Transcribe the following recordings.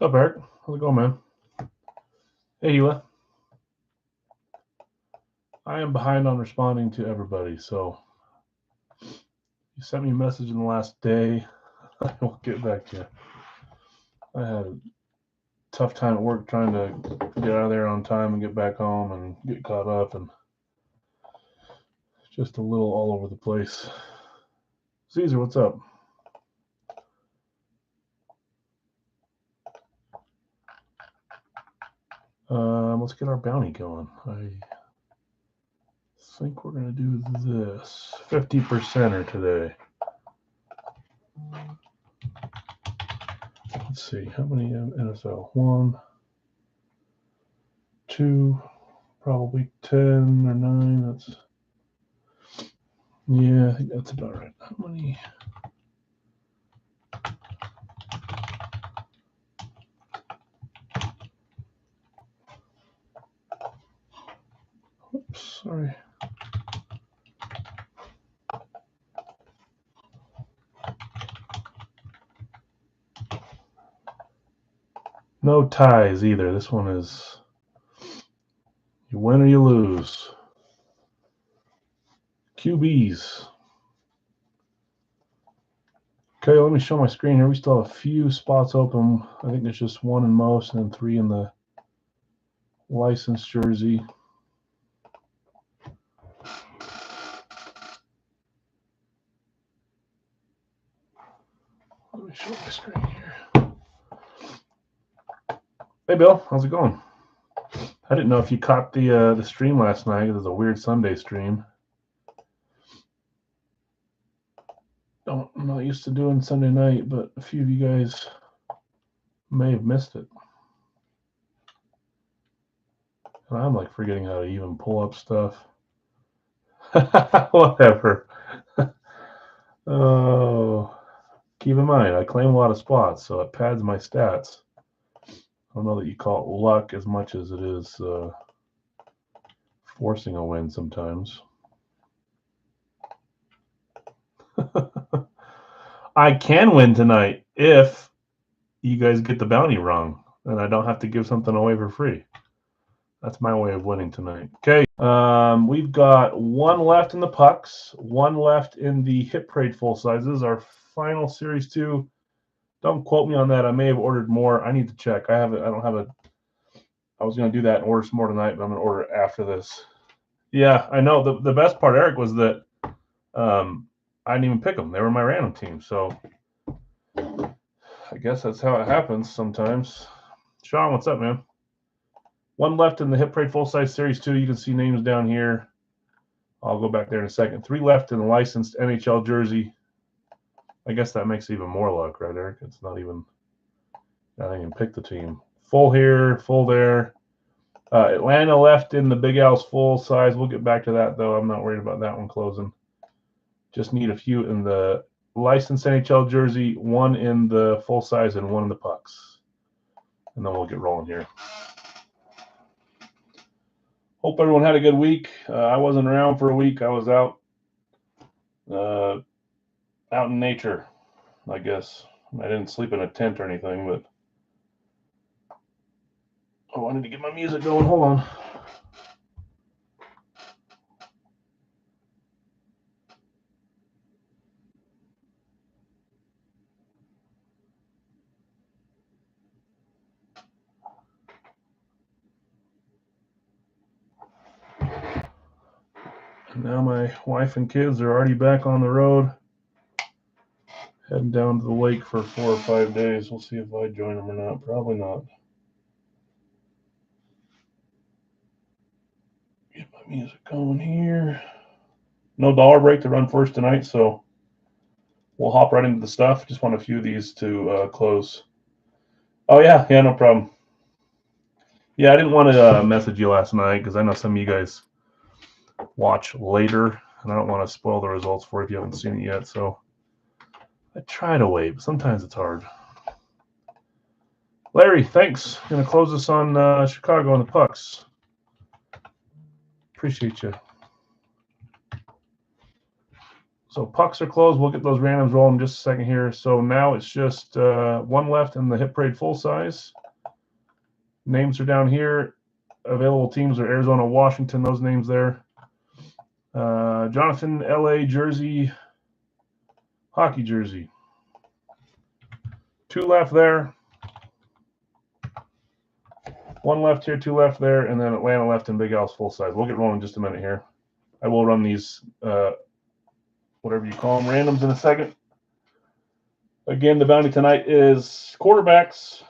up, Eric? How's it going, man? Hey, Hila. I am behind on responding to everybody, so you sent me a message in the last day. I will get back to you. I had a tough time at work trying to get out of there on time and get back home and get caught up, and just a little all over the place. Caesar, what's up? Let's get our bounty going. I think we're going to do this 50%er today. Let's see, how many NSL? 1, 2, probably 10 or 9. That's, yeah, I think that's about right. How many? Oops, sorry. No ties either. This one is you win or you lose. QBs. Okay, let me show my screen here. We still have a few spots open. I think there's just 1 in most and then 3 in the licensed jersey. Let me show my screen here. Hey, Bill, how's it going? I didn't know if you caught the stream last night. It was a weird Sunday stream. I'm not used to doing Sunday night, but a few of you guys may have missed it. And I'm like forgetting how to even pull up stuff. Whatever. Oh, keep in mind, I claim a lot of spots, so it pads my stats. I don't know that you call it luck as much as it is forcing a win sometimes. I can win tonight if you guys get the bounty wrong, and I don't have to give something away for free. That's my way of winning tonight. Okay, we've got 1 left in the pucks, 1 left in the hit parade full sizes. Our final series 2. Don't quote me on that. I may have ordered more. I need to check. I don't have a. I was going to do that and order some more tonight, but I'm going to order it after this. Yeah, I know. The best part, Eric, was that I didn't even pick them. They were my random team. So I guess that's how it happens sometimes. Sean, what's up, man? 1 left in the Hit Parade Full Size Series 2. You can see names down here. I'll go back there in a second. 3 left in the licensed NHL jersey. I guess that makes even more luck, right, Eric? It's not even. I didn't even pick the team. Full here, full there. Atlanta left in the Big Al's full size. We'll get back to that, though. I'm not worried about that one closing. Just need a few in the licensed NHL jersey, 1 in the full size, and 1 in the pucks. And then we'll get rolling here. Hope everyone had a good week. I wasn't around for a week. I was out in nature, I guess. I didn't sleep in a tent or anything, but I wanted to get my music going. Hold on. Now my wife and kids are already back on the road, heading down to the lake for 4 or 5 days. We'll see if I join them or not. Probably not. Get my music going here. No dollar break to run first tonight, so we'll hop right into the stuff. Just want a few of these to close. Oh, yeah, no problem. Yeah, I didn't want to message you last night because I know some of you guys watch later, and I don't want to spoil the results for you if you haven't seen it yet. So I try to wait, but sometimes it's hard. Larry, thanks. Going to close this on Chicago and the Pucks. Appreciate you. So pucks are closed. We'll get those randoms rolling in just a second here. So now it's just one left in the Hit Parade full size. Names are down here. Available teams are Arizona, Washington, those names there. Jonathan, LA jersey, hockey jersey. 2 left there. 1 left here, 2 left there, and then Atlanta left in Big Al's full size. We'll get rolling in just a minute here. I will run these, whatever you call them, randoms in a second. Again, the bounty tonight is quarterbacks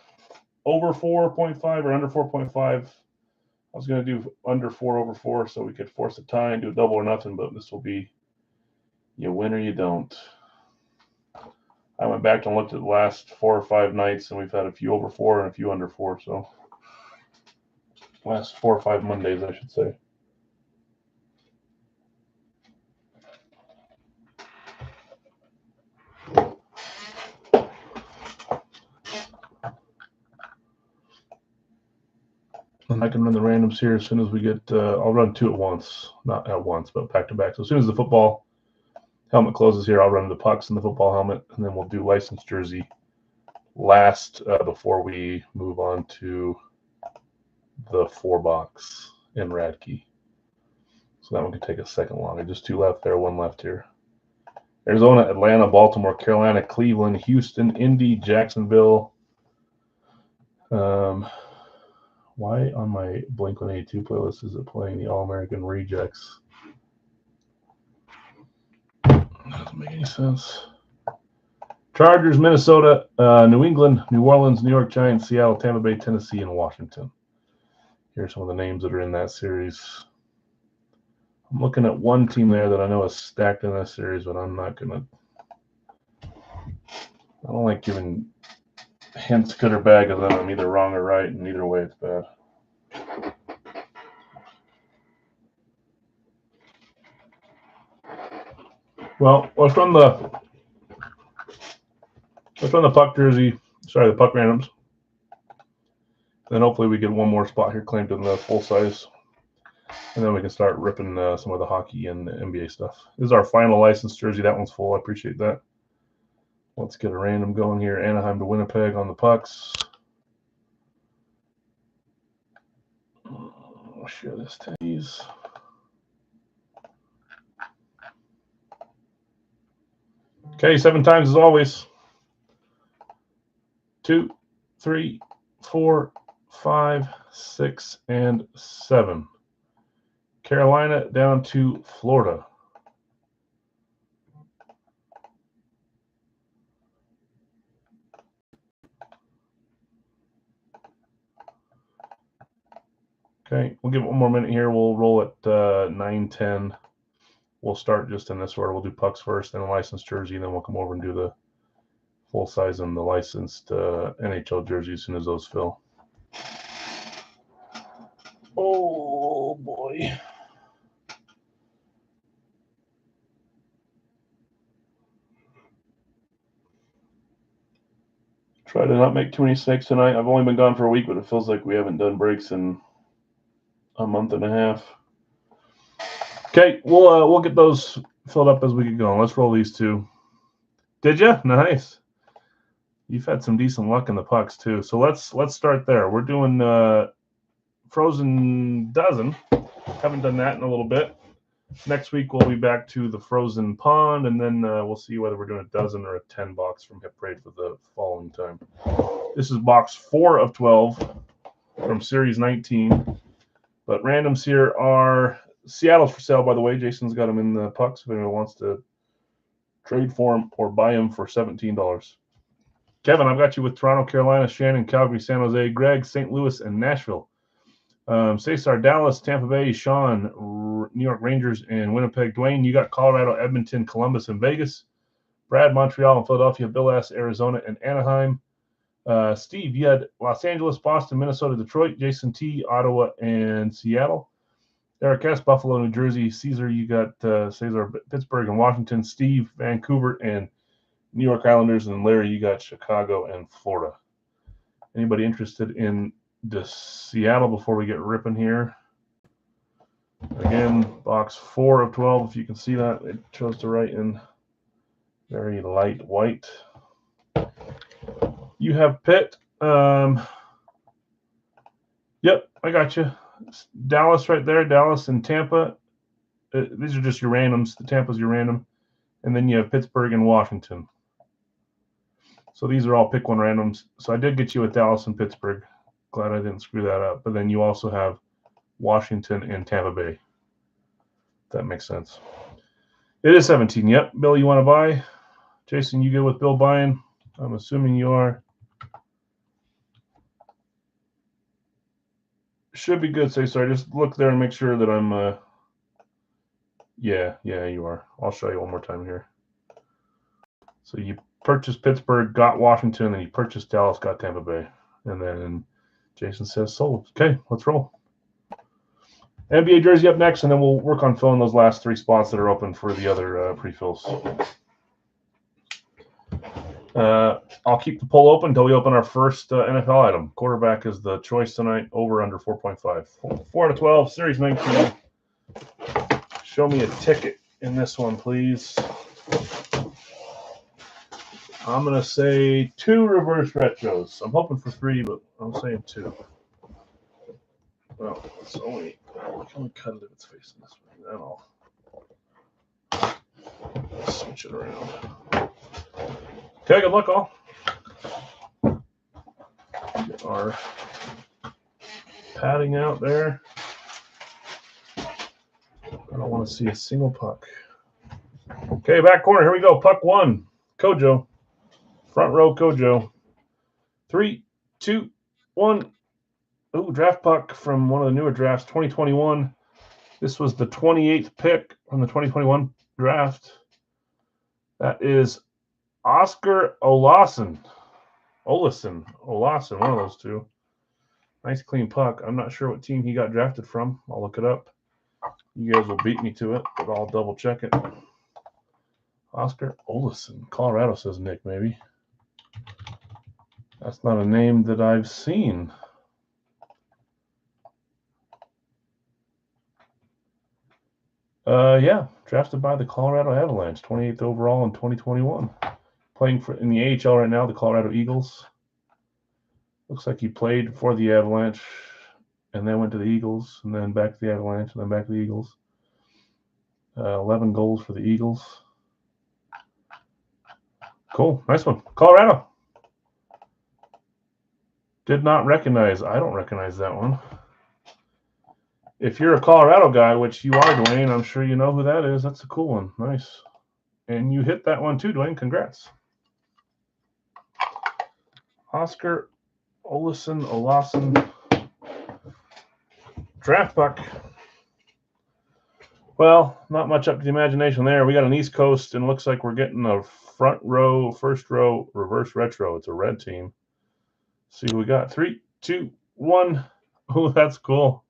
over 4.5 or under 4.5. I was going to do under 4 over 4 so we could force a tie and do a double or nothing, but this will be you win or you don't. I went back and looked at the last 4 or 5 nights, and we've had a few over 4 and a few under 4. So last 4 or 5 Mondays, I should say. And I can run the randoms here as soon as we get, I'll run 2 at once. Not at once, but back to back. So as soon as the football helmet closes here, I'll run the pucks and the football helmet, and then we'll do licensed jersey last before we move on to the 4-box in Radke. So that one can take a second longer. Just 2 left there, 1 left here. Arizona, Atlanta, Baltimore, Carolina, Cleveland, Houston, Indy, Jacksonville. Why on my Blink-182 playlist is it playing the All-American Rejects? That doesn't make any sense. Chargers, Minnesota, New England, New Orleans, New York Giants, Seattle, Tampa Bay, Tennessee, and Washington. Here are some of the names that are in that series. I'm looking at one team there that I know is stacked in this series, but I'm not going to. I don't like giving hints, good or bad, because I'm either wrong or right, and either way it's bad. Well, let's run the puck jersey. Sorry, the puck randoms. Then hopefully we get one more spot here claimed in the full size. And then we can start ripping some of the hockey and the NBA stuff. This is our final licensed jersey. That one's full. I appreciate that. Let's get a random going here. Anaheim to Winnipeg on the pucks. I'll share this to these. Okay, 7 times as always. 2, 3, 4, 5, 6, and 7. Carolina down to Florida. Okay, we'll give it one more minute here. We'll roll at 9:10. We'll start just in this order. We'll do pucks first, then a licensed jersey, and then we'll come over and do the full size and the licensed NHL jersey as soon as those fill. Oh boy. Try to not make too many snakes tonight. I've only been gone for a week, but it feels like we haven't done breaks in a month and a half. Okay, we'll get those filled up as we get going. Let's roll these 2. Did you? Nice. You've had some decent luck in the pucks too. So let's start there. We're doing Frozen Dozen. Haven't done that in a little bit. Next week we'll be back to the Frozen Pond, and then we'll see whether we're doing a dozen or a 10 box from Hit Parade for the following time. This is box 4 of 12 from Series 19. But randoms here are Seattle's for sale, by the way. Jason's got them in the pucks if anyone wants to trade for them or buy them for $17. Kevin, I've got you with Toronto, Carolina, Shannon, Calgary, San Jose, Greg, St. Louis, and Nashville. Cesar, Dallas, Tampa Bay, Sean, New York Rangers, and Winnipeg. Dwayne, you got Colorado, Edmonton, Columbus, and Vegas. Brad, Montreal, and Philadelphia. Bill S., Arizona, and Anaheim. Steve, you had Los Angeles, Boston, Minnesota, Detroit. Jason T., Ottawa, and Seattle. Eric S., Buffalo, New Jersey. Caesar, you got Cesar, Pittsburgh, and Washington. Steve, Vancouver, and New York Islanders. And Larry, you got Chicago and Florida. Anybody interested in the Seattle before we get ripping here? Again, box 4 of 12. If you can see that, it chose to write in Very light white. You have Pitt. Yep, I got you. Dallas right there. Dallas and Tampa. These are just your randoms. The Tampa's your random. And then you have Pittsburgh and Washington. So these are all pick one randoms. So I did get you with Dallas and Pittsburgh. Glad I didn't screw that up. But then you also have Washington and Tampa Bay. That makes sense. It is 17. Yep. Bill, you want to buy? Jason, you good with Bill buying? I'm assuming you are. Should be good. Say sorry. Just look there and make sure that I'm. Yeah, you are. I'll show you one more time here. So you purchased Pittsburgh, got Washington, then you purchased Dallas, got Tampa Bay, and then Jason says sold. Okay, let's roll. NBA jersey up next, and then we'll work on filling those last 3 spots that are open for the other pre-fills. I'll keep the poll open until we open our first NFL item. Quarterback is the choice tonight, over under 4.5. 4 out of 12, Series 19. Show me a ticket in this one, please. I'm going to say 2 reverse retros. I'm hoping for 3, but I'm saying 2. Well, it's only, I can only cut it if it's facing this way. Then I'll switch it around. Okay, good luck, all. Get our padding out there. I don't want to see a single puck. Okay, back corner. Here we go. Puck 1. Kojo. Front row, Kojo. 3, 2, 1. Ooh, draft puck from one of the newer drafts, 2021. This was the 28th pick from the 2021 draft. That is Oscar Olason, one of those two. Nice clean puck. I'm not sure what team he got drafted from. I'll look it up. You guys will beat me to it, but I'll double check it. Oscar Olason, Colorado, says Nick, maybe. That's not a name that I've seen. Yeah, drafted by the Colorado Avalanche, 28th overall in 2021. Playing in the AHL right now, the Colorado Eagles. Looks like he played for the Avalanche and then went to the Eagles and then back to the Avalanche and then back to the Eagles. 11 goals for the Eagles. Cool. Nice one. Colorado. Did not recognize. I don't recognize that one. If you're a Colorado guy, which you are, Dwayne, I'm sure you know who that is. That's a cool one. Nice. And you hit that one too, Dwayne. Congrats. Oscar Olason. Draft puck. Well, not much up to the imagination there. We got an East Coast, and looks like we're getting a front row, first row, reverse retro. It's a red team. See who we got. 3, 2, 1. Oh, that's cool.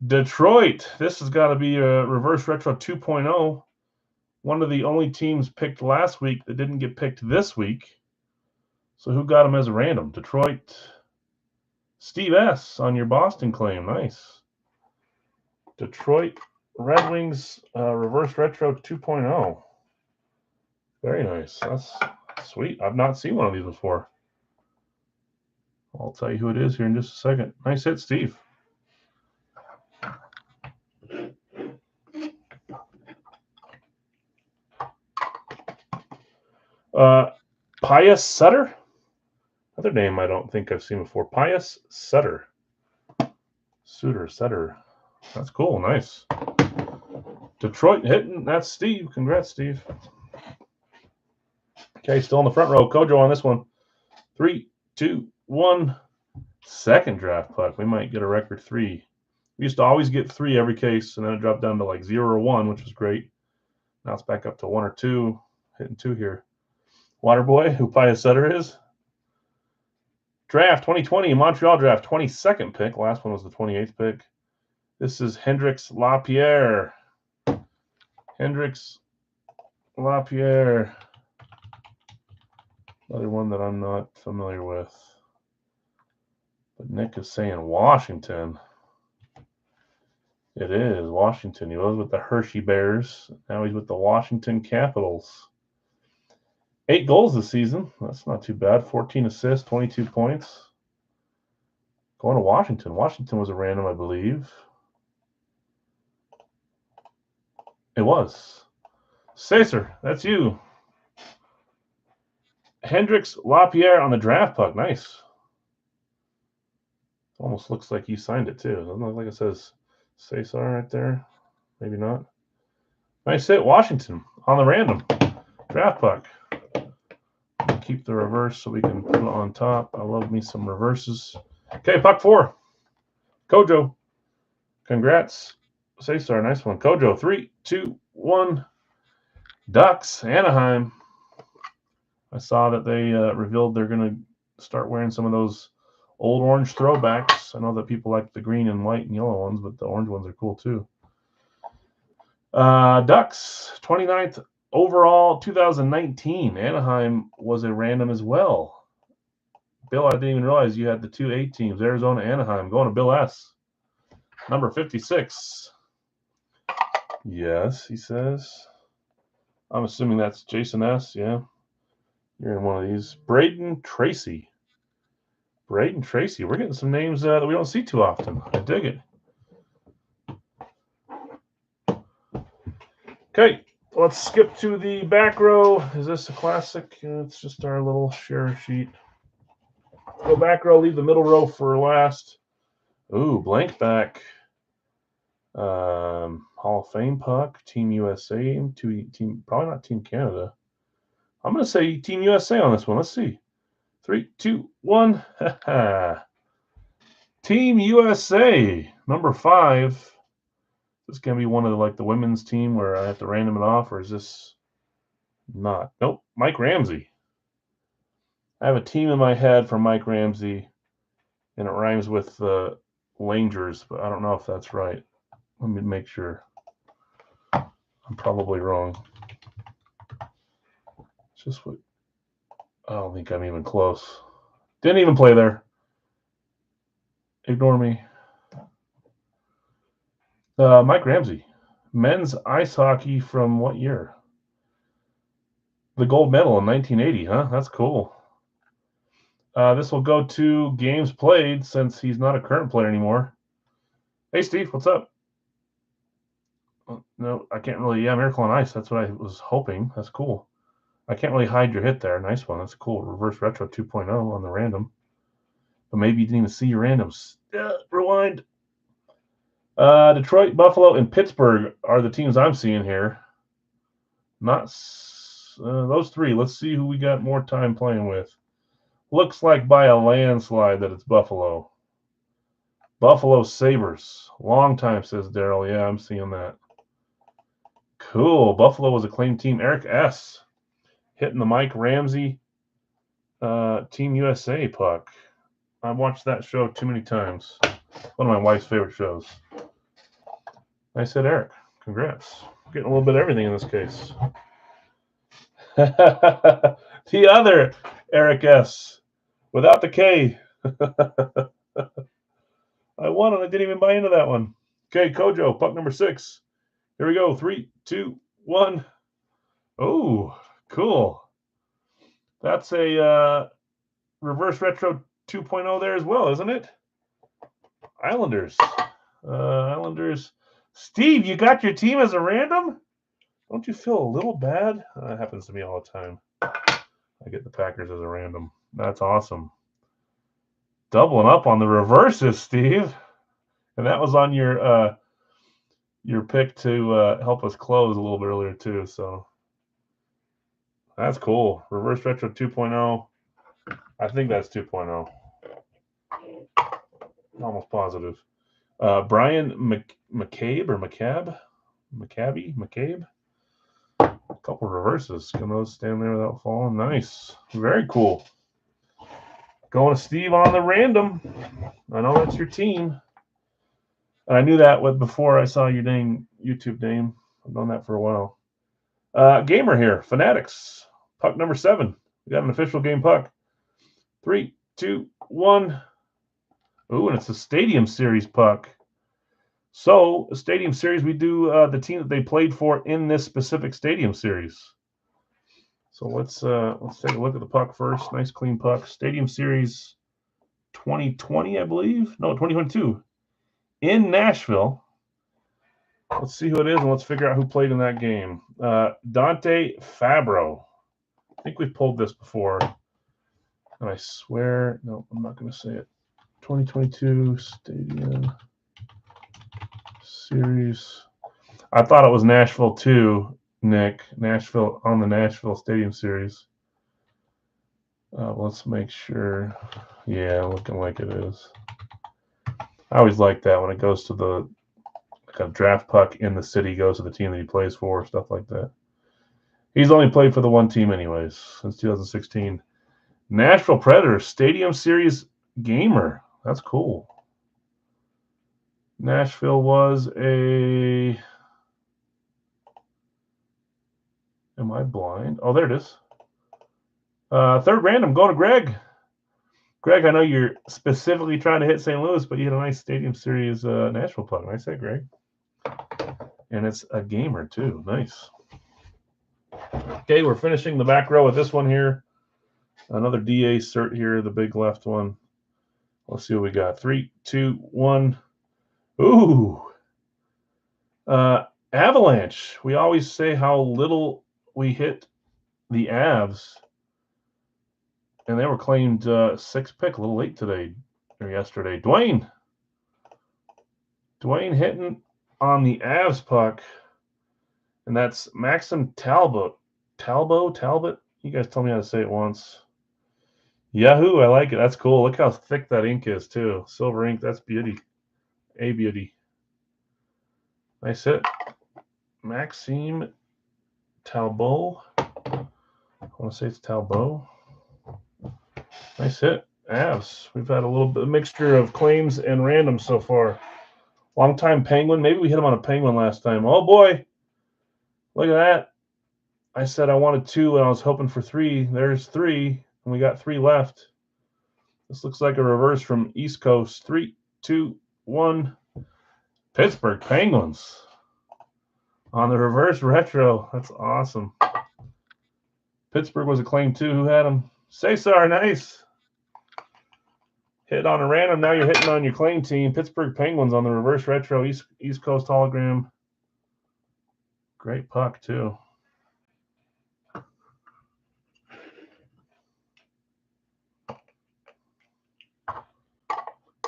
Detroit. This has got to be a reverse retro 2.0. One of the only teams picked last week that didn't get picked this week. So who got them as a random? Detroit. Steve S. on your Boston claim. Nice. Detroit Red Wings reverse retro 2.0. Very nice. That's sweet. I've not seen one of these before. I'll tell you who it is here in just a second. Nice hit, Steve. Pius Sutter. Another name I don't think I've seen before. Pius Sutter. Sutter. That's cool. Nice. Detroit hitting. That's Steve. Congrats, Steve. Okay, still in the front row. Kojo on this one. 3, 2, 1. Second draft puck. We might get a record 3. We used to always get 3 every case, and then it dropped down to like 0 or 1, which was great. Now it's back up to 1 or 2. Hitting 2 here. Waterboy, who Pius Sutter is. Draft 2020, Montreal draft, 22nd pick. Last one was the 28th pick. This is Hendrix Lapierre. Hendrix Lapierre. Another one that I'm not familiar with. But Nick is saying Washington. It is Washington. He was with the Hershey Bears. Now he's with the Washington Capitals. 8 goals this season. That's not too bad. 14 assists, 22 points. Going to Washington. Washington was a random, I believe. It was. Caesar, that's you. Hendrix Lapierre on the draft puck. Nice. Almost looks like you signed it too. Doesn't look like it says Caesar right there. Maybe not. Nice hit, Washington on the random draft puck. Keep the reverse so we can put it on top. I love me some reverses. Okay, puck 4. Kojo. Congrats. Caesar, nice one. Kojo, 3, 2, 1. Ducks, Anaheim. I saw that they revealed they're going to start wearing some of those old orange throwbacks. I know that people like the green and white and yellow ones, but the orange ones are cool too. Ducks, 29th overall, 2019. Anaheim was a random as well. Bill, I didn't even realize you had the 2 A teams. Arizona, Anaheim. Going to Bill S. Number 56. Yes, he says. I'm assuming that's Jason S. Yeah. You're in one of these. Braden Tracy. Braden Tracy. We're getting some names that we don't see too often. I dig it. Okay, let's skip to the back row. Is this a classic? It's just our little share sheet. Go back row, leave the middle row for last. Ooh, blank back. Hall of Fame puck. Team USA. Probably not Team Canada. I'm going to say Team USA on this one. Let's see. 3, 2, 1. Team USA, number 5. Is this going to be one of the women's team where I have to random it off, or is this not? Nope, Mike Ramsey. I have a team in my head for Mike Ramsey, and it rhymes with Langers, but I don't know if that's right. Let me make sure. I'm probably wrong. It's just what I don't think I'm even close. Didn't even play there. Ignore me. Mike Ramsey. Men's ice hockey from what year? The gold medal in 1980, huh? That's cool. This will go to games played since he's not a current player anymore. Hey, Steve, what's up? No, I can't really. Yeah, Miracle on Ice. That's what I was hoping. That's cool. I can't really hide your hit there. Nice one. That's cool. Reverse Retro 2.0 on the random. But maybe you didn't even see your randoms. Rewind. Detroit, Buffalo, and Pittsburgh are the teams I'm seeing here. Not those 3. Let's see who we got more time playing with. Looks like by a landslide that it's Buffalo. Buffalo Sabres. Long time, says Daryl. Yeah, I'm seeing that. Cool. Buffalo was a claimed team. Eric S. hitting the Mike Ramsey Team USA puck. I've watched that show too many times. One of my wife's favorite shows. I said, Eric, congrats. Getting a little bit of everything in this case. The other Eric S. without the K. I won and I didn't even buy into that one. Okay, Kojo, puck number 6. Here we go. 3, 2, 1. Oh, cool. That's a reverse retro 2.0 there as well, isn't it? Islanders. Islanders. Steve, you got your team as a random? Don't you feel a little bad? That happens to me all the time. I get the Packers as a random. That's awesome. Doubling up on the reverses, Steve. And that was on your pick to help us close a little bit earlier too. So that's cool. Reverse Retro 2.0. I think that's 2.0. Almost positive. Brian McCabe or McCabe? McCabe? A couple reverses. Can those stand there without falling? Nice. Very cool. Going to Steve on the random. I know that's your team. And I knew that before I saw your YouTube name. I've known that for a while. Gamer here. Fanatics. Puck number 7. We got an official game puck. 3, 2, 1. Ooh, and it's a Stadium Series puck. So, Stadium Series, we do the team that they played for in this specific Stadium Series. So let's take a look at the puck first. Nice clean puck. Stadium Series 2020, I believe. No, 2022 in Nashville. Let's see who it is and let's figure out who played in that game. Dante Fabro. I think we've pulled this before. And I swear, no, I'm not going to say it. 2022 Stadium Series. I thought it was Nashville too, Nick. Nashville on the Nashville Stadium Series. Let's make sure. Yeah, looking like it is. I always like that when it goes to the like a draft puck in the city goes to the team that he plays for, stuff like that. He's only played for the one team anyways since 2016. Nashville Predators Stadium Series gamer. That's cool. Nashville was a... Am I blind? Oh, there it is. Third random, going to Greg. Greg, I know you're specifically trying to hit St. Louis, but you had a nice Stadium Series Nashville puck. Nice hit, Greg. And it's a gamer, too. Nice. Okay, we're finishing the back row with this one here. Another DA cert here, the big left one. Let's see what we got. 3, 2, 1. Ooh. Avalanche. We always say how little we hit the Avs. And they were claimed 6th pick, a little late today or yesterday. Dwayne hitting on the Avs puck. And that's Maxim Talbot. Talbot? You guys told me how to say it once. Yahoo, I like it. That's cool. Look how thick that ink is, too. Silver ink, that's beauty. A beauty. Nice hit. Maxime Talbot. I want to say it's Talbot. Nice hit. Avs. We've had a little bit of mixture of claims and random so far. Long-time Penguin. Maybe we hit him on a Penguin last time. Oh, boy. Look at that. I said I wanted 2, and I was hoping for 3. There's 3, and we got 3 left. This looks like a reverse from East Coast. 3, 2, 1. Pittsburgh Penguins. On the reverse retro. That's awesome. Pittsburgh was a claim, too. Who had him? Cesar, nice. Hit on a random. Now you're hitting on your claim team. Pittsburgh Penguins on the reverse retro. East Coast hologram. Great puck, too.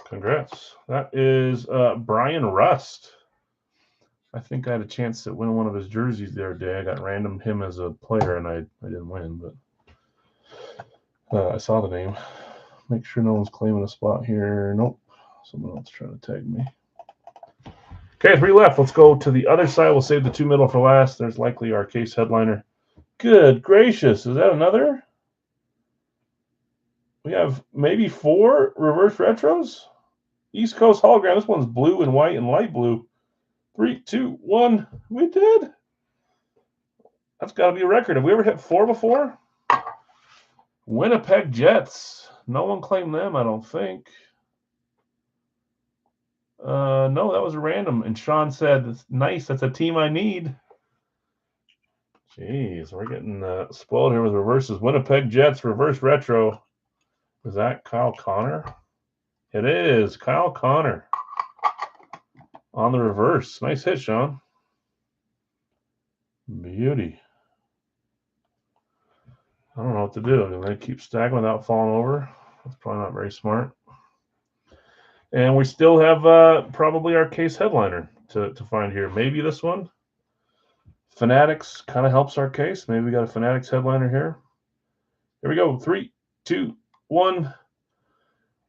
Congrats. That is Brian Rust. I think I had a chance to win one of his jerseys the other day. I got random him as a player, and I didn't win, but I saw the name. Make sure no one's claiming a spot here. Nope. Someone else trying to tag me. Okay, 3 left. Let's go to the other side. We'll save the 2 middle for last. There's likely our case headliner. Good gracious. Is that another? We have maybe 4 reverse retros. East Coast hologram. This one's blue and white and light blue. 3, 2, 1. We did. That's got to be a record. Have we ever hit 4 before? Winnipeg Jets. No one claimed them, I don't think. No, that was random. And Sean said, nice. That's a team I need. Jeez, we're getting spoiled here with reverses. Winnipeg Jets, reverse retro. Is that Kyle Connor? It is. Kyle Connor. On the reverse. Nice hit, Sean. Beauty. I don't know what to do. I'm going to keep stacking without falling over. That's probably not very smart. And we still have probably our case headliner to find here. Maybe this one. Fanatics kind of helps our case. Maybe we got a Fanatics headliner here. Here we go. 3, 2, 1.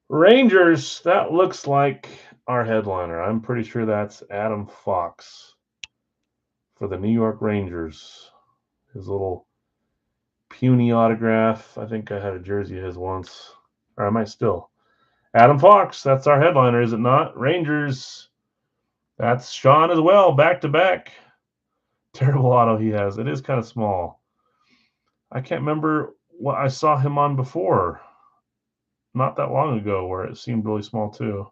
Rangers. That looks like our headliner. I'm pretty sure that's Adam Fox for the New York Rangers. His little puny autograph. I think I had a jersey of his once. Or I might still. Adam Fox. That's our headliner, is it not? Rangers. That's Sean as well. Back to back. Terrible auto he has. It is kind of small. I can't remember what I saw him on before. Not that long ago where it seemed really small too.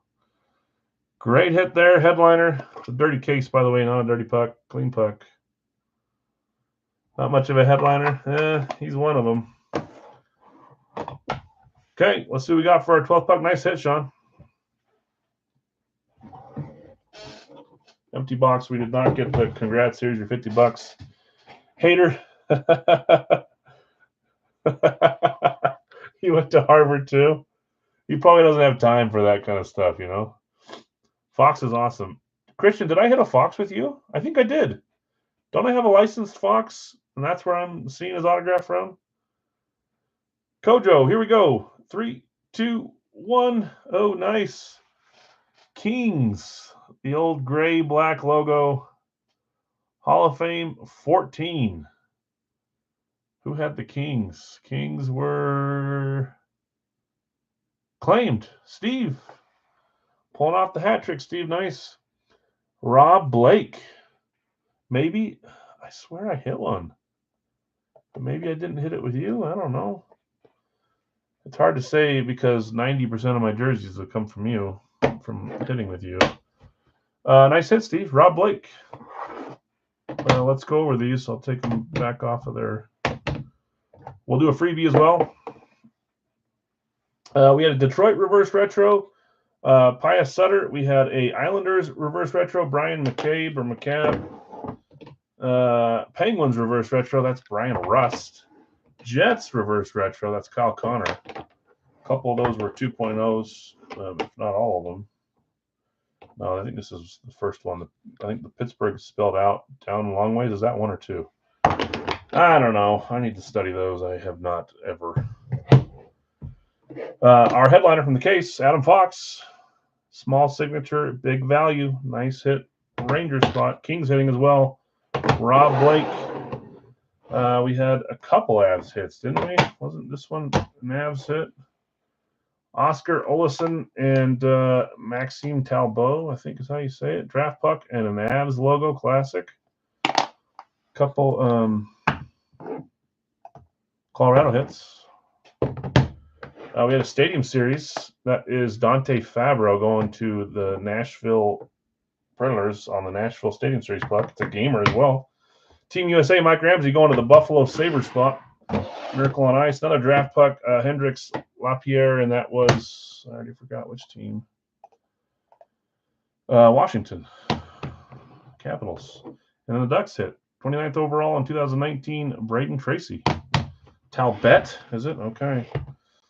Great hit there, headliner. It's a dirty case, by the way, not a dirty puck. Clean puck. Not much of a headliner. He's one of them. Okay, let's see what we got for our 12th puck. Nice hit, Sean. Empty box. We did not get the congrats. Here's your $50. Hater. He went to Harvard too. He probably doesn't have time for that kind of stuff, you know. Fox is awesome. Christian, did I hit a Fox with you? I think I did. Don't I have a licensed Fox? And that's where I'm seeing his autograph from. Kojo, here we go. 3, 2, 1. Oh, nice. Kings. The old gray black logo. Hall of Fame 14. Who had the Kings? Kings were claimed. Steve. Pulling off the hat trick, Steve. Nice. Rob Blake. Maybe. I swear I hit one. But maybe I didn't hit it with you. I don't know. It's hard to say because 90% of my jerseys have come from you, from hitting with you. Nice hit, Steve. Rob Blake. Let's go over these. I'll take them back off of there. We'll do a freebie as well. We had a Detroit reverse retro. Pius Sutter. We had a Islanders reverse retro. Brian McCabe or McCabe. Penguins reverse retro. That's Brian Rust. Jets reverse retro. That's Kyle Connor. A couple of those were 2.0s, if not all of them. No, I think this is the first one. I think the Pittsburgh spelled out down a long ways. Is that 1 or 2? I don't know. I need to study those. I have not ever. Our headliner from the case, Adam Fox. Small signature, big value. Nice hit. Ranger spot. Kings hitting as well. Rob Blake. We had a couple Avs hits, didn't we? Wasn't this one an Avs hit? Oscar Olesen and Maxime Talbot, I think is how you say it. Draft puck and an Avs logo, classic. Couple Colorado hits. We had a stadium series. That is Dante Fabro going to the Nashville Predators on the Nashville Stadium Series puck. It's a gamer as well. Team USA, Mike Ramsey going to the Buffalo Sabres spot. Miracle on Ice. Another draft puck, Hendrix Lapierre, and that was, I already forgot which team. Washington Capitals. And then the Ducks hit. 29th overall in 2019, Braden Tracy. Talbot, is it? Okay.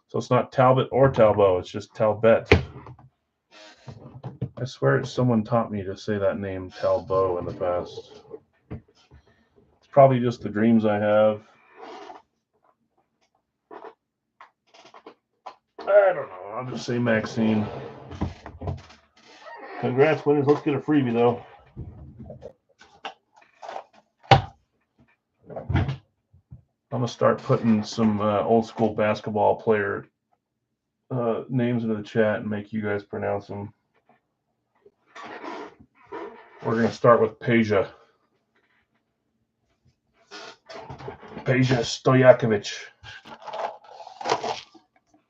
So it's not Talbot or Talbot, it's just Talbot. I swear someone taught me to say that name Talbot in the past. It's probably just the dreams I have. I don't know. I'll just say Maxine. Congrats, winners. Let's get a freebie, though. I'm going to start putting some old school basketball player names into the chat and make you guys pronounce them. We're going to start with Peja. Peja Stojakovic.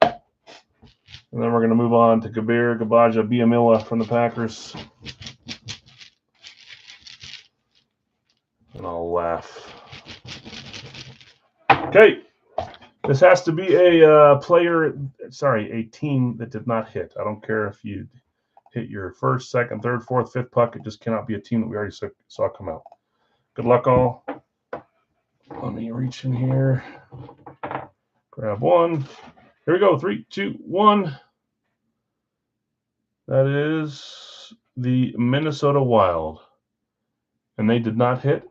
And then we're going to move on to Kabir Gabaja Biamila from the Packers. And I'll laugh. Okay. This has to be a a team that did not hit. I don't care if you hit your first, second, third, fourth, fifth puck. It just cannot be a team that we already saw come out. Good luck, all. Let me reach in here. Grab one. Here we go. 3, 2, 1. That is the Minnesota Wild. And they did not hit.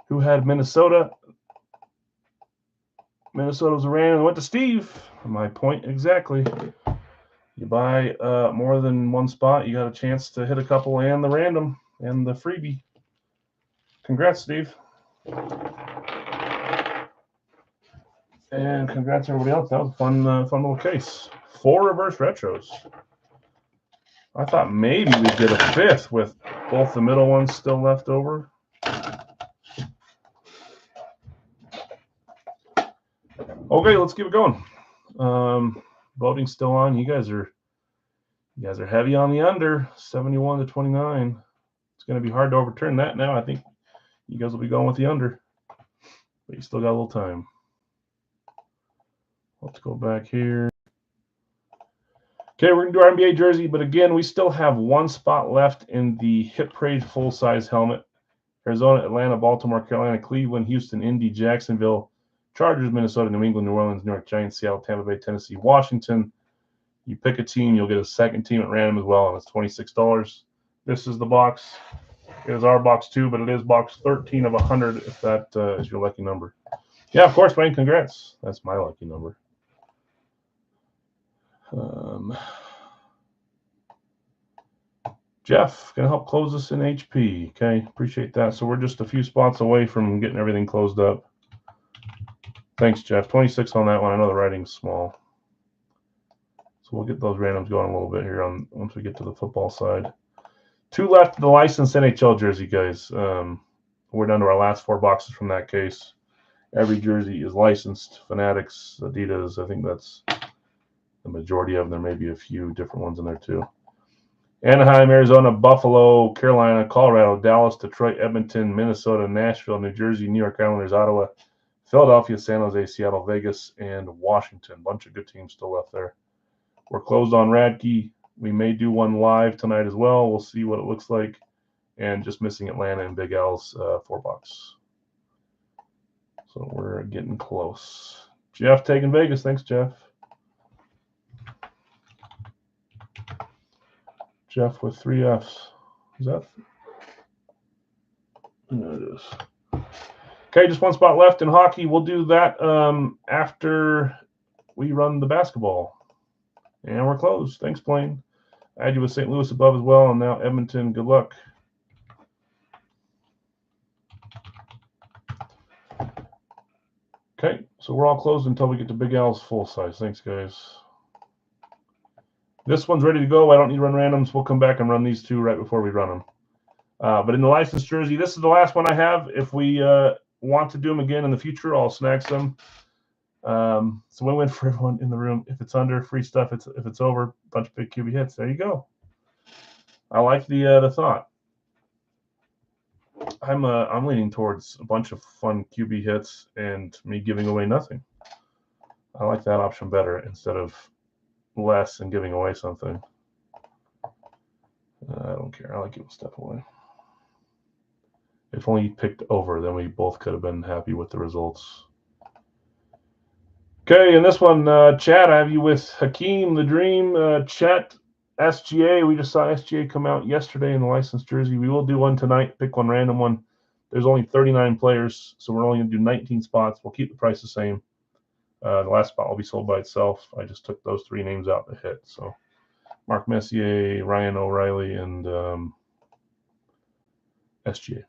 Who had Minnesota? Minnesota was ran and went to Steve. My point exactly. You buy more than one spot, you got a chance to hit a couple and the random and the freebie. Congrats, Steve. And congrats everybody else. That was a fun little case. 4 reverse retros. I thought maybe we'd get a 5th with both the middle ones still left over. Okay, let's keep it going. Voting's still on. You guys You guys are heavy on the under, 71-29. It's going to be hard to overturn that now. I think you guys will be going with the under, but you still got a little time. Let's go back here. Okay, we're going to do our NBA jersey, but again, we still have one spot left in the Hit Parade full-size helmet. Arizona, Atlanta, Baltimore, Carolina, Cleveland, Houston, Indy, Jacksonville, Chargers, Minnesota, New England, New Orleans, New York Giants, Seattle, Tampa Bay, Tennessee, Washington. You pick a team, you'll get a second team at random as well, and it's $26. This is the box. It is our box 2, but it is box 13 of 100 if that is your lucky number. Yeah, of course, Wayne, congrats. That's my lucky number. Jeff, going to help close us in HP. Okay, appreciate that. So we're just a few spots away from getting everything closed up. Thanks, Jeff. 26 on that one. I know the writing's small. So we'll get those randoms going a little bit here once we get to the football side. 2 left of the licensed NHL jersey, guys. We're down to our last 4 boxes from that case. Every jersey is licensed. Fanatics, Adidas, I think that's the majority of them. There may be a few different ones in there too. Anaheim, Arizona, Buffalo, Carolina, Colorado, Dallas, Detroit, Edmonton, Minnesota, Nashville, New Jersey, New York Islanders, Ottawa, Philadelphia, San Jose, Seattle, Vegas, and Washington. Bunch of good teams still left there. We're closed on Radke. We may do one live tonight as well. We'll see what it looks like. And just missing Atlanta and Big Al's 4 bucks. So we're getting close. Jeff taking Vegas. Thanks, Jeff. Jeff with 3 Fs. Is that? There it is. Okay, just 1 spot left in hockey. We'll do that after we run the basketball. And we're closed. Thanks, Blaine. I had you with St. Louis above as well, and now Edmonton. Good luck. Okay, so we're all closed until we get to Big Al's full size. Thanks, guys. This one's ready to go. I don't need to run randoms. We'll come back and run these 2 right before we run them. But in the licensed jersey, this is the last one I have. If we want to do them again in the future, I'll snag some. So win-win for everyone in the room. If it's under, free stuff. If it's over, bunch of big QB hits. There you go. I like the thought. I'm leaning towards a bunch of fun QB hits and me giving away nothing. I like that option better instead of less and giving away something. I don't care. I like giving stuff away. If only you picked over, then we both could have been happy with the results. Okay, and this one, Chad, I have you with Hakeem, the Dream, Chet, SGA. We just saw SGA come out yesterday in the licensed jersey. We will do one tonight, pick one random one. There's only 39 players, so we're only going to do 19 spots. We'll keep the price the same. The last spot will be sold by itself. I just took those 3 names out to hit. So Mark Messier, Ryan O'Reilly, and SGA.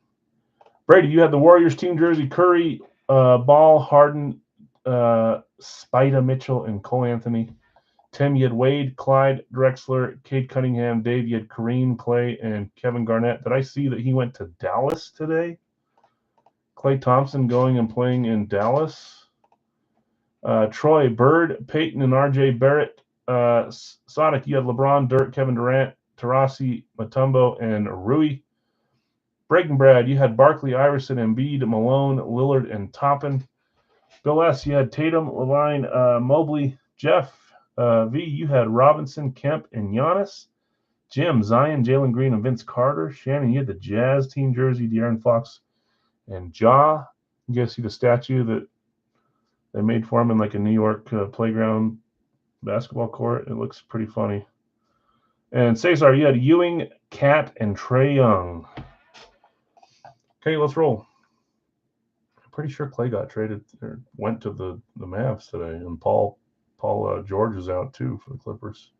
Brady, you had the Warriors team jersey, Curry, Ball, Harden, Spida Mitchell, and Cole Anthony. Tim, you had Wade, Clyde, Drexler, Cade Cunningham, Dave, you had Kareem, Clay, and Kevin Garnett. Did I see that he went to Dallas today? Clay Thompson going and playing in Dallas. Troy, Bird, Peyton, and RJ Barrett. Sonic, you had LeBron, Dirk, Kevin Durant, Tarasi, Mutombo, and Rui. Breaking Brad, you had Barkley, Iverson, Embiid, Malone, Lillard, and Toppin. Bill S., you had Tatum, Lavine, Mobley, Jeff. V, you had Robinson, Kemp, and Giannis. Jim, Zion, Jalen Green, and Vince Carter. Shannon, you had the Jazz team jersey, De'Aaron Fox, and Ja. You guys see the statue that they made for him in like a New York playground basketball court? It looks pretty funny. And Cesar, you had Ewing, Cat, and Trae Young. Okay, let's roll. I'm pretty sure Clay got traded or went to the Mavs today, and Paul George is out too for the Clippers.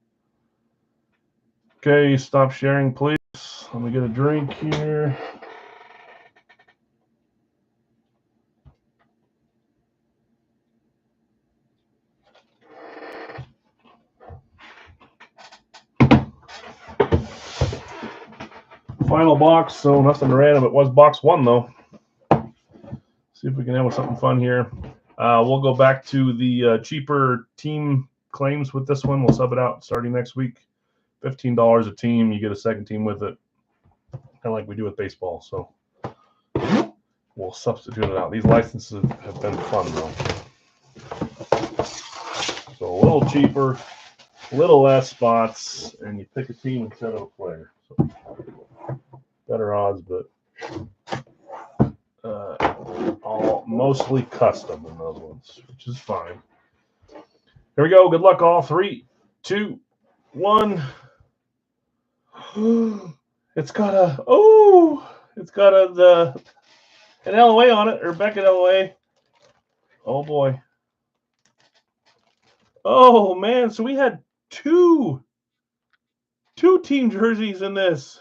Okay, stop sharing, please. Let me get a drink here. Final box, so nothing random. It was box 1 though. See if we can have something fun here. We'll go back to the cheaper team claims with this one. We'll sub it out starting next week. $15 a team. You get a second team with it, kind of like we do with baseball. So we'll substitute it out. These licenses have been fun, though. So a little cheaper, a little less spots, and you pick a team instead of a player. So better odds, but all mostly custom in those ones, which is fine. Here we go. Good luck, all. 3, 2, 1. It's got an LOA on it, or Beckett LOA. Oh boy. Oh man, so we had two team jerseys in this.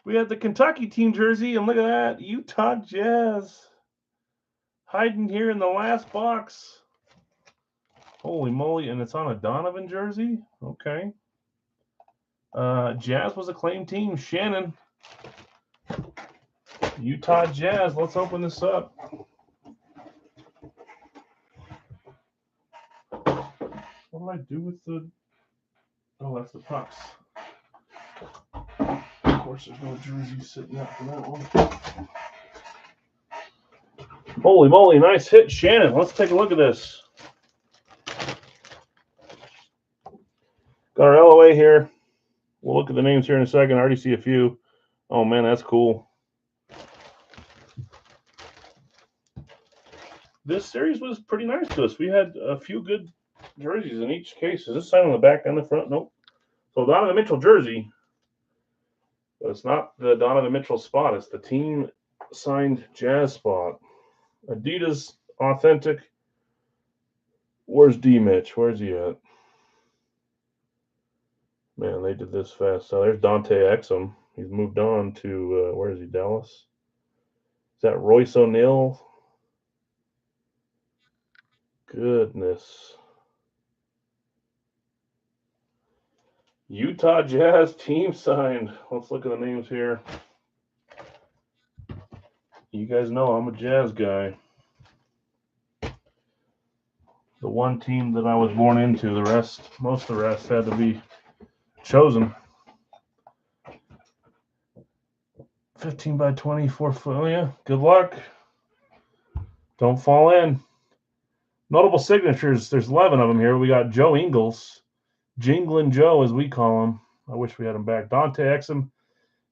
We had the Kentucky team jersey, and look at that, Utah Jazz hiding here in the last box. Holy moly, and it's on a Donovan jersey? Okay. Jazz was a claim team. Shannon. Utah Jazz. Let's open this up. What do I do with the... Oh, that's the pucks. Of course, there's no jersey sitting out for that one. Holy moly, nice hit, Shannon. Let's take a look at this. Got our LOA here. We'll look at the names here in a second. I already see a few. Oh, man, that's cool. This series was pretty nice to us. We had a few good jerseys in each case. Is this sign on the back and the front? Nope. So Donovan Mitchell jersey. But it's not the Donovan Mitchell spot. It's the team signed Jazz spot. Adidas Authentic. Where's D-Mitch? Where's he at? Man, they did this fast. So there's Dante Exum. He's moved on to, where is he, Dallas? Is that Royce O'Neal? Goodness. Utah Jazz team signed. Let's look at the names here. You guys know I'm a Jazz guy. The one team that I was born into. The rest, most of the rest had to be chosen. 15 by 24 foot. Oh, yeah. Good luck. Don't fall in. Notable signatures. There's 11 of them here. We got Joe Ingles. Jinglin' Joe, as we call him. I wish we had him back. Dante Exum.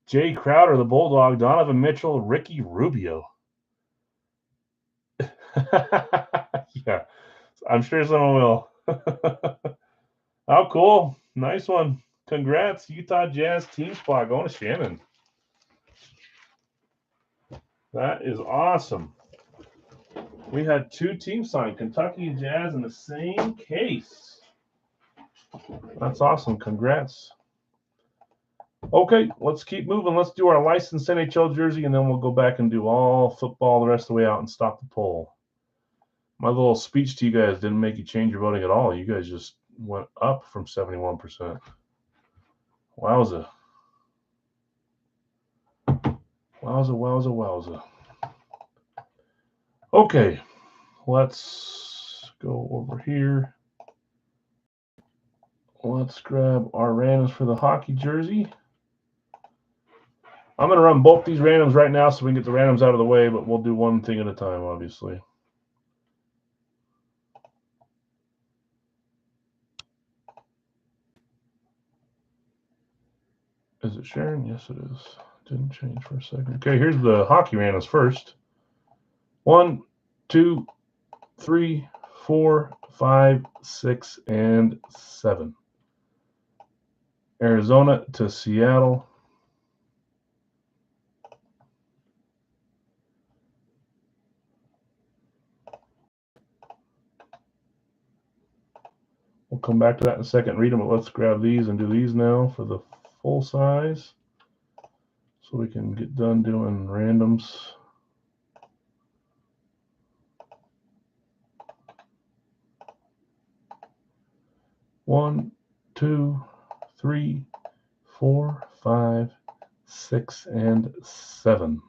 Jay Crowder, the Bulldog. Donovan Mitchell. Ricky Rubio. Yeah. I'm sure someone will. How cool. Nice one. Congrats. Utah Jazz team spot going to Shannon. That is awesome. We had two teams signed, Kentucky and Jazz, in the same case. That's awesome. Congrats. Okay, let's keep moving. Let's do our licensed NHL jersey, and then we'll go back and do all football the rest of the way out and stop the poll. My little speech to you guys didn't make you change your voting at all. You guys just went up from 71%. Wowza. Wowza. Okay, let's go over here. Let's grab our randoms for the hockey jersey. I'm going to run both these randoms right now so we can get the randoms out of the way, but we'll do one thing at a time, obviously. Is it sharing? Yes, it is. Didn't change for a second. Okay, here's the hockey randoms first. 1, 2, 3, 4, 5, 6, and 7. Arizona to Seattle. We'll come back to that in a second, read them, but let's grab these and do these now for the full size so we can get done doing randoms. One, 2, 3, 4, 5, 6, and 7.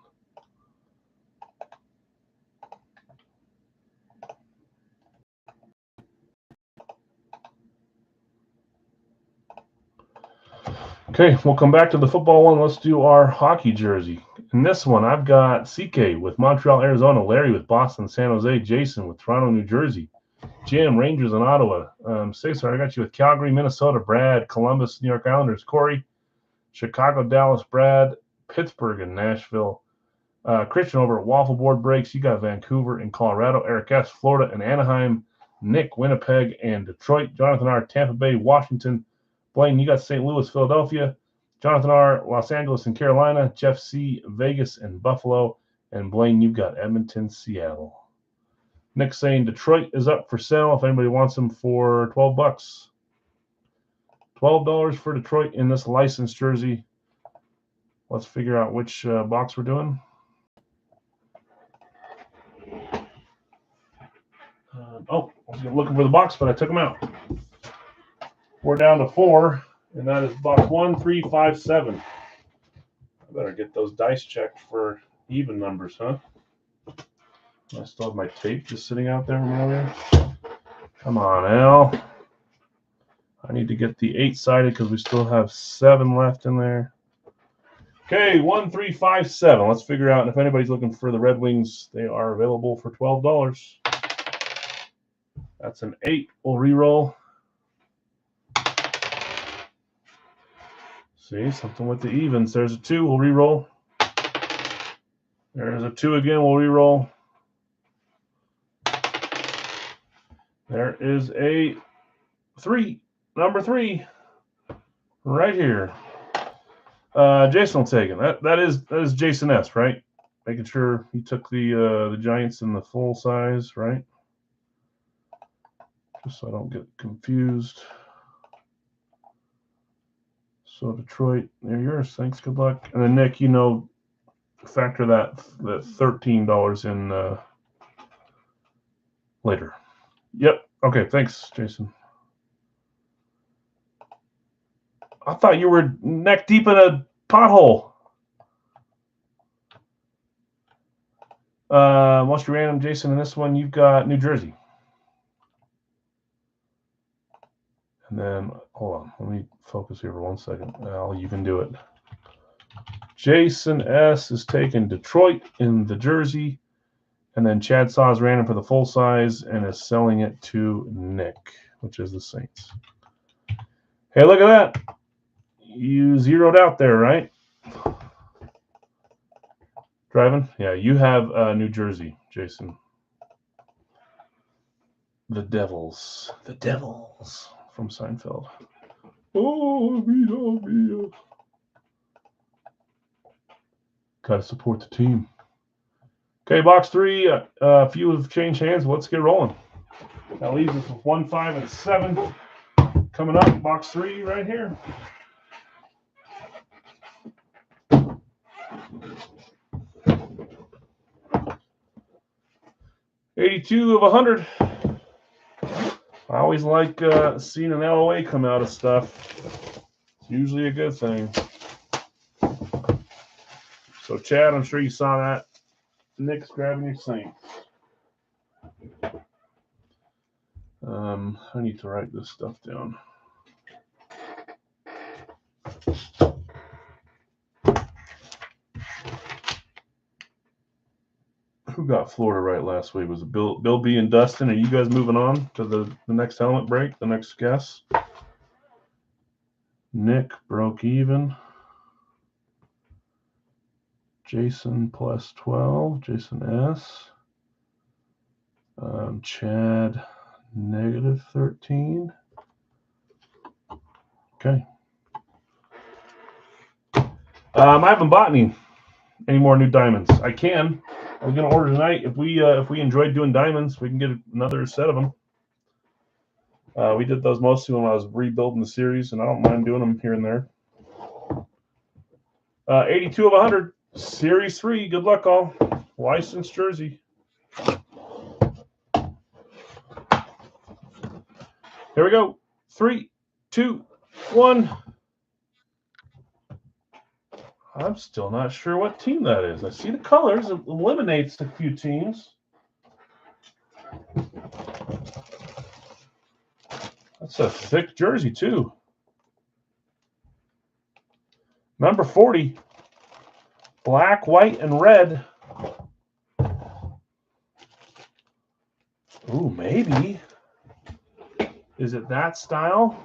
Okay, we'll come back to the football one. Let's do our hockey jersey. In this one, I've got CK with Montreal, Arizona, Larry with Boston, San Jose, Jason with Toronto, New Jersey, Jim, Rangers in Ottawa, Cesar, I got you with Calgary, Minnesota, Brad, Columbus, New York Islanders, Corey, Chicago, Dallas, Brad, Pittsburgh, and Nashville. Christian over at Waffle Board Breaks, you got Vancouver and Colorado, Eric S., Florida and Anaheim, Nick, Winnipeg and Detroit, Jonathan R., Tampa Bay, Washington, Blaine, you got St. Louis, Philadelphia, Jonathan R., Los Angeles and Carolina, Jeff C., Vegas and Buffalo, and Blaine, you've got Edmonton, Seattle. Nick saying Detroit is up for sale if anybody wants them for $12. $12 for Detroit in this licensed jersey. Let's figure out which box we're doing. I was looking for the box, but I took them out. We're down to 4, and that is box 1357. I better get those dice checked for even numbers, huh? I still have my tape just sitting out there from earlier. Come on, Al. I need to get the 8-sided because we still have 7 left in there. Okay, 1357. Let's figure out if anybody's looking for the Red Wings. They are available for $12. That's an 8. We'll re-roll. See, something with the evens. There's a 2. We'll re-roll. There's a 2 again. We'll re-roll. There is a 3. Number 3. Right here. Jason will take it. That is Jason S., right? Making sure he took the Giants in the full size, right? Just so I don't get confused. So Detroit, they're yours. Thanks. Good luck. And then Nick, factor that $13 in later. Yep. Okay. Thanks, Jason. I thought you were neck deep in a pothole. Most random, Jason. In this one, you've got New Jersey. And then, hold on. Let me focus here for 1 second. Al, you can do it. Jason S. is taking Detroit in the jersey. And then Chad Saw is random for the full size and is selling it to Nick, which is the Saints. Hey, look at that. You zeroed out there, right? Driving? Yeah, you have New Jersey, Jason. The Devils. The Devils from Seinfeld. Oh, gotta support the team. Okay, box 3. A few have changed hands. Let's get rolling. That leaves us with 1, 5, and 7. Coming up, box 3 right here. $82 of 100. I always like seeing an LOA come out of stuff. It's usually a good thing. So, Chad, I'm sure you saw that. Nick's grabbing your Saints. I need to write this stuff down. Who got Florida right last week? Was it Bill B and Dustin? Are you guys moving on to the next helmet break, the next guess? Nick broke even. Jason plus 12. Jason S. Chad negative 13. Okay. I haven't bought any more new diamonds. I can. I was going to order tonight. If we enjoyed doing diamonds, we can get another set of them. We did those mostly when I was rebuilding the series, and I don't mind doing them here and there. 82 of 100. Series 3. Good luck, all. Licensed jersey. Here we go. 3, 2, 1. I'm still not sure what team that is. I see the colors. It eliminates a few teams. That's a thick jersey, too. Number 40. Black, white, and red. Ooh, maybe. Is it that style?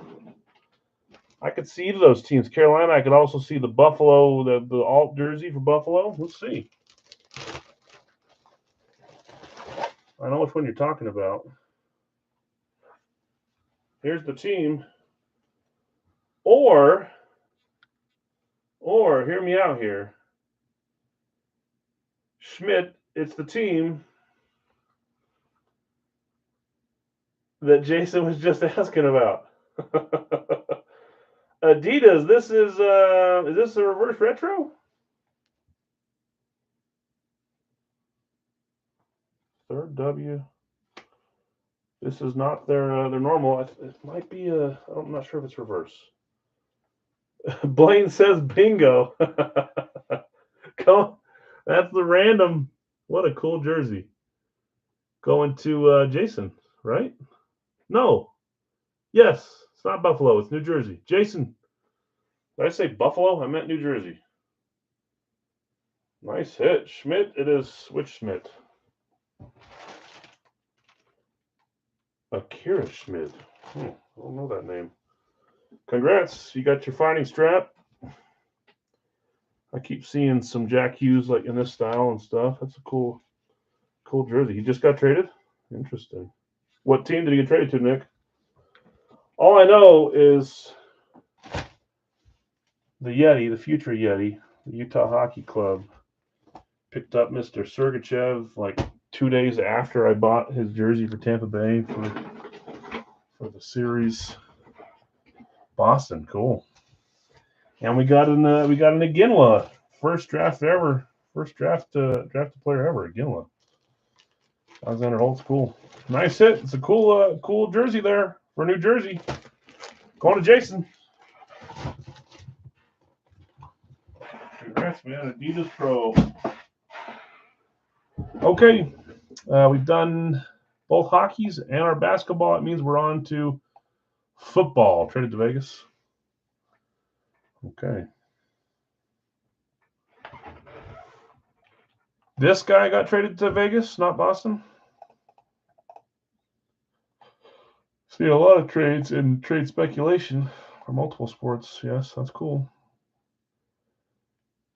I could see those teams. Carolina, I could also see the Buffalo, the alt jersey for Buffalo. Let's see. I know which one you're talking about. Here's the team. Or hear me out here. Schmidt, it's the team that Jason was just asking about. Adidas, this is this a reverse retro? Third W. This is not their normal. It might be I'm not sure if it's reverse. Blaine says bingo. Come, that's the random. What a cool jersey. Going to Jason, right? No. Yes, it's not Buffalo. It's New Jersey. Jason, did I say Buffalo? I meant New Jersey. Nice hit. Schmidt, it is. Which Schmidt? Akira Schmidt. I don't know that name. Congrats. You got your fighting strap. I keep seeing some Jack Hughes like in this style and stuff. That's a cool jersey. He just got traded? Interesting. What team did he get traded to, Nick? All I know is the Yeti, the future Yeti, the Utah Hockey Club, picked up Mr. Sergachev like 2 days after I bought his jersey for Tampa Bay for the series. Boston, cool. And we got an Iginla, first draft player ever, Iginla. Alexander Holtz, cool. Nice hit. It's a cool jersey there for New Jersey. Going to Jason. Congrats, man. Adidas Pro. Okay. We've done both hockeys and our basketball. It means we're on to football. Traded to Vegas. Okay. This guy got traded to Vegas, not Boston. See a lot of trades and trade speculation for multiple sports. Yes, that's cool.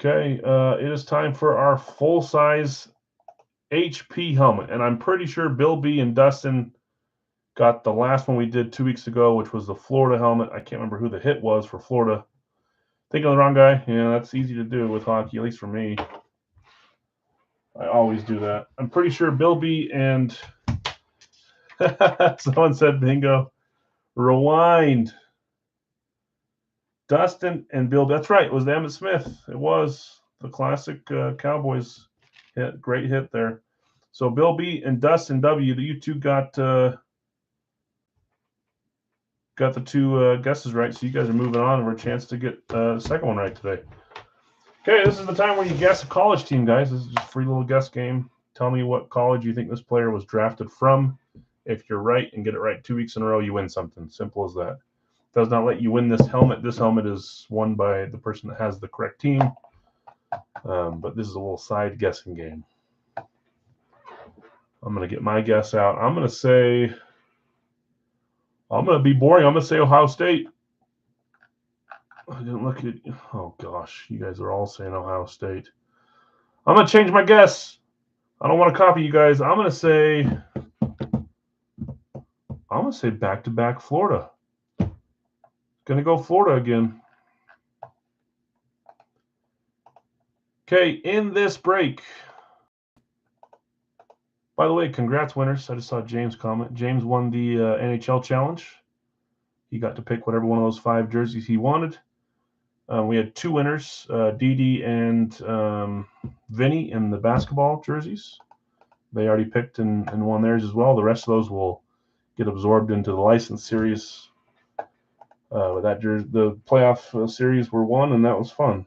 Okay, it is time for our full-size HP helmet. And I'm pretty sure Bill B and Dustin got the last one we did 2 weeks ago, which was the Florida helmet. I can't remember who the hit was for Florida. Thinking of the wrong guy? Yeah, that's easy to do with hockey, at least for me. I always do that. I'm pretty sure Bill B and someone said bingo. Rewind. Dustin and Bill. That's right. It was the Emmitt Smith. It was the classic Cowboys hit. Great hit there. So Bill B and Dustin W. You two got the two guesses right. So you guys are moving on, and we're a chance to get the second one right today. Okay, this is the time where you guess a college team, guys. This is just a free little guess game. Tell me what college you think this player was drafted from. If you're right and get it right 2 weeks in a row, you win something. Simple as that. Does not let you win this helmet. This helmet is won by the person that has the correct team. But this is a little side guessing game. I'm going to get my guess out. I'm going to be boring. I'm going to say Ohio State. I didn't look at, oh gosh, you guys are all saying Ohio State. I'm going to change my guess. I don't want to copy you guys. I'm going to say back-to-back Florida. Going to go Florida again. Okay, in this break. By the way, congrats, winners. I just saw James comment. James won the NHL challenge. He got to pick whatever one of those 5 jerseys he wanted. We had 2 winners, Dee and Vinny in the basketball jerseys. They already picked and won theirs as well. The rest of those will get absorbed into the license series. That jersey, the playoff series were won, and that was fun.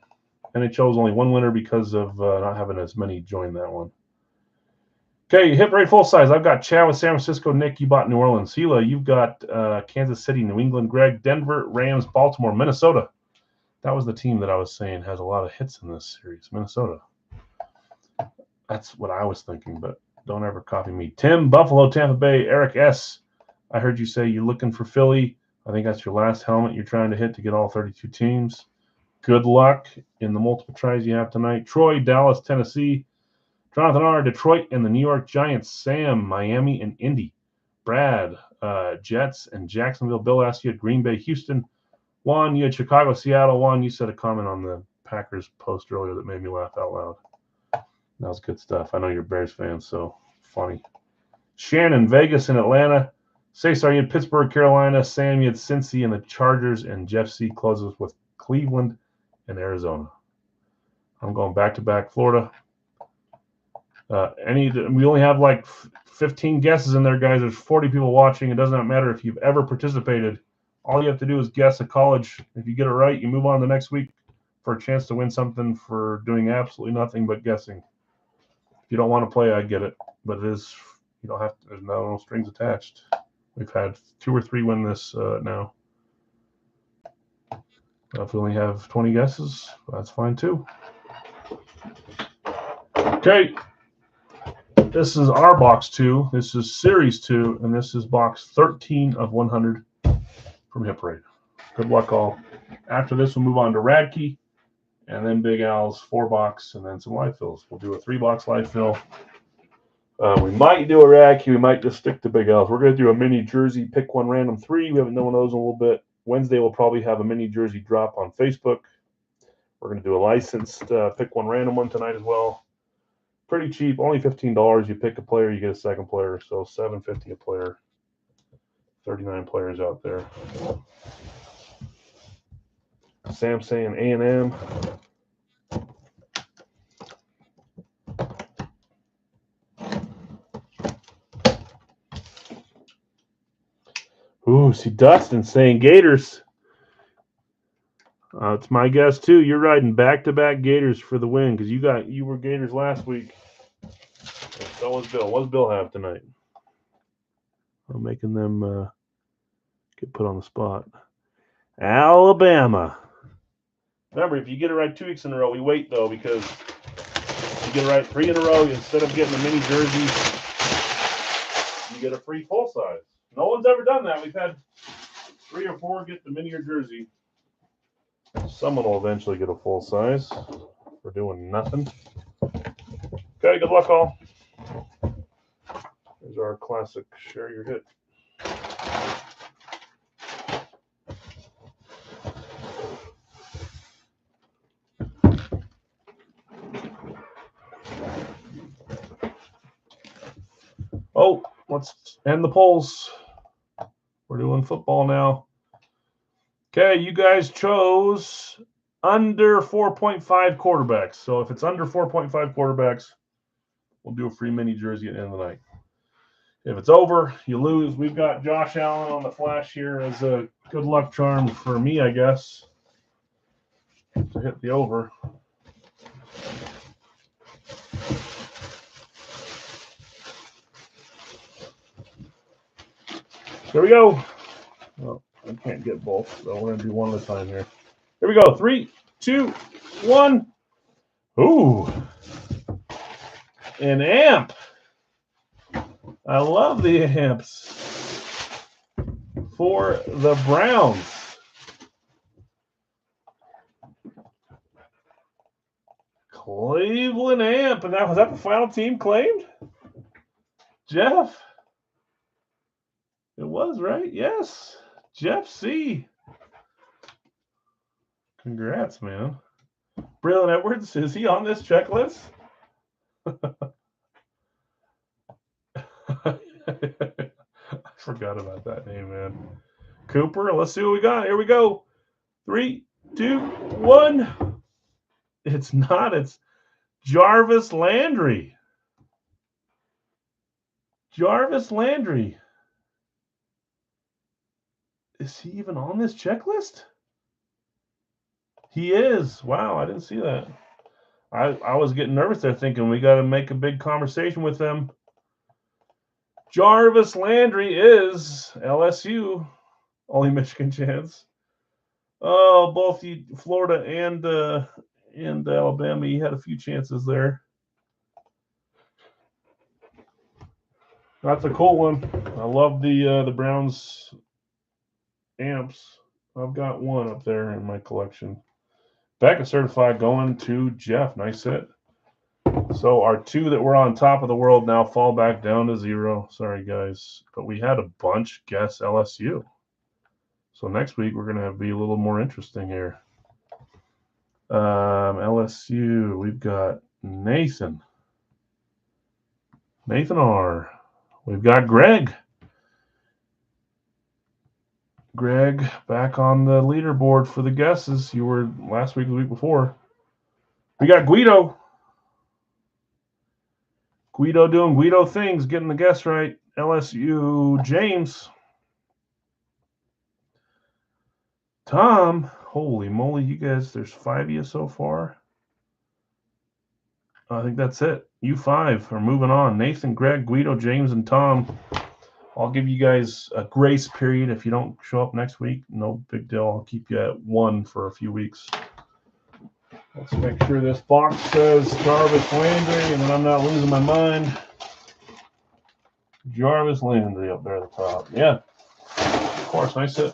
NHL was only 1 winner because of not having as many join that one. Okay, hit rate full size. I've got Chad with San Francisco. Nick, you bought New Orleans. Hila, you've got Kansas City, New England. Greg, Denver, Rams, Baltimore, Minnesota. That was the team that I was saying has a lot of hits in this series, Minnesota. That's what I was thinking, but don't ever copy me. Tim, Buffalo, Tampa Bay, Eric S. I heard you say you're looking for Philly. I think that's your last helmet you're trying to hit to get all 32 teams. Good luck in the multiple tries you have tonight. Troy, Dallas, Tennessee. Jonathan R., Detroit and the New York Giants. Sam, Miami and Indy. Brad, Jets and Jacksonville. Bill asked you at Green Bay, Houston. Juan, you had Chicago, Seattle. Juan, you said a comment on the Packers post earlier that made me laugh out loud. That was good stuff. I know you're a Bears fan, so funny. Shannon, Vegas and Atlanta. Cesar, you had Pittsburgh, Carolina. Sam, you had Cincy and the Chargers. And Jeff C. closes with Cleveland and Arizona. I'm going back-to-back Florida. We only have like 15 guesses in there, guys. There's 40 people watching. It does not matter if you've ever participated. All you have to do is guess a college. If you get it right, you move on the next week for a chance to win something for doing absolutely nothing but guessing. If you don't want to play, I get it. But it is, you don't have to, there's no strings attached. We've had 2 or 3 win this now. If we only have 20 guesses, that's fine too. Okay. This is our box 2. This is series 2, and this is box 13 of 100 from Hit Parade. Good luck all. After this, we'll move on to Radke, and then Big Al's 4-box, and then some live fills. We'll do a 3-box live fill. We might do a Radke. We might just stick to Big Al's. We're going to do a mini jersey pick one random 3. We haven't done one of those in a little bit. Wednesday, we'll probably have a mini jersey drop on Facebook. We're going to do a licensed pick one random one tonight as well. Pretty cheap, only $15. You pick a player, you get a second player, so $7.50 a player. 39 players out there. Sam saying A&M. Ooh, see Dustin saying Gators. It's my guess too. You're riding back-to-back Gators for the win because you were Gators last week. And so was Bill. What does Bill have tonight? I'm making them get put on the spot. Alabama. Remember, if you get it right 2 weeks in a row, we wait though because if you get it right 3 in a row, instead of getting a mini jersey, you get a free full size. No one's ever done that. We've had 3 or 4 get the mini or jersey. Someone will eventually get a full size for doing nothing. Okay, good luck all. Here's our classic share your hit. Oh, let's end the polls. We're doing football now. Okay, you guys chose under 4.5 quarterbacks. So if it's under 4.5 quarterbacks, we'll do a free mini jersey at the end of the night. If it's over, you lose. We've got Josh Allen on the flash here as a good luck charm for me, I guess, to hit the over. Here we go. Well, I can't get both, so we're going to do one at a time here. Here we go. 3, 2, 1. Ooh. An amp. I love the amps for the Browns. Cleveland amp. And was that the final team claimed? Jeff? It was, right? Yes. Jeff C. Congrats, man. Braylon Edwards, is he on this checklist? I forgot about that name, man. Cooper, let's see what we got. Here we go. 3, 2, 1. It's not. It's Jarvis Landry. Jarvis Landry. Is he even on this checklist? He is. Wow, I didn't see that. I was getting nervous there thinking we got to make a big conversation with them. Jarvis Landry is LSU. Only Michigan chance. Oh, both Florida and Alabama, you had a few chances there. That's a cool one. I love the Browns amps. I've got one up there in my collection. Back at certified going to Jeff. Nice hit. So our two that were on top of the world now fall back down to 0. Sorry, guys. But we had a bunch guess LSU. So next week we're going to be a little more interesting here. LSU, we've got Nathan. Nathan R. We've got Greg. Greg, back on the leaderboard for the guesses. You were last week, the week before. We got Guido. Guido doing Guido things, getting the guess right. LSU, James. Tom, holy moly, you guys, there's 5 of you so far. I think that's it. You 5 are moving on. Nathan, Greg, Guido, James, and Tom. I'll give you guys a grace period. If you don't show up next week, no big deal. I'll keep you at 1 for a few weeks. Let's make sure this box says Jarvis Landry, and then I'm not losing my mind. Jarvis Landry up there at the top. Yeah, of course, nice hit.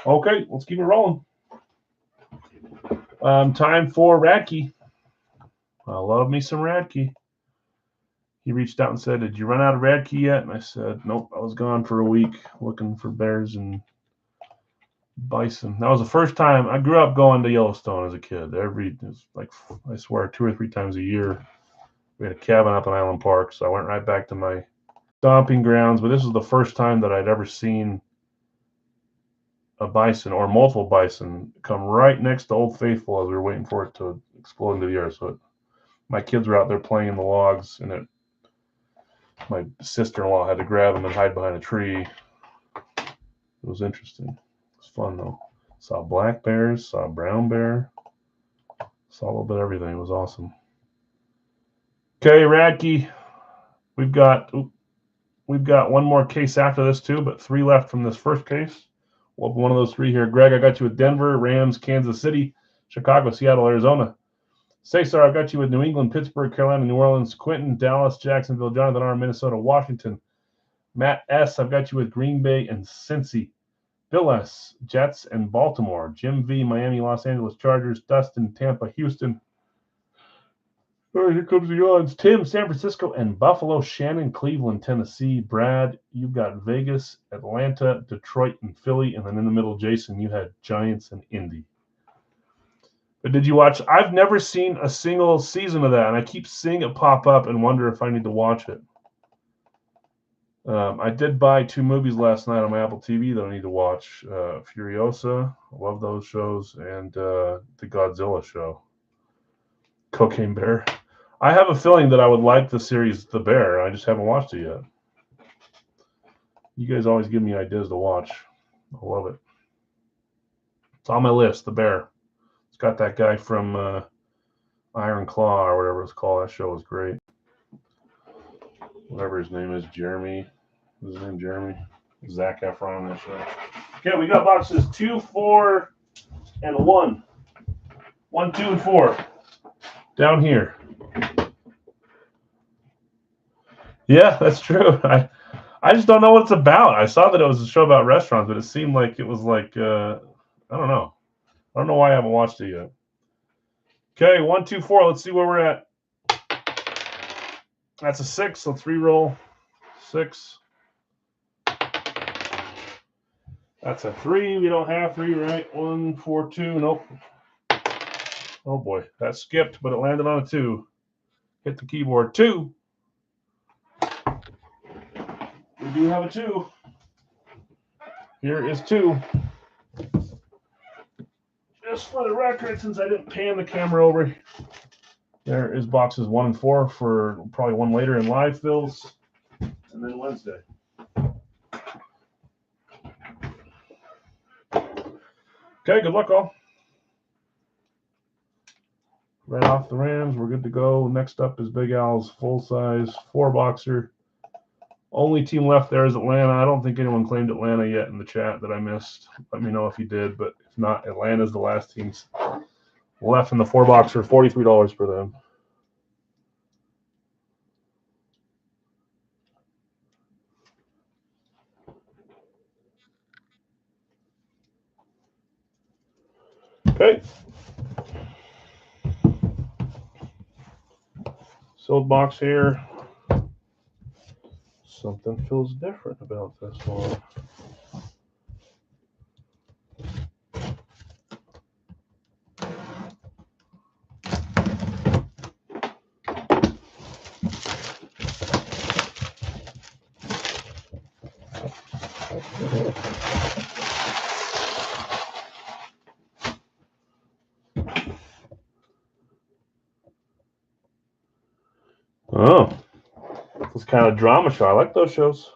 Okay, let's keep it rolling. Time for Radke. I love me some Radke. He reached out and said, "Did you run out of Radke yet?" And I said, "Nope, I was gone for a week looking for bears and bison." That was the first time I grew up going to Yellowstone as a kid. I swear, 2 or 3 times a year. We had a cabin up in Island Park, so I went right back to my stomping grounds. But this was the first time that I'd ever seen a bison or multiple bison come right next to Old Faithful as we were waiting for it to explode into the air. So my kids were out there playing in the logs, and my sister-in-law had to grab them and hide behind a tree. It was interesting. It was fun, though. Saw black bears, saw brown bear, saw a little bit of everything. It was awesome. Okay, Radke, we've got one more case after this, too, but 3 left from this first case. We'll open one of those 3 here. Greg, I got you with Denver, Rams, Kansas City, Chicago, Seattle, Arizona. Cesar, I've got you with New England, Pittsburgh, Carolina, New Orleans, Quentin, Dallas, Jacksonville, Jonathan R., Minnesota, Washington. Matt S., I've got you with Green Bay and Cincy. Bill S., Jets and Baltimore. Jim V., Miami, Los Angeles Chargers. Dustin, Tampa, Houston. All right, here comes the odds. Tim, San Francisco and Buffalo. Shannon, Cleveland, Tennessee. Brad, you've got Vegas, Atlanta, Detroit, and Philly. And then in the middle, Jason, you had Giants and Indy. But did you watch? I've never seen a single season of that, and I keep seeing it pop up and wonder if I need to watch it. I did buy 2 movies last night on my Apple TV that I need to watch. Furiosa, I love those shows, and the Godzilla show. Cocaine Bear. I have a feeling that I would like the series The Bear. I just haven't watched it yet. You guys always give me ideas to watch. I love it. It's on my list, The Bear. It's got that guy from Iron Claw or whatever it's called. That show was great. Whatever his name is, Jeremy. Is his name Jeremy? Zac Efron on that show. Okay, we got boxes 2, 4, and 1. 1, 2, and 4. Down here. Yeah, that's true. I just don't know what it's about. I saw that it was a show about restaurants, but it seemed like it was like I don't know. I don't know why I haven't watched it yet. Okay, 1, 2, 4. Let's see where we're at. That's a 6. Let's re-roll. 6. That's a 3. We don't have 3, right? 1, 4, 2. Nope. Oh boy, that skipped, but it landed on a 2. Hit the keyboard. 2. We do have a 2. Here is 2. Just for the record, since I didn't pan the camera over, there is boxes 1 and 4 for probably one later in live fills, and then Wednesday. Okay, good luck, all. Right off the Rams. We're good to go. Next up is Big Al's full-size 4-boxer. Only team left there is Atlanta. I don't think anyone claimed Atlanta yet in the chat that I missed. Let me know if you did, but if not, Atlanta's the last team left in the 4-boxer. $43 for them. Okay. Sealed box here. Something feels different about this one. Oh, this kind of drama show. I like those shows.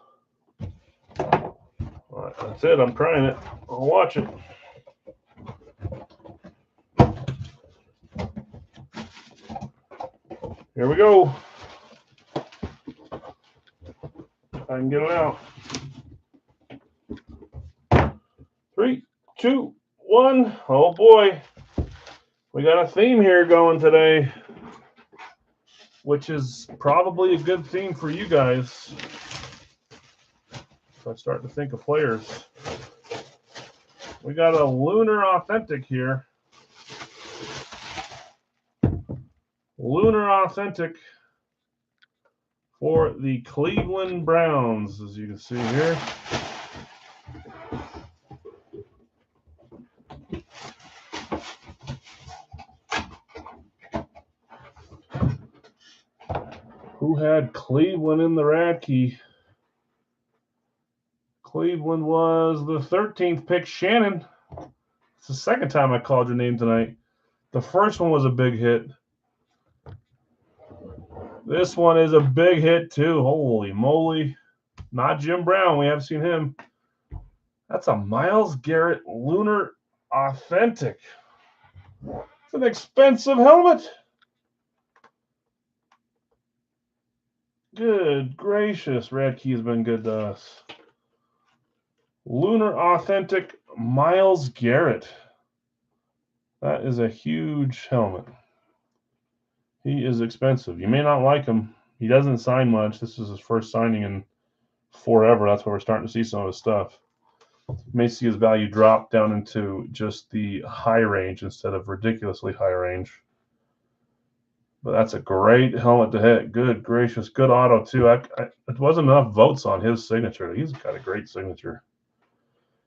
All right, that's it. I'm trying it. I'll watch it. Here we go. I can get it out. 3, 2, 1. Oh boy. We got a theme here going today, which is probably a good theme for you guys. So I start to think of players. We got a Lunar Authentic here. Lunar Authentic for the Cleveland Browns, as you can see here. Who had Cleveland in the Radkey? Cleveland was the 13th pick. Shannon. It's the second time I called your name tonight. The first one was a big hit. This one is a big hit too. Holy moly. Not Jim Brown. We haven't seen him. That's a Myles Garrett Lunar Authentic. It's an expensive helmet. Good gracious. Radkey has been good to us. Lunar Authentic Myles Garrett. That is a huge helmet. He is expensive. You may not like him. He doesn't sign much. This is his first signing in forever. That's why we're starting to see some of his stuff. You may see his value drop down into just the high range instead of ridiculously high range. But that's a great helmet to hit. Good gracious. Good auto, too. It wasn't enough votes on his signature. He's got a great signature.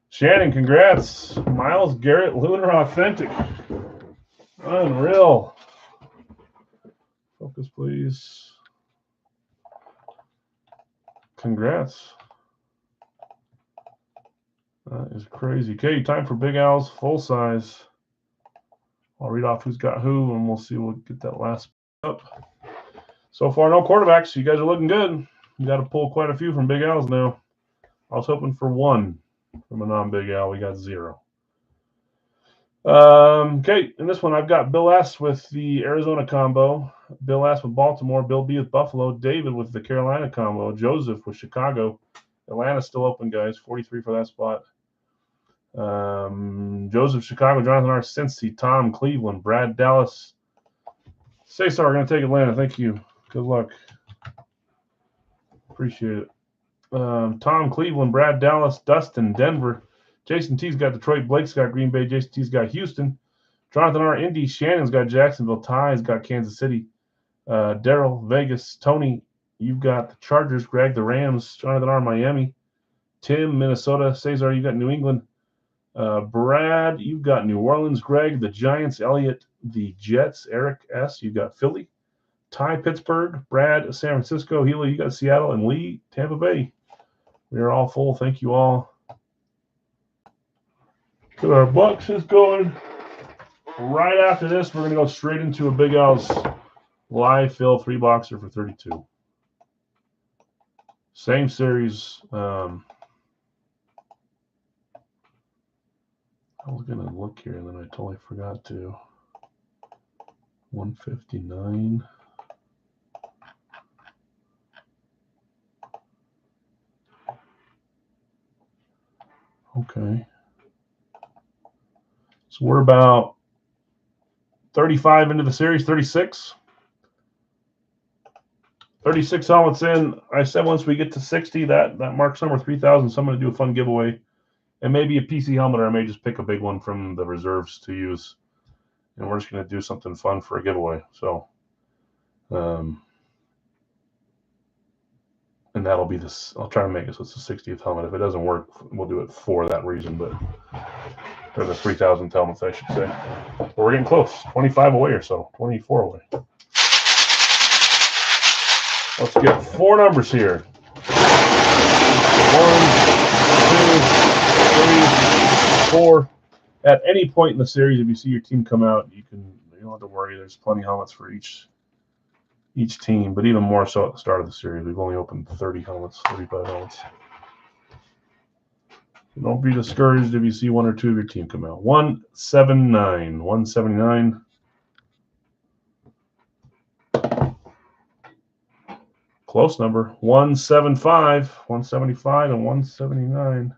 Shannon, congrats. Myles Garrett, Lunar Authentic. Unreal. Focus, please. Congrats. That is crazy. Okay, time for Big Al's full size. I'll read off who's got who, and we'll see. We'll get that last up. So far, no quarterbacks. You guys are looking good. You got to pull quite a few from Big Al's now. I was hoping for one from a non-Big Al. We got 0. Okay, in this one, I've got Bill S. with the Arizona combo, Bill S. with Baltimore, Bill B. with Buffalo, David with the Carolina combo, Joseph with Chicago. Atlanta's still open, guys. 43 for that spot. Joseph, Chicago, Jonathan R. Cincy, Tom, Cleveland, Brad, Dallas. Cesar, we're going to take Atlanta. Thank you. Good luck. Appreciate it. Tom, Cleveland, Brad, Dallas, Dustin, Denver. Jason T's got Detroit. Blake's got Green Bay. Jason T's got Houston. Jonathan R. Indy. Shannon's got Jacksonville. Ty's got Kansas City. Daryl, Vegas. Tony, you've got the Chargers. Greg, the Rams. Jonathan R. Miami. Tim, Minnesota. Cesar, you got New England. Brad, you've got New Orleans. Greg, the Giants. Elliot, the Jets. Eric S., you got Philly. Ty, Pittsburgh. Brad, San Francisco. Healy, you got Seattle. And Lee, Tampa Bay. We are all full. Thank you all. So our box is going. Right after this, we're going to go straight into a Big Al's live fill 3-boxer for 32. Same series. I was going to look here and then I totally forgot to. 159. Okay. So we're about 35 into the series, 36. 36 helmets in. I said once we get to 60, that marks somewhere 3,000. So I'm going to do a fun giveaway. And maybe a PC helmet, or I may just pick a big one from the reserves to use. And we're just going to do something fun for a giveaway. So, and that'll be this. I'll try to make it so it's the 60th helmet. If it doesn't work, we'll do it for that reason. But for the 3,000th helmets, I should say. But we're getting close. 25 away or so. 24 away. Let's get 4 numbers here. 1, 2, 3, 4. At any point in the series, if you see your team come out, you don't have to worry. There's plenty of helmets for each team, but even more so at the start of the series. We've only opened 30 helmets, 35 helmets. So don't be discouraged if you see 1 or 2 of your team come out. 179, 179. Close number. 175, 175, and 179.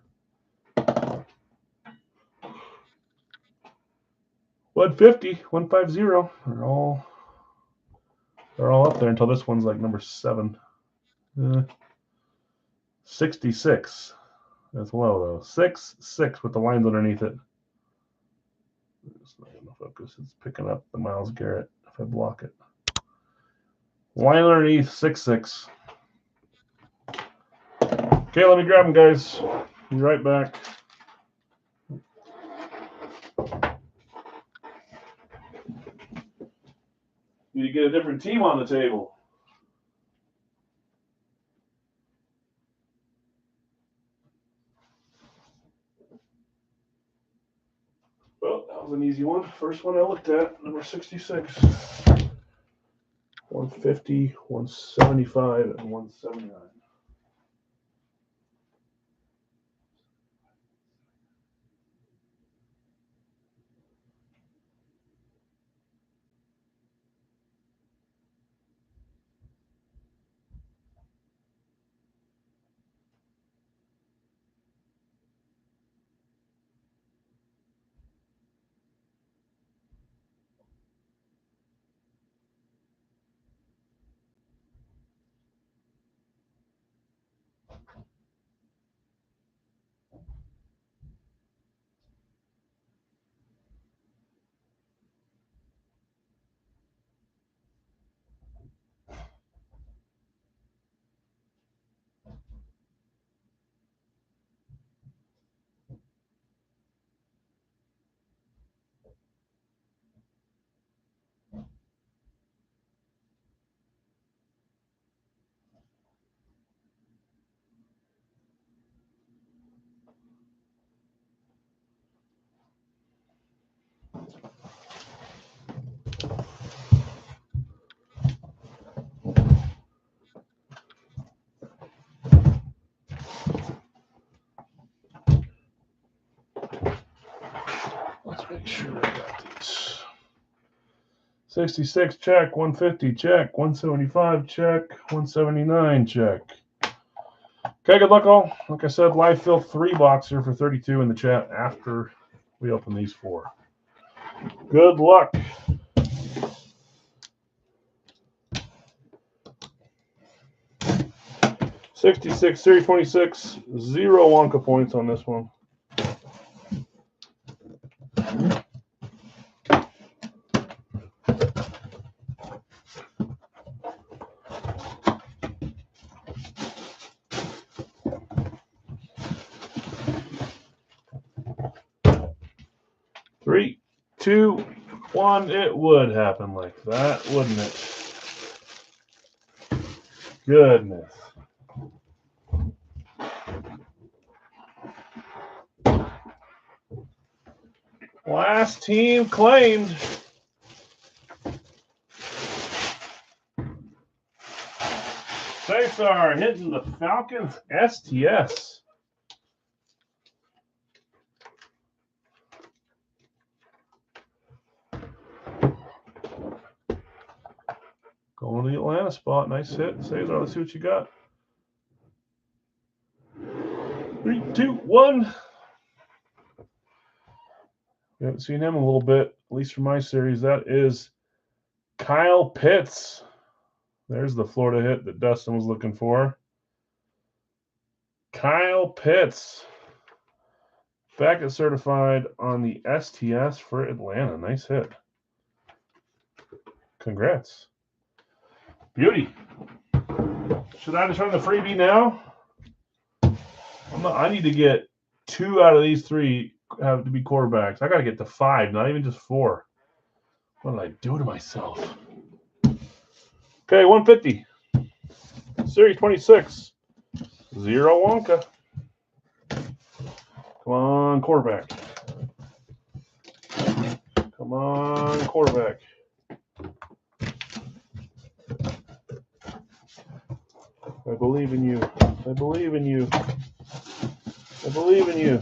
150, 150. They're all up there until this one's like number 7. 66. That's low though. 6 with the lines underneath it. It's not going to focus. It's picking up the Myles Garrett if I block it. Line underneath 6. Okay, let me grab them, guys. Be right back. Need to get a different team on the table. Well, that was an easy one. First one I looked at, number 66. 150, 175, and 179. Let's make sure I got these. 66, check. 150, check. 175, check. 179, check. Okay, good luck all. Like I said, live fill 3 boxer for 32 in the chat after we open these 4. Good luck. $66, Series 26, 0 Wonka points on this one. Three, 2, 1. It would happen like that, wouldn't it? Goodness. Last team claimed. Cesar hitting the Falcons STS. Going to the Atlanta spot. Nice hit. Cesar, let's see what you got. 3, 2, 1. We haven't seen him a little bit, at least for my series. That is Kyle Pitts. There's the Florida hit that Dustin was looking for. Kyle Pitts. Back at certified on the STS for Atlanta. Nice hit. Congrats. Beauty. Should I just run the freebie now? I need to get 2 out of these 3 have to be quarterbacks. I got to get to 5, not even just 4. What did I do to myself? Okay, 150. Series 26. 0 Wonka. Come on, quarterback. Come on, quarterback. I believe in you. I believe in you. I believe in you.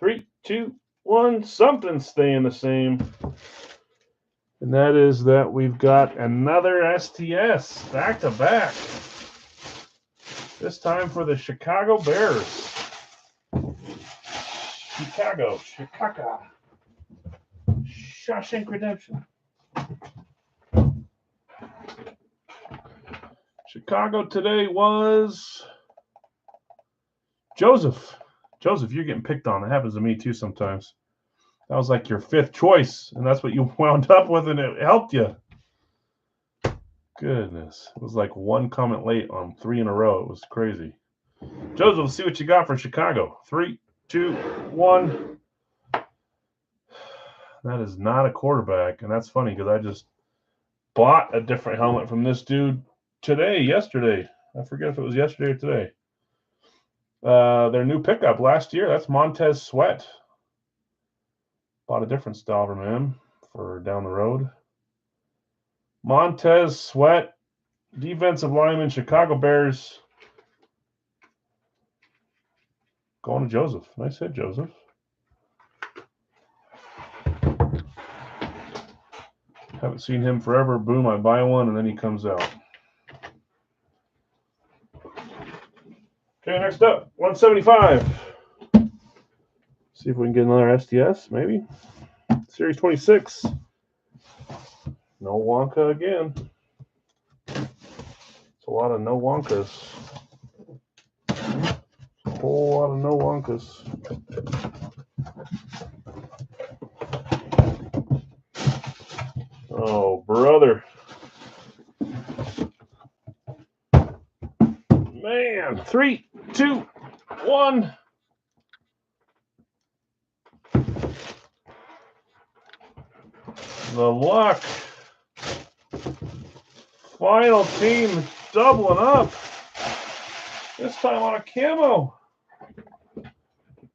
3, 2, 1. Something's staying the same. And that is that we've got another STS back to back. This time for the Chicago Bears. Chicago. Shawshank Redemption. Chicago today was Joseph. Joseph, you're getting picked on. That happens to me too sometimes. That was like your 5th choice, and that's what you wound up with, and it helped you. Goodness. It was like 1 comment late on 3 in a row. It was crazy. Joseph, let's see what you got for Chicago. 3, 2, 1. That is not a quarterback, and that's funny because I just bought a different helmet from this dude yesterday. I forget if it was yesterday or today. Their new pickup last year, that's Montez Sweat. Bought a different style from him for down the road. Montez Sweat, defensive lineman, Chicago Bears. Going to Joseph. Nice hit, Joseph. Haven't seen him forever. Boom, I buy one, and then he comes out. Okay, next up, 175. See if we can get another STS, maybe. Series 26. No Wonka again. It's a lot of no Wonkas. A whole lot of no Wonkas. Oh, brother. Man, 3, 2, 1. The luck. Final team doubling up. This time on a camo.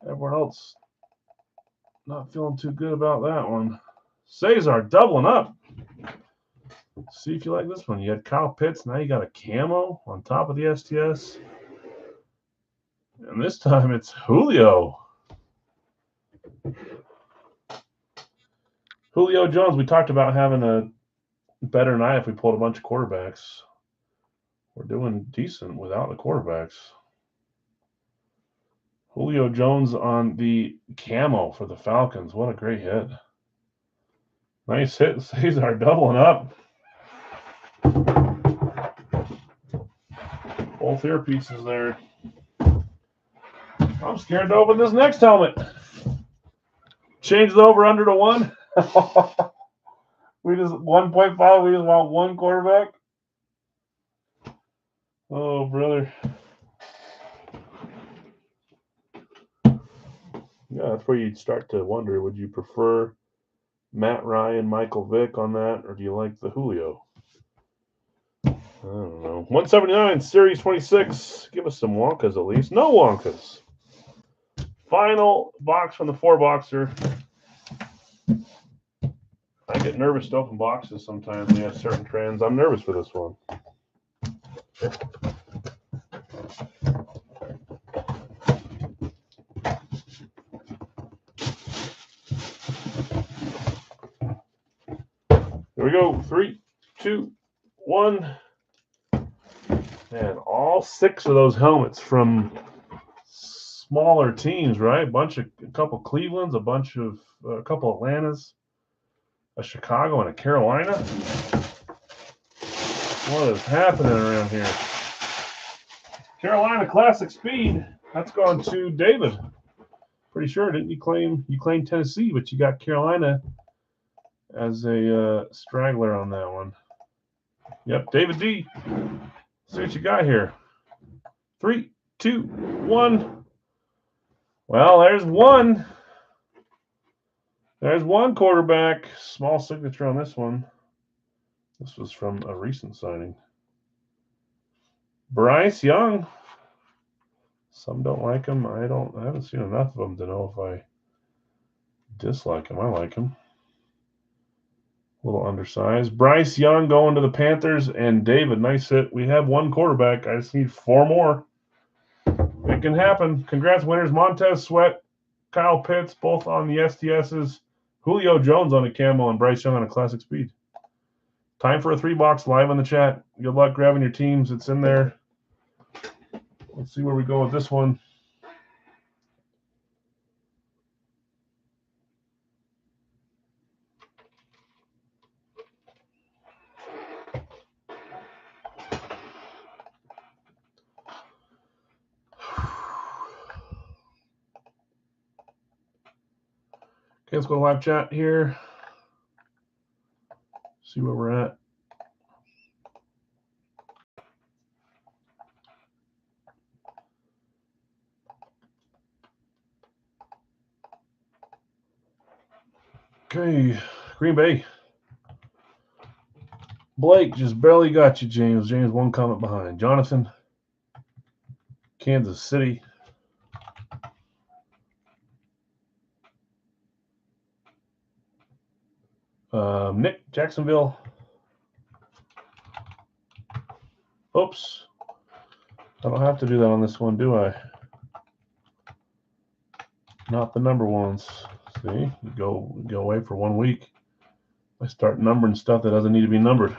Everyone else not feeling too good about that one. Cesar doubling up. See if you like this one. You had Kyle Pitts. Now you got a camo on top of the STS. And this time it's Julio. Julio Jones. We talked about having a better night if we pulled a bunch of quarterbacks. We're doing decent without the quarterbacks. Julio Jones on the camo for the Falcons. What a great hit. Nice hit. Cesar doubling up. Both ear pieces there. I'm scared to open this next helmet. Change the over under to 1. We just 1.5. We just want 1 quarterback. Oh, brother. Yeah, that's where you'd start to wonder, would you prefer Matt Ryan, Michael Vick on that, or do you like the Julio? I don't know. 179, Series 26. Give us some Wonkas at least. No Wonkas. Final box from the 4-boxer. I get nervous to open boxes sometimes. They have certain trends. I'm nervous for this one. we go. 3, 2, 1. And all 6 of those helmets from smaller teams, right? A couple Clevelands, a couple Atlantas, a Chicago, and a Carolina. What is happening around here? Carolina Classic Speed. That's gone to David. Pretty sure, didn't you claim Tennessee, but you got Carolina as a straggler on that one. Yep, David D. See what you got here. 3, 2, 1. Well, there's one. There's one quarterback. Small signature on this one. This was from a recent signing. Bryce Young. Some don't like him. I haven't seen enough of him to know if I dislike him. I like him. A little undersized. Bryce Young going to the Panthers, and David, nice hit. We have one quarterback. I just need 4 more. It can happen. Congrats, winners. Montez Sweat, Kyle Pitts, both on the STSs. Julio Jones on a camo and Bryce Young on a classic speed. Time for a 3-box live in the chat. Good luck grabbing your teams. It's in there. Let's see where we go with this one. Okay, let's go to live chat here. See where we're at. Okay, Green Bay. Blake just barely got you, James. James 1 comment behind. Jonathan, Kansas City. Nick, Jacksonville. Oops. I don't have to do that on this one, do I? Not the number ones. See, we go away for 1 week. I start numbering stuff that doesn't need to be numbered.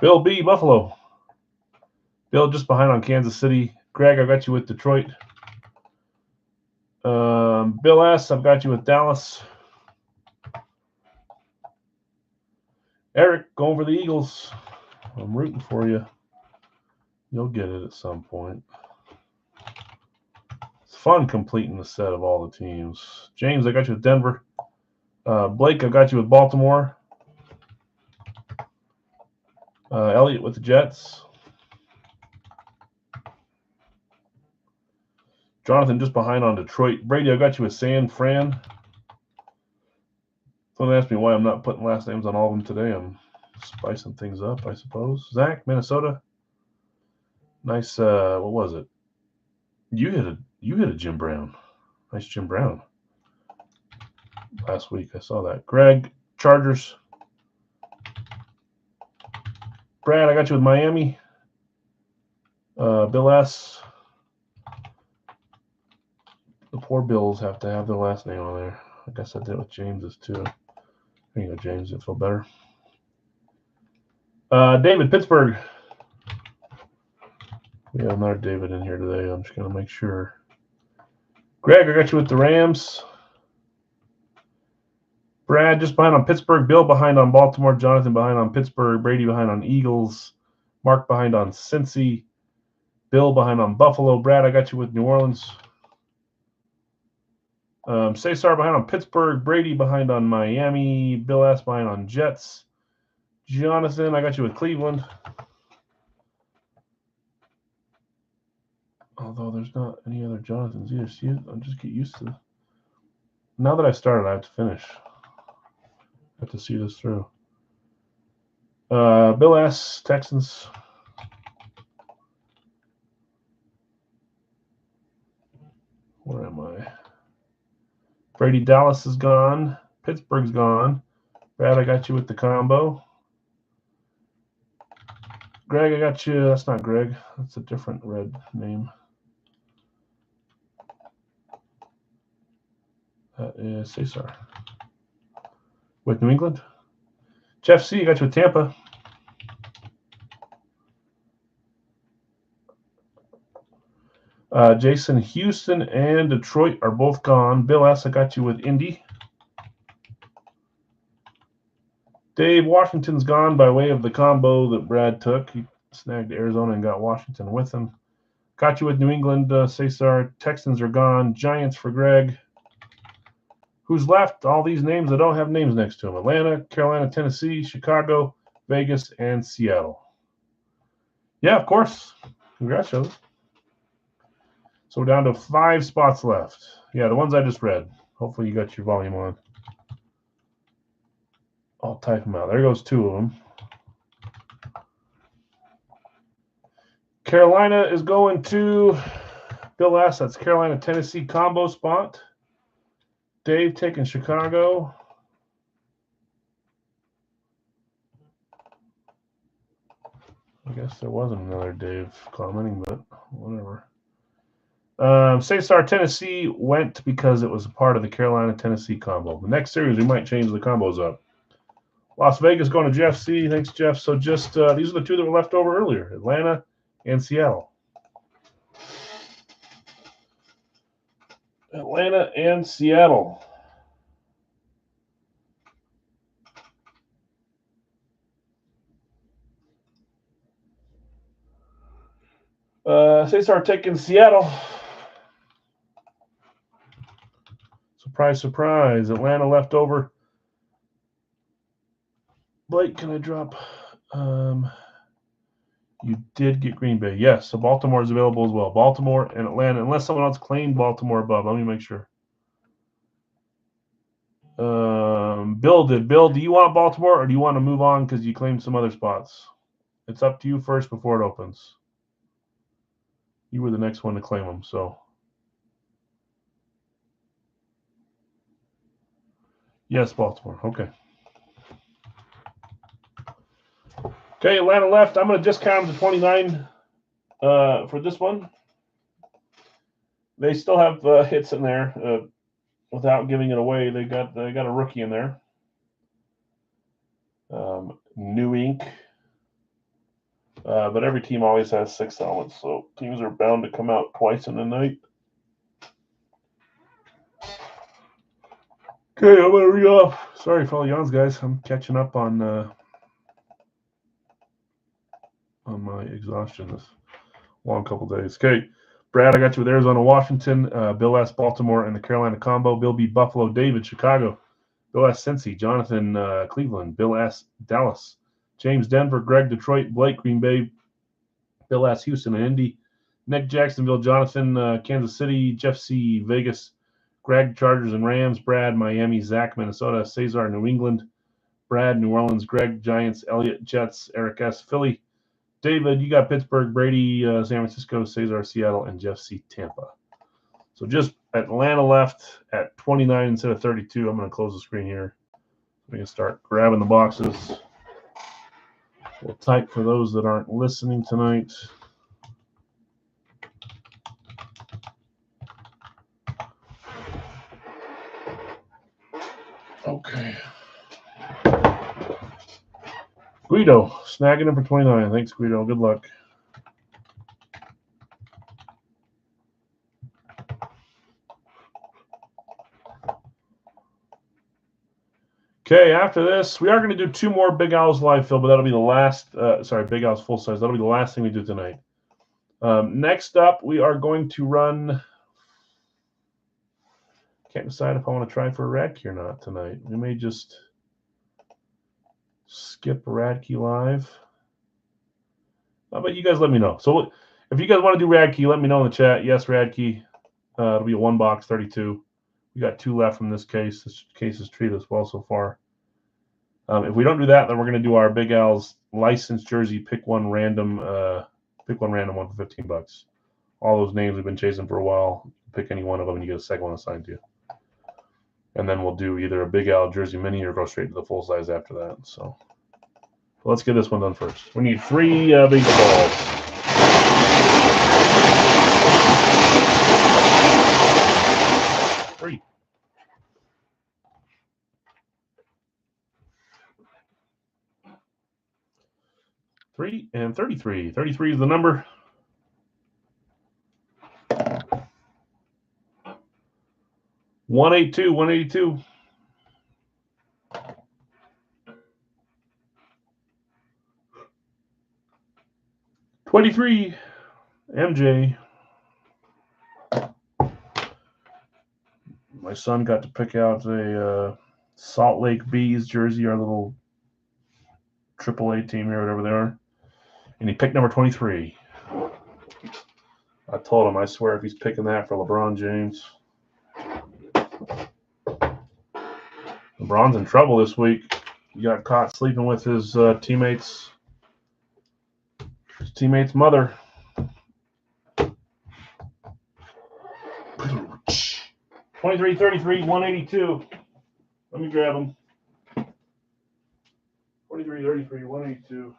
Bill B, Buffalo. Bill just behind on Kansas City. Greg, I got you with Detroit. Bill S, I've got you with Dallas. Eric, going for the Eagles. I'm rooting for you. You'll get it at some point. It's fun completing the set of all the teams. James, I got you with Denver. Blake, I got you with Baltimore. Elliot with the Jets. Jonathan just behind on Detroit. Brady, I got you with San Fran. Someone asked me why I'm not putting last names on all of them today. I'm spicing things up, I suppose. Zach, Minnesota. Nice. What was it? You hit a Jim Brown. Nice Jim Brown. Last week I saw that. Greg, Chargers. Brad, I got you with Miami. Bill S. The poor Bills have to have their last name on there. I guess I did it with James's too. There you go, James. You'll feel better. David, Pittsburgh. We have another David in here today. I'm just going to make sure. Greg, I got you with the Rams. Brad just behind on Pittsburgh. Bill behind on Baltimore. Jonathan behind on Pittsburgh. Brady behind on Eagles. Mark behind on Cincy. Bill behind on Buffalo. Brad, I got you with New Orleans. Cesar behind on Pittsburgh. Brady behind on Miami. Bill S behind on Jets. Jonathan, I got you with Cleveland. Although there's not any other Jonathans either. See, I'll just get used to. Now that I started, I have to finish. I have to see this through. Bill S, Texans. Where am I? Brady, Dallas is gone. Pittsburgh's gone. Brad, I got you with the combo. Greg, I got you. That's not Greg. That's a different red name. That is Cesar. With New England. Jeff C, got you with Tampa. Jason, Houston and Detroit are both gone. Bill S, I got you with Indy. Dave, Washington's gone by way of the combo that Brad took. He snagged Arizona and got Washington with him. Got you with New England, Cesar. Texans are gone. Giants for Greg. Who's left? All these names that don't have names next to them. Atlanta, Carolina, Tennessee, Chicago, Vegas, and Seattle. Yeah, of course. Congratulations. So we're down to 5 spots left. Yeah, the ones I just read. Hopefully you got your volume on. I'll type them out. There goes 2 of them. Carolina is going to Bill S. That's Carolina, Tennessee combo spot. Dave taking Chicago. I guess there wasn't another Dave commenting, but whatever. Cesar, Tennessee went because it was a part of the Carolina, Tennessee combo. The next series, we might change the combos up. Las Vegas going to Jeff C. Thanks, Jeff. So just these are the 2 that were left over earlier, Atlanta and Seattle. Atlanta and Seattle. Cesar taking Seattle. Surprise, surprise. Atlanta left over. Blake, can I drop? You did get Green Bay. Yes, so Baltimore is available as well. Baltimore and Atlanta, unless someone else claimed Baltimore above. Let me make sure. Bill did. Bill, do you want Baltimore or do you want to move on because you claimed some other spots? It's up to you first before it opens. You were the next one to claim them, so. Yes, Baltimore. Okay. Okay, Atlanta left. I'm going to discount them to 29 for this one. They still have hits in there without giving it away. They got a rookie in there. New ink. But every team always has 6 elements, so teams are bound to come out twice in a night. Okay, I'm going to read off. Sorry for all the yawns, guys. I'm catching up on my exhaustion this long couple days. Okay, Brad, I got you with Arizona, Washington. Bill S. Baltimore and the Carolina combo. Bill B. Buffalo, David, Chicago. Bill S. Cincy, Jonathan, Cleveland. Bill S. Dallas. James, Denver. Greg, Detroit. Blake, Green Bay. Bill S. Houston and Indy. Nick, Jacksonville. Jonathan, Kansas City. Jeff C. Vegas. Greg, Chargers and Rams. Brad, Miami. Zach, Minnesota. Cesar, New England. Brad, New Orleans. Greg, Giants. Elliott, Jets. Eric S. Philly. David, you got Pittsburgh. Brady, San Francisco. Cesar, Seattle. And Jeff C. Tampa. So just Atlanta left at 29 instead of 32. I'm going to close the screen here. We can start grabbing the boxes. We'll type for those that aren't listening tonight. Okay. Guido, snagging him for 29. Thanks, Guido. Good luck. Okay, after this, we are going to do 2 more Big Owls live fill, but that'll be the last. Big Owls full size. That'll be the last thing we do tonight. Next up, we are going to run. Can't decide if I want to try for a Radkey or not tonight. We may just skip Radkey live. But you guys let me know. So if you guys want to do Radkey, let me know in the chat. Yes, Radkey. It'll be a 1 box, 32. We got 2 left from this case. This case is treated as well so far. If we don't do that, then we're going to do our Big Al's licensed jersey. Pick one random one for 15 bucks. All those names we've been chasing for a while. Pick any one of them, and you get a second one assigned to you. And then we'll do either a Big Al jersey mini or go straight to the full size after that. So let's get this one done first. We need 3 big balls. 3 and 33. 33 is the number. $182, $182. $23, MJ. My son got to pick out a Salt Lake Bees jersey, our little AAA team here, whatever they are. And he picked number 23. I told him, I swear, if he's picking that for LeBron James. LeBron's in trouble this week. He got caught sleeping with his teammate's mother. 23, 33, 182. Let me grab him. 23, 33, 182.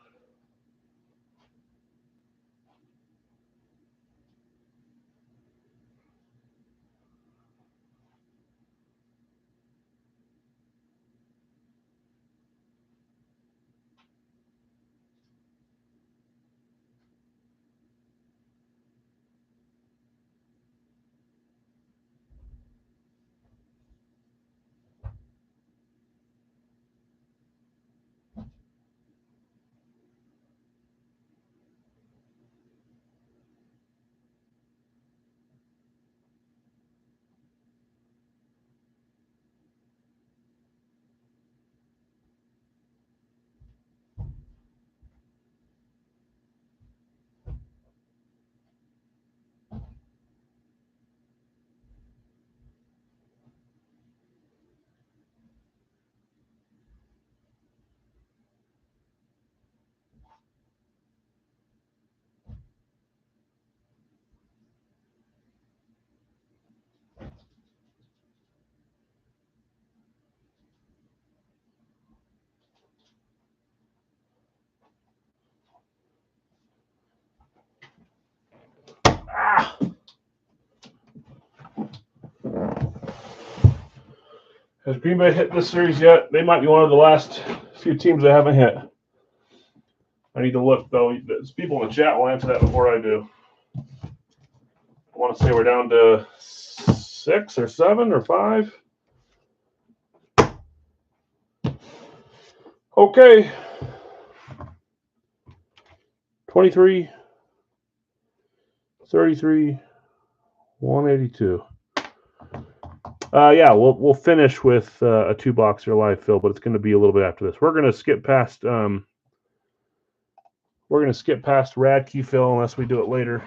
Has Green Bay hit this series yet? They might be one of the last few teams that haven't hit. I need to look, though. There's people in the chat will answer that before I do. I want to say we're down to 6 or 7 or 5. Okay. 23, 33, 182. Yeah, we'll finish with a 2-boxer live fill, but it's going to be a little bit after this. We're going to skip past Radke fill unless we do it later.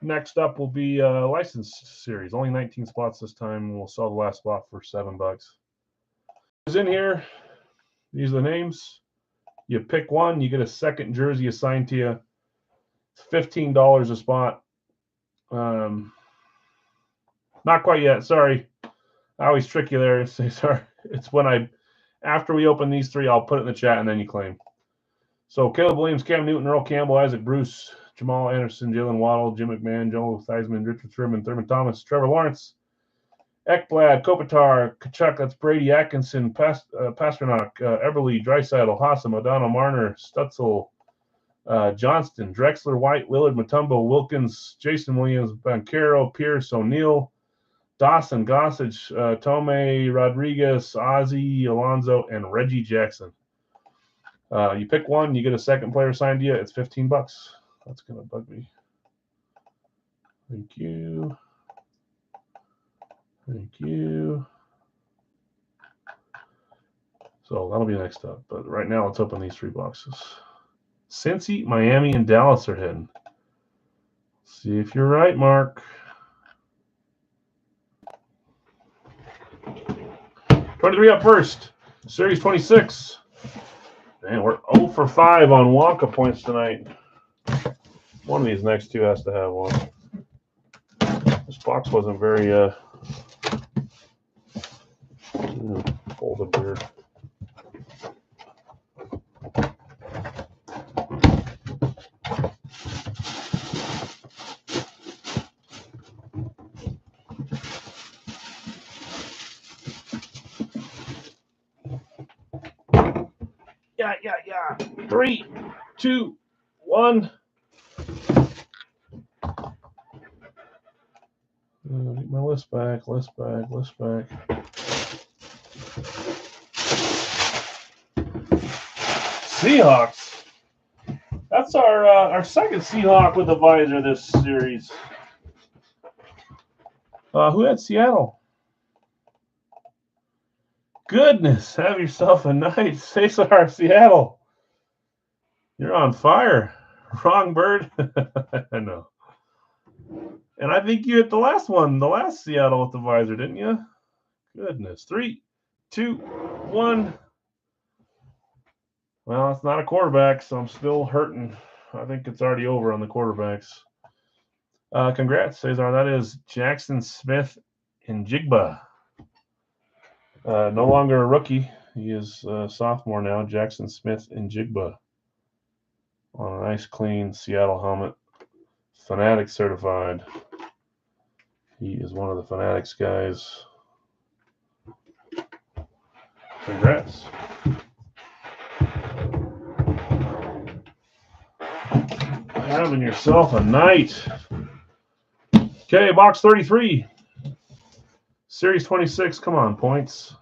Next up will be licensed series. Only 19 spots this time. We'll sell the last spot for $7. Is in here. These are the names. You pick one, you get a second jersey assigned to you. It's $15 a spot. Not quite yet. Sorry. I always trick you there and say sorry. It's when after we open these 3, I'll put it in the chat and then you claim. So Caleb Williams, Cam Newton, Earl Campbell, Isaac Bruce, Jamal Anderson, Jalen Waddle, Jim McMahon, Joe Theismann, Richard Sherman, Thurman Thomas, Trevor Lawrence, Ekblad, Kopitar, Kachuk, that's Brady Atkinson, Pasternak, Eberle, Draisaitl, Hassam, O'Donnell, Marner, Stutzel, Johnston, Drexler, White, Lillard, Mutombo, Wilkins, Jason Williams, Bancaro, Pierce, O'Neal, Dawson, Gossage, Tome, Rodriguez, Ozzie, Alonzo, and Reggie Jackson. You pick one, you get a second player signed to you. It's $15. That's going to bug me. Thank you. Thank you. So that'll be next up. But right now, let's open these 3 boxes. Cincy, Miami, and Dallas are hitting. See if you're right, Mark. 23 up first. Series 26. Man, we're 0 for 5 on Wonka points tonight. One of these next 2 has to have one. This box wasn't very folded weird. Yeah. 3, 2, 1. Get my list back. Seahawks. That's our second Seahawk with a visor this series. Who had Seattle? Goodness, have yourself a night. Cesar, Seattle. You're on fire. Wrong bird. I know. And I think you hit the last one, the last Seattle with the visor, didn't you? Goodness. 3, 2, 1. Well, it's not a quarterback, so I'm still hurting. I think it's already over on the quarterbacks. Congrats, Cesar. That is Jackson Smith Njigba. No longer a rookie. He is a sophomore now, Jackson Smith Njigba. On a nice, clean Seattle helmet. Fanatics certified. He is one of the Fanatics guys. Congrats. Having yourself a night. Okay, box 33. Series 26. Come on, points.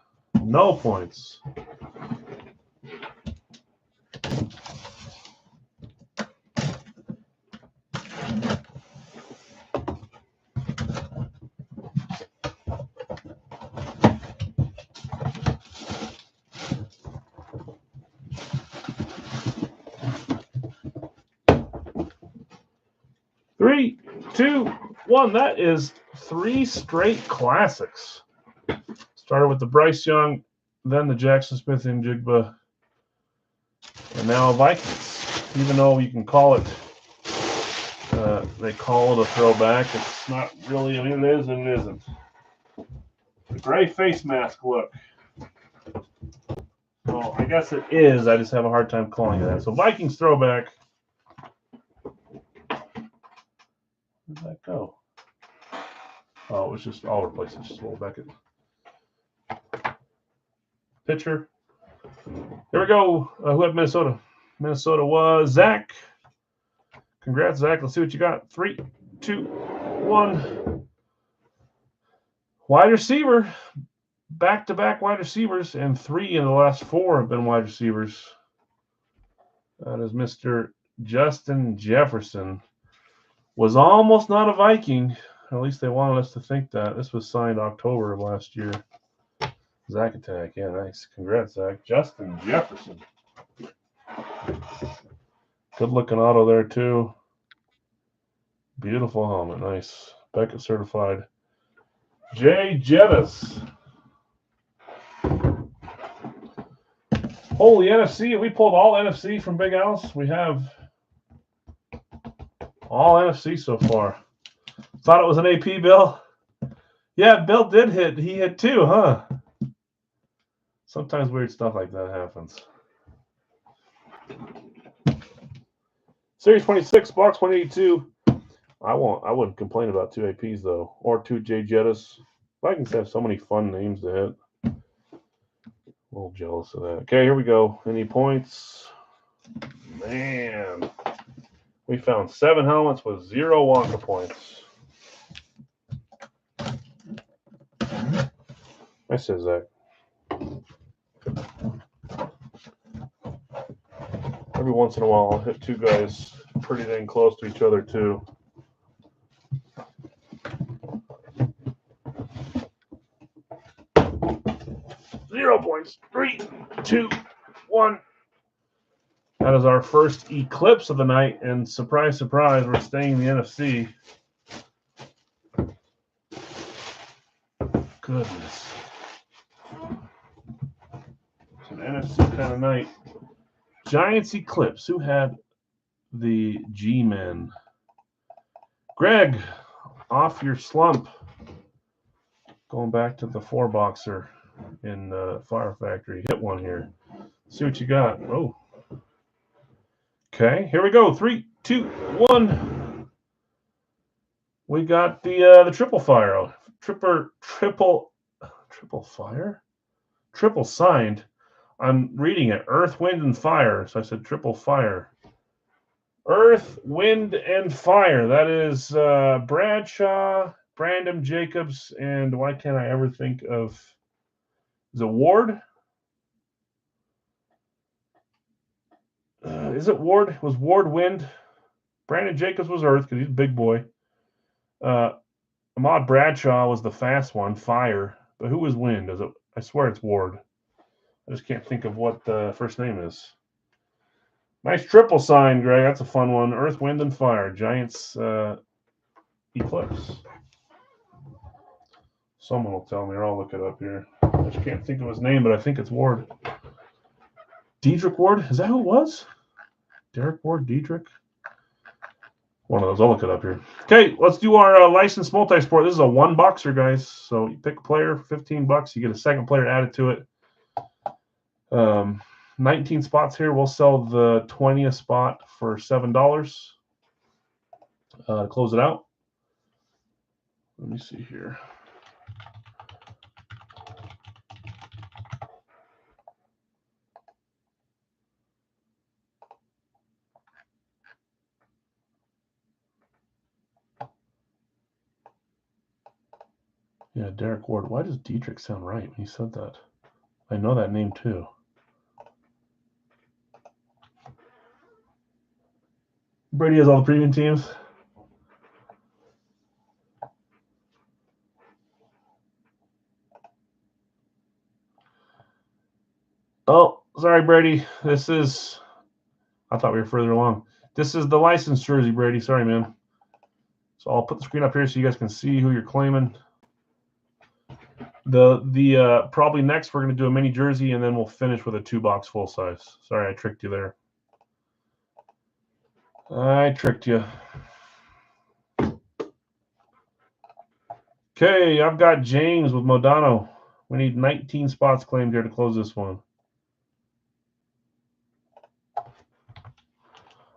No points. Three, 2, 1. That is 3 straight classics. Started with the Bryce Young, then the Jackson Smith Njigba, and now Vikings. Even though you can call it, they call it a throwback, it's not really. I mean, it is and it isn't. The gray face mask look. Well, I guess it is. I just have a hard time calling it that. So Vikings throwback. Where'd that go? Oh, it was just all over the place. Just roll back it. Pitcher. Here we go. Who had Minnesota? Minnesota was Zach. Congrats, Zach. Let's see what you got. 3, 2, 1. Wide receiver. Back-to-back wide receivers, and 3 in the last 4 have been wide receivers. That is Mr. Justin Jefferson. Was almost not a Viking. At least they wanted us to think that. This was signed October of last year. Zach Attack. Yeah, nice. Congrats, Zach. Justin Jefferson. Good looking auto there, too. Beautiful helmet. Nice. Beckett certified. Jay Jettis. Holy NFC. We pulled all NFC from Big Alice. We have all NFC so far. Thought it was an AP, Bill? Yeah, Bill did hit. He hit 2, huh? Sometimes weird stuff like that happens. Series 26, box 182. I wouldn't complain about 2 APs though, or 2 Jay Jettis. Vikings have so many fun names to hit. A little jealous of that. Okay, here we go. Any points? Man, we found 7 helmets with 0 Wonka points. I said Zach. Every once in a while, I'll hit 2 guys pretty dang close to each other, too. Zero points. 3, 2, 1. That is our first eclipse of the night, and surprise, surprise, we're staying in the NFC. Goodness. It's an NFC kind of night. Giants eclipse. Who had the G-Men? Greg, off your slump. Going back to the 4-boxer in Fire Factory. Hit one here. See what you got. Oh. Okay, here we go. 3, 2, 1. We got the triple fire. Triple fire? Triple signed. I'm reading it. Earth, Wind, and Fire. So I said triple fire. Earth, Wind, and Fire. That is Bradshaw, Brandon Jacobs, and why can't I ever think of... Is it Ward? Is it Ward? Was Ward Wind? Brandon Jacobs was Earth because he's a big boy. Ahmad Bradshaw was the fast one, Fire. But who was Wind? Is it? I swear it's Ward. I just can't think of what the first name is. Nice triple sign, Greg. That's a fun one. Earth, Wind, and Fire. Giants Eclipse. Someone will tell me, or I'll look it up here. I just can't think of his name, but I think it's Ward. Diedrich Ward? Is that who it was? Derek Ward, Diedrich? One of those. I'll look it up here. Okay, let's do our licensed multi-sport. This is a one-boxer, guys. So you pick a player, $15. You get a second player added to it. 19 spots here. We'll sell the 20th spot for $7 to close it out. Let me see here. Yeah, Derek Ward. Why does Diedrich sound right when he said that? I know that name too. Brady has all the premium teams. Oh, sorry, Brady. This is... I thought we were further along. This is the licensed jersey, Brady. Sorry, man. So I'll put the screen up here so you guys can see who you're claiming. The probably next we're going to do a mini jersey, and then we'll finish with a 2-box full size. Sorry, I tricked you there. I tricked you. Okay, I've got James with Modano. We need 19 spots claimed here to close this one.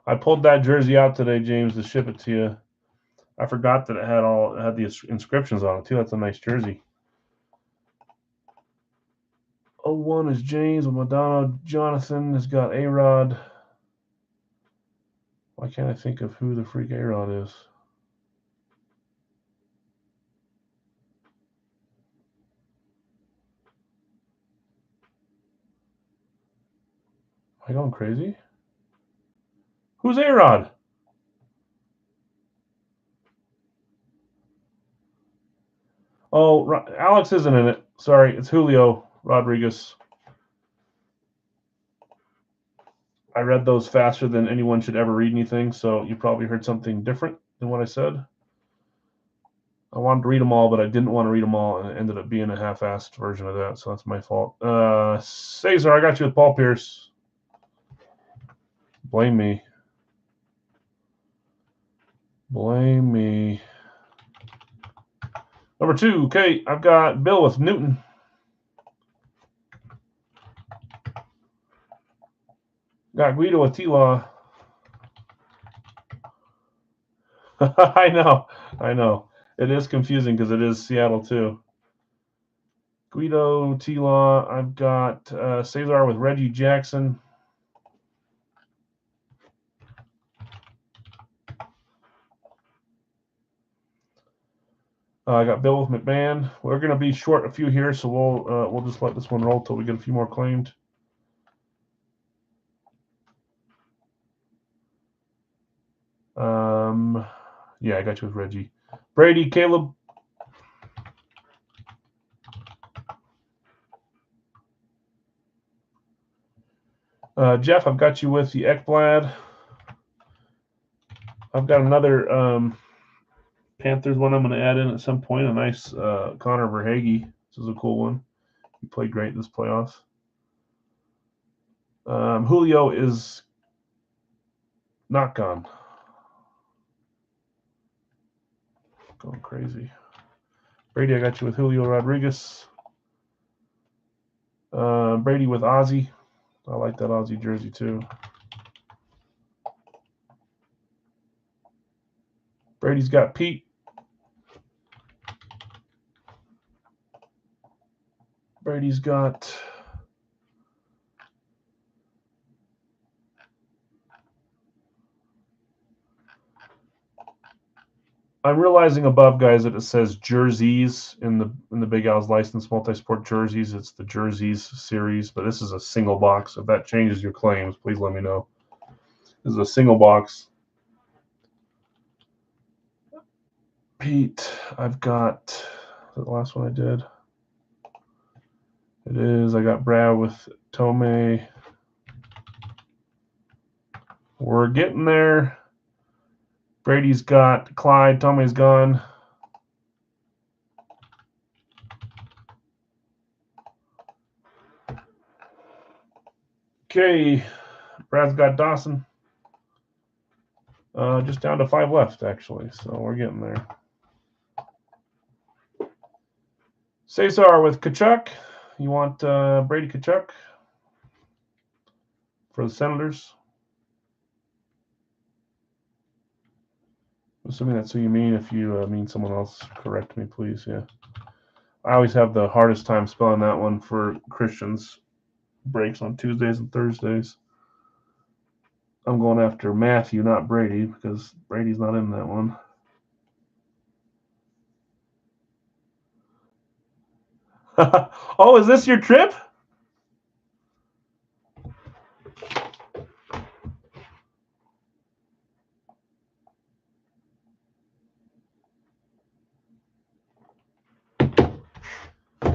I pulled that jersey out today, James, to ship it to you. I forgot that it had the inscriptions on it too. That's a nice jersey. 01 is James with Modano. Jonathan has got A-Rod. Why can't I think of who the freak A-Rod is? Am I going crazy? Who's A-Rod? Oh, Alex isn't in it. Sorry, it's Julio Rodriguez. I read those faster than anyone should ever read anything, so you probably heard something different than what I said. I wanted to read them all, but I didn't want to read them all, and it ended up being a half-assed version of that, so that's my fault. Cesar, I got you with Paul Pierce. Blame me. Blame me. Number 2, okay, I've got Bill with Newton. Got Guido with T-Law. I know. It is confusing because it is Seattle too. Guido, T-Law. I've got Cesar with Reggie Jackson. I got Bill with McMahon. We're going to be short a few here, so we'll just let this one roll till we get a few more claimed. Yeah, I got you with Reggie. Brady, Caleb. Jeff, I've got you with the Ekblad. I've got another Panthers one I'm going to add in at some point. A nice Connor Verhage. This is a cool one. He played great this playoffs. Julio is not gone. Going crazy. Brady, I got you with Julio Rodriguez. Brady with Ozzy. I like that Ozzy jersey too. Brady's got Pete. Brady's got I'm realizing above, guys, that it says jerseys in the Big Al's licensed multi-sport jerseys. It's the jerseys series, but this is a single box. If that changes your claims, please let me know. This is a single box. Pete, I've got the last one I did. It is. I got Brad with Tomei. We're getting there. Brady's got Clyde. Tomei's gone. Okay, Brad's got Dawson. Just down to 5 left, actually, so we're getting there. Cesar with Tkachuk. You want Brady Tkachuk for the Senators? Assuming that's who you mean. If you mean someone else, correct me, please. Yeah. I always have the hardest time spelling that one for Christians. Breaks on Tuesdays and Thursdays. I'm going after Matthew, not Brady, because Brady's not in that one. Oh, is this your trip?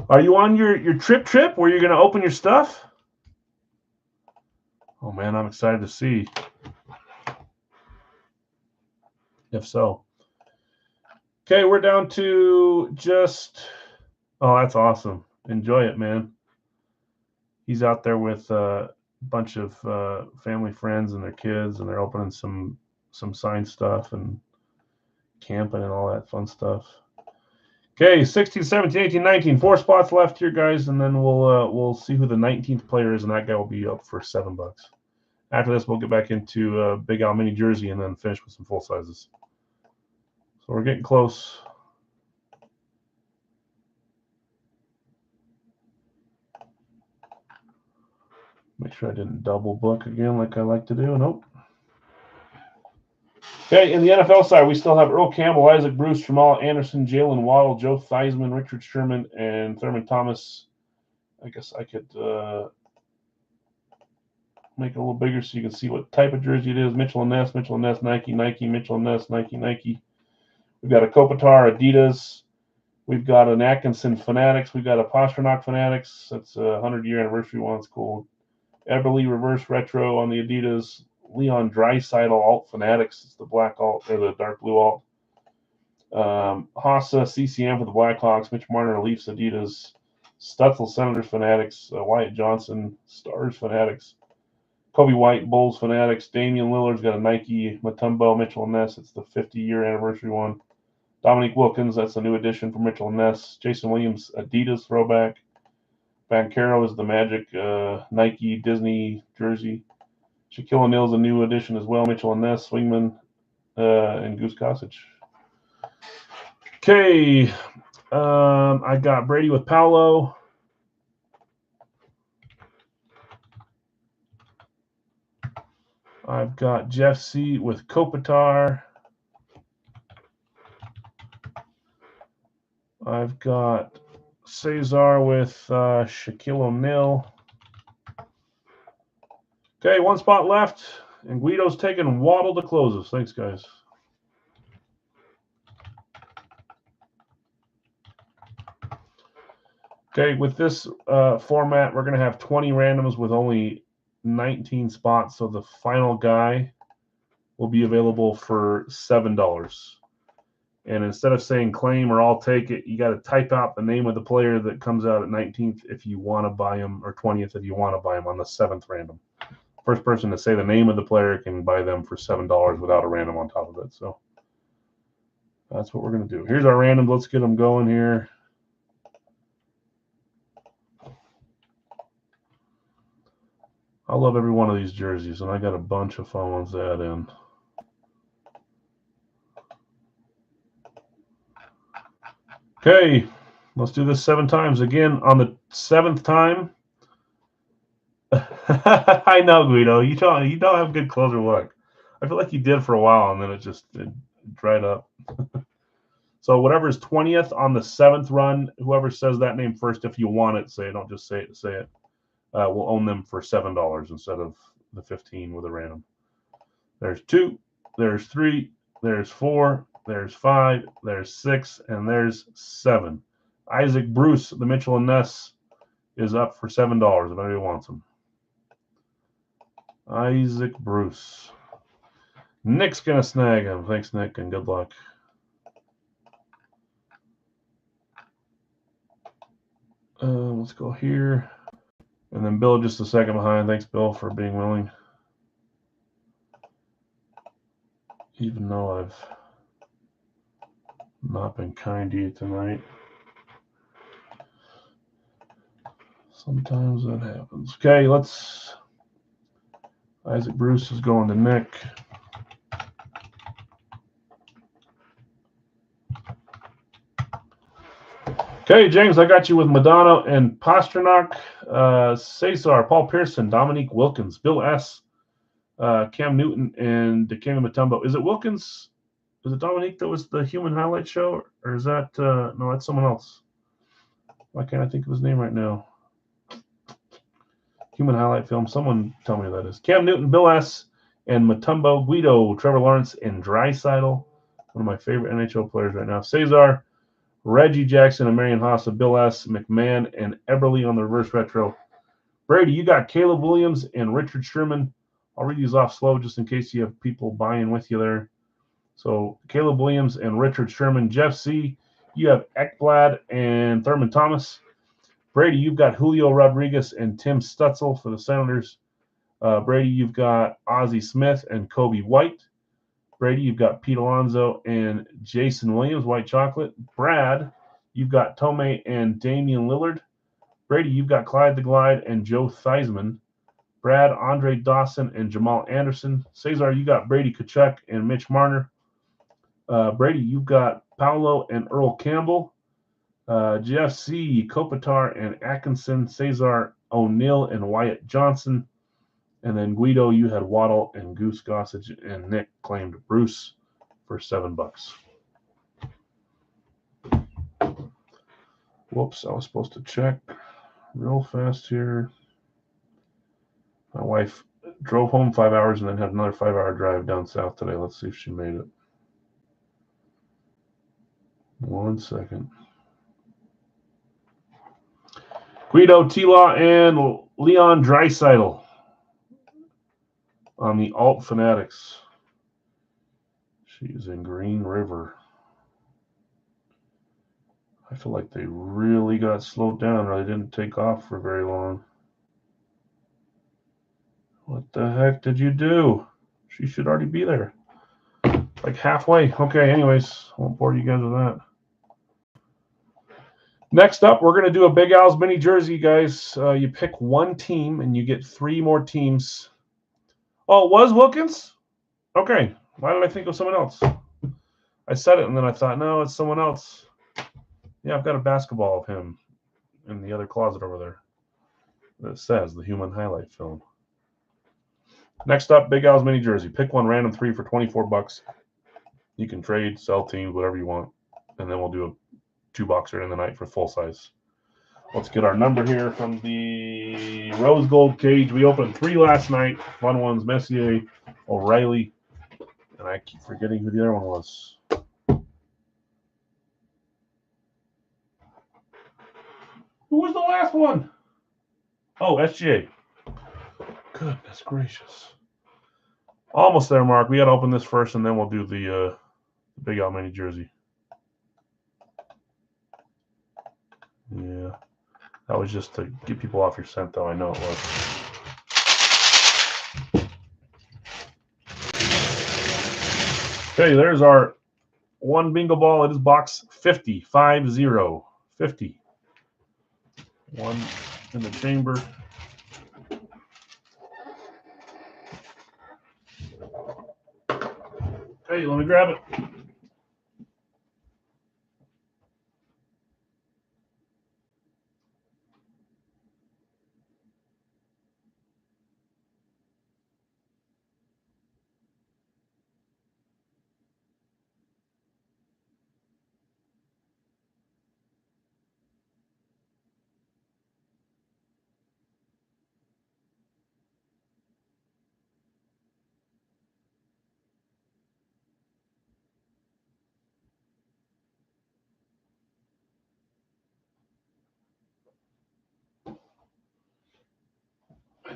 Are you on your trip where you're going to open your stuff? Oh, man, I'm excited to see. If so. Okay, we're down to just... Oh, that's awesome. Enjoy it, man. He's out there with a bunch of family friends and their kids, and they're opening some signed stuff and camping and all that fun stuff. Okay, 16, 17, 18, 19. 4 spots left here, guys, and then we'll see who the 19th player is, and that guy will be up for $7. After this, we'll get back into Big Al mini jersey and then finish with some full sizes. So we're getting close. Make sure I didn't double book again like I like to do. Nope. Okay, in the NFL side, we still have Earl Campbell, Isaac Bruce, Jamal Anderson, Jalen Waddle, Joe Theismann, Richard Sherman, and Thurman Thomas. I guess I could make it a little bigger so you can see what type of jersey it is. Mitchell & Ness, Nike, Nike, Mitchell & Ness, Nike, Nike. We've got a Kopitar, Adidas. We've got an Atkinson Fanatics. We've got a Pasternak Fanatics. That's a 100-year anniversary one. It's cool. Eberle Reverse Retro on the Adidas. Leon Draisaitl Alt Fanatics. It's the black alt or the dark blue alt. Hossa CCM for the Blackhawks. Mitch Marner Leafs Adidas. Stutzel Senators Fanatics. Wyatt Johnson Stars Fanatics. Kobe White Bulls Fanatics. Damian Lillard's got a Nike Mutombo Mitchell & Ness. It's the 50-year anniversary one. Dominique Wilkins, that's a new addition for Mitchell & Ness. Jason Williams Adidas throwback. Banchero is the Magic Nike Disney jersey. Shaquille O'Neal's a new addition as well. Mitchell & Ness, Swingman, and Goose Gossage. Okay. I got Brady with Paolo. I've got Jeff C. with Kopitar. I've got Cesar with Shaquille O'Neal. Okay, 1 spot left, and Guido's taking Waddle to close us. Thanks, guys. Okay, with this format, we're going to have 20 randoms with only 19 spots, so the final guy will be available for $7. And instead of saying claim or I'll take it, you got to type out the name of the player that comes out at 19th if you want to buy him, or 20th if you want to buy him on the 7th random. First person to say the name of the player can buy them for $7 without a random on top of it. So that's what we're going to do. Here's our random. Let's get them going here. I love every one of these jerseys, and I got a bunch of fun ones to add in. Okay, let's do this 7 times. Again, on the 7th time. I know, Guido. You don't have good closer luck. I feel like you did for a while, and then it dried up. So whatever's 20th on the 7th run, whoever says that name first, if you want it, say it. Don't just say it to say it. We'll own them for $7 instead of the 15 with a random. There's 2, there's 3, there's 4, there's 5, there's 6, and there's 7. Isaac Bruce, the Mitchell and Ness, is up for $7 if anybody wants him. Isaac Bruce. Nick's going to snag him. Thanks, Nick, and good luck. Let's go here. And then Bill just a second behind. Thanks, Bill, for being willing. Even though I've not been kind to you tonight. Sometimes that happens. Okay, let's... Isaac Bruce is going to Nick. Okay, James, I got you with Madonna and Pasternak, Cesar, Paul Pearson, Dominique Wilkins, Bill S., Cam Newton, and Dikembe Mutombo. Is it Wilkins? Is it Dominique that was the Human Highlight Show? Or is that, no, that's someone else. Why can't I think of his name right now? Human Highlight Film. Someone tell me who that is. Cam Newton, Bill S., and Mutombo, Guido, Trevor Lawrence, and Draisaitl. One of my favorite NHL players right now. Cesar, Reggie Jackson, and Marion Hossa, Bill S., McMahon, and Eberle on the reverse retro. Brady, you got Caleb Williams and Richard Sherman. I'll read these off slow just in case you have people buying with you there. So Caleb Williams and Richard Sherman. Jeff C., you have Ekblad and Thurman Thomas. Brady, you've got Julio Rodriguez and Tim Stutzel for the Senators. Brady, you've got Ozzie Smith and Kobe White. Brady, you've got Pete Alonso and Jason Williams, White Chocolate. Brad, you've got Tomei and Damian Lillard. Brady, you've got Clyde the Glide and Joe Theismann. Brad, Andre Dawson and Jamal Anderson. Cesar, you got Brady Tkachuk and Mitch Marner. Brady, you've got Paolo and Earl Campbell. Jeff C., Kopitar and Atkinson. Cesar, O'Neill and Wyatt Johnson. And then Guido, you had Waddle and Goose Gossage, and Nick claimed Bruce for $7. Whoops, I was supposed to check real fast here. My wife drove home 5 hours and then had another 5-hour drive down south today. Let's see if she made it. 1 second. Guido, T-Law, and Leon Draisaitl on the Alt Fanatics. She's in Green River. I feel like they really got slowed down or they didn't take off for very long. What the heck did you do? She should already be there. Like halfway. Okay, anyways, won't bore you guys with that. Next up, we're going to do a Big Al's mini jersey, guys. You pick one team and you get 3 more teams. Oh, it was Wilkins? Okay. Why did I think of someone else? I said it and then I thought, no, it's someone else. Yeah, I've got a basketball of him in the other closet over there that says the Human Highlight Film. Next up, Big Al's mini jersey. Pick one random 3 for $24. You can trade, sell teams, whatever you want. And then we'll do a 2-boxer in the night for full size. Let's get our number here from the Rose Gold cage. We opened 3 last night. Fun ones, Messier, O'Reilly, and I keep forgetting who the other one was. Who was the last one? Oh, SGA. Goodness gracious. Almost there, Mark. We got to open this first, and then we'll do the Big Al mini jersey. Yeah. That was just to get people off your scent, though. I know it was. Okay, there's our one bingo ball. It is box 50. 50. 50. One in the chamber. Hey, let me grab it.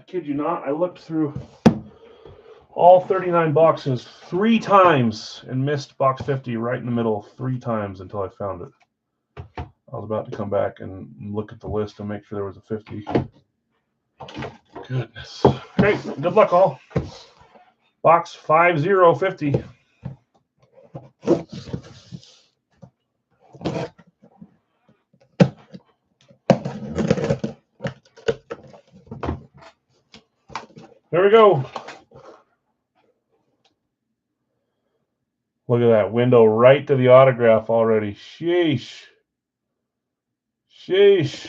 kid you not, I looked through all 39 boxes 3 times and missed box 50 right in the middle 3 times until I found it. I was about to come back and look at the list and make sure there was a 50. Goodness. Great. Good luck, all. Box 5050. There we go. Look at that window right to the autograph already. Sheesh. Sheesh.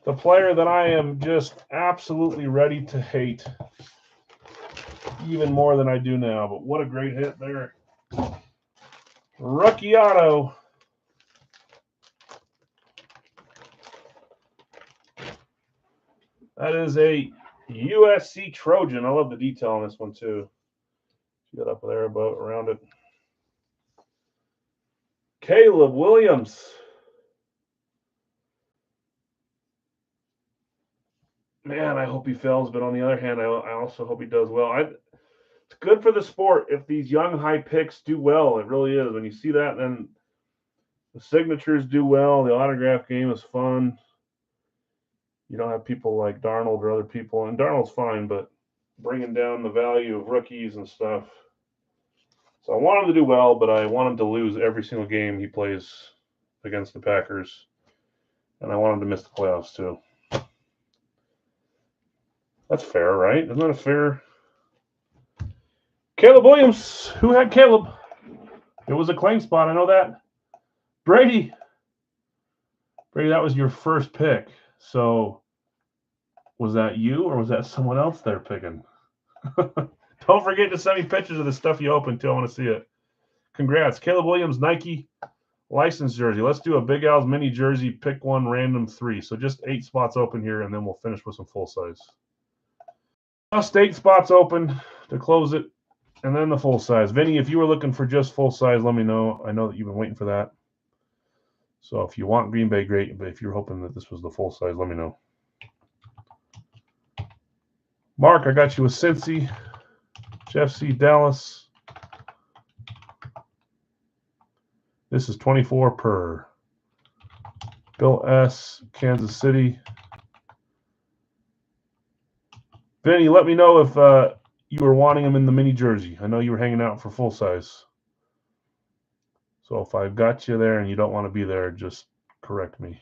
The player that I am just absolutely ready to hate even more than I do now. But what a great hit there. Rookie auto. That is a USC Trojan. I love the detail on this one, too. See that up there above, around it. Caleb Williams. Man, I hope he fails, but on the other hand, I also hope he does well. It's good for the sport if these young high picks do well. It really is. When you see that, then the signatures do well. The autograph game is fun. You don't have people like Darnold or other people, and Darnold's fine, but bringing down the value of rookies and stuff. So I want him to do well, but I want him to lose every single game he plays against the Packers, and I want him to miss the playoffs too. That's fair, right? Isn't that a fair? Caleb Williams. Who had Caleb? It was a claim spot. I know that. Brady. Brady, that was your first pick. So was that you or was that someone else they're picking? Don't forget to send me pictures of the stuff you opened, too. I want to see it. Congrats. Caleb Williams, Nike license jersey. Let's do a Big Al's mini jersey. Pick one, random 3. So just 8 spots open here, and then we'll finish with some full size. Just 8 spots open to close it, and then the full size. Vinny, if you were looking for just full size, let me know. I know that you've been waiting for that. So if you want Green Bay, great. But if you're hoping that this was the full size, let me know. Mark, I got you a Cincy. Jeff C. Dallas. This is 24 per. Bill S. Kansas City. Vinny, let me know if you were wanting him in the mini jersey. I know you were hanging out for full size. So if I've got you there and you don't want to be there, just correct me.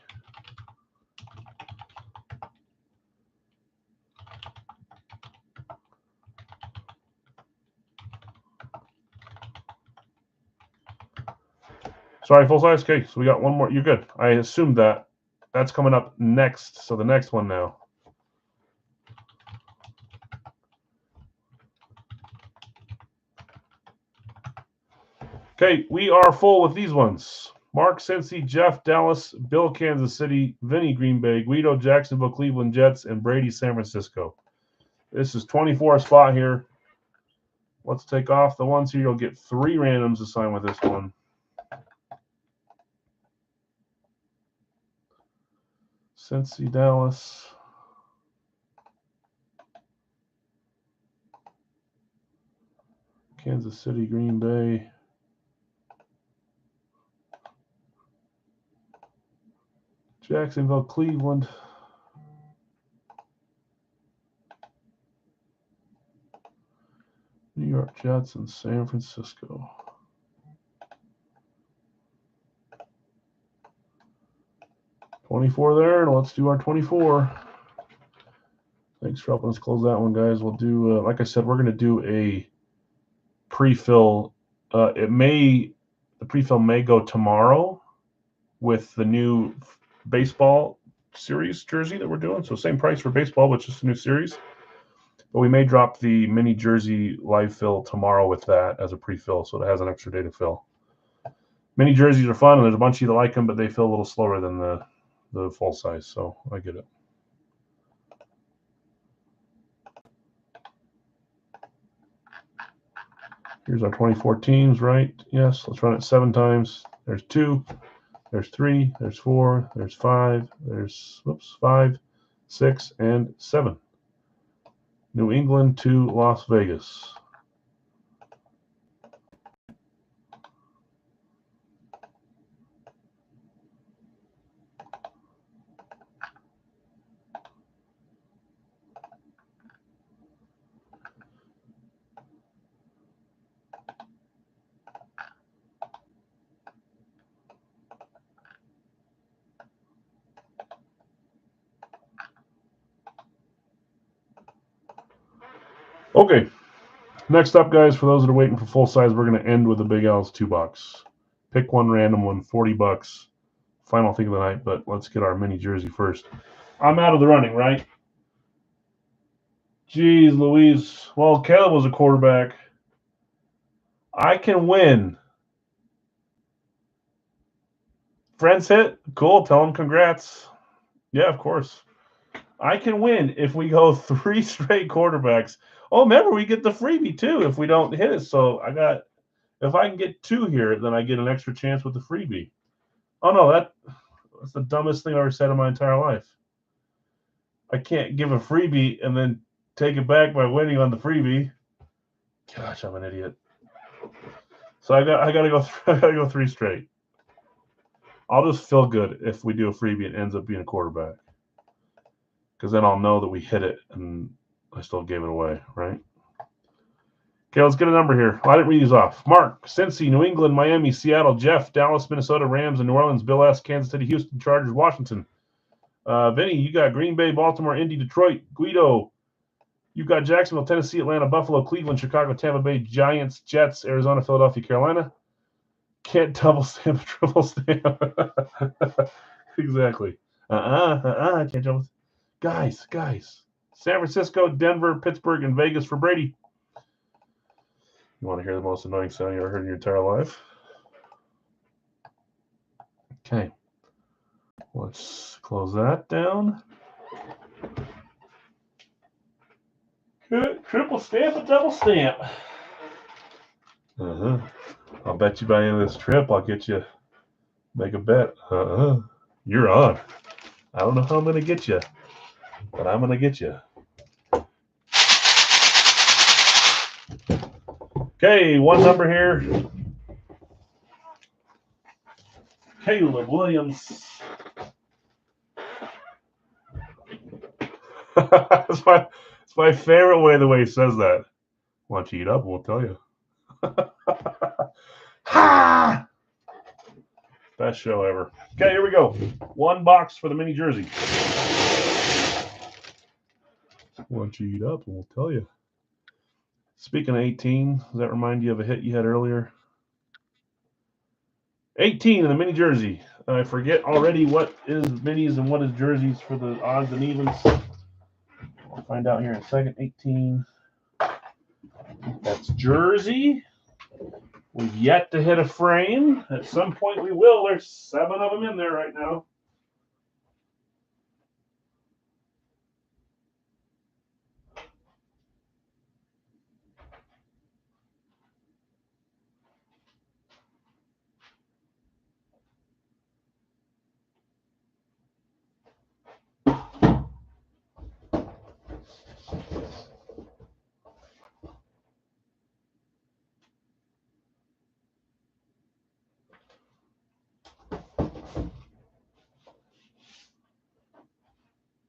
Sorry, full size? Okay, so we got one more. You're good. I assumed that. That's coming up next. So the next one now. Okay, we are full with these ones. Mark Cincy, Jeff Dallas, Bill Kansas City, Vinny Green Bay, Guido Jacksonville Cleveland Jets, and Brady San Francisco. This is 24 spot here. Let's take off the ones here. You'll get 3 randoms assigned with this one. Cincy, Dallas. Kansas City, Green Bay. Jacksonville, Cleveland. New York Jets and San Francisco. $24 there, and let's do our 24. Thanks for helping us close that one, guys. We'll do, like I said, we're going to do a pre-fill. The pre-fill may go tomorrow with the new baseball series jersey that we're doing. So same price for baseball, but just a new series. But we may drop the mini jersey live fill tomorrow with that as a pre-fill, so it has an extra day to fill. Mini jerseys are fun, and there's a bunch of you that like them, but they fill a little slower than the full size, so I get it. Here's our 24 teams, right? Yes, let's run it 7 times. There's 2, there's 3, there's 4, there's 5, there's 5, 6, and 7. New England to Las Vegas. Okay, next up, guys, for those that are waiting for full size, we're going to end with the Big L's 2-box. Pick one random one, $40. Final thing of the night, but let's get our mini jersey first. I'm out of the running, right? Jeez Louise. Well, Caleb was a quarterback. I can win. Friends hit? Cool. Tell them congrats. Yeah, of course. I can win if we go 3 straight quarterbacks. Oh, remember, we get the freebie too if we don't hit it. So if I can get 2 here, then I get an extra chance with the freebie. Oh, no, that's the dumbest thing I ever said in my entire life. I can't give a freebie and then take it back by winning on the freebie. Gosh, I'm an idiot. So I gotta go 3 straight. I'll just feel good if we do a freebie and it ends up being a quarterback, because then I'll know that we hit it and I still gave it away, right? Okay, let's get a number here. I didn't read these off. Mark, Cincy, New England, Miami, Seattle, Jeff, Dallas, Minnesota, Rams, and New Orleans, Bill S., Kansas City, Houston, Chargers, Washington. Vinny, you got Green Bay, Baltimore, Indy, Detroit. Guido, you got Jacksonville, Tennessee, Atlanta, Buffalo, Cleveland, Chicago, Tampa Bay, Giants, Jets, Arizona, Philadelphia, Carolina. Can't double stamp, triple stamp. Exactly. Can't double. Guys. San Francisco, Denver, Pittsburgh, and Vegas for Brady. You want to hear the most annoying sound you ever heard in your entire life? Okay. Let's close that down. Good. Triple stamp and double stamp. I'll bet you by the end of this trip, I'll get you, make a bet. You're on. I don't know how I'm going to get you, but I'm going to get you. Okay, one number here. Caleb Williams. It's my favorite way, the way he says that. Why don't you eat up? We'll tell you. Ha! Best show ever. Okay, here we go. 1 box for the mini jersey. Why don't you eat up and we'll tell you. Speaking of 18, does that remind you of a hit you had earlier? 18 in the mini jersey. I forget already what is minis and what is jerseys for the odds and evens. We'll find out here in a second. 18. That's jersey. We've yet to hit a frame. At some point we will. There's 7 of them in there right now.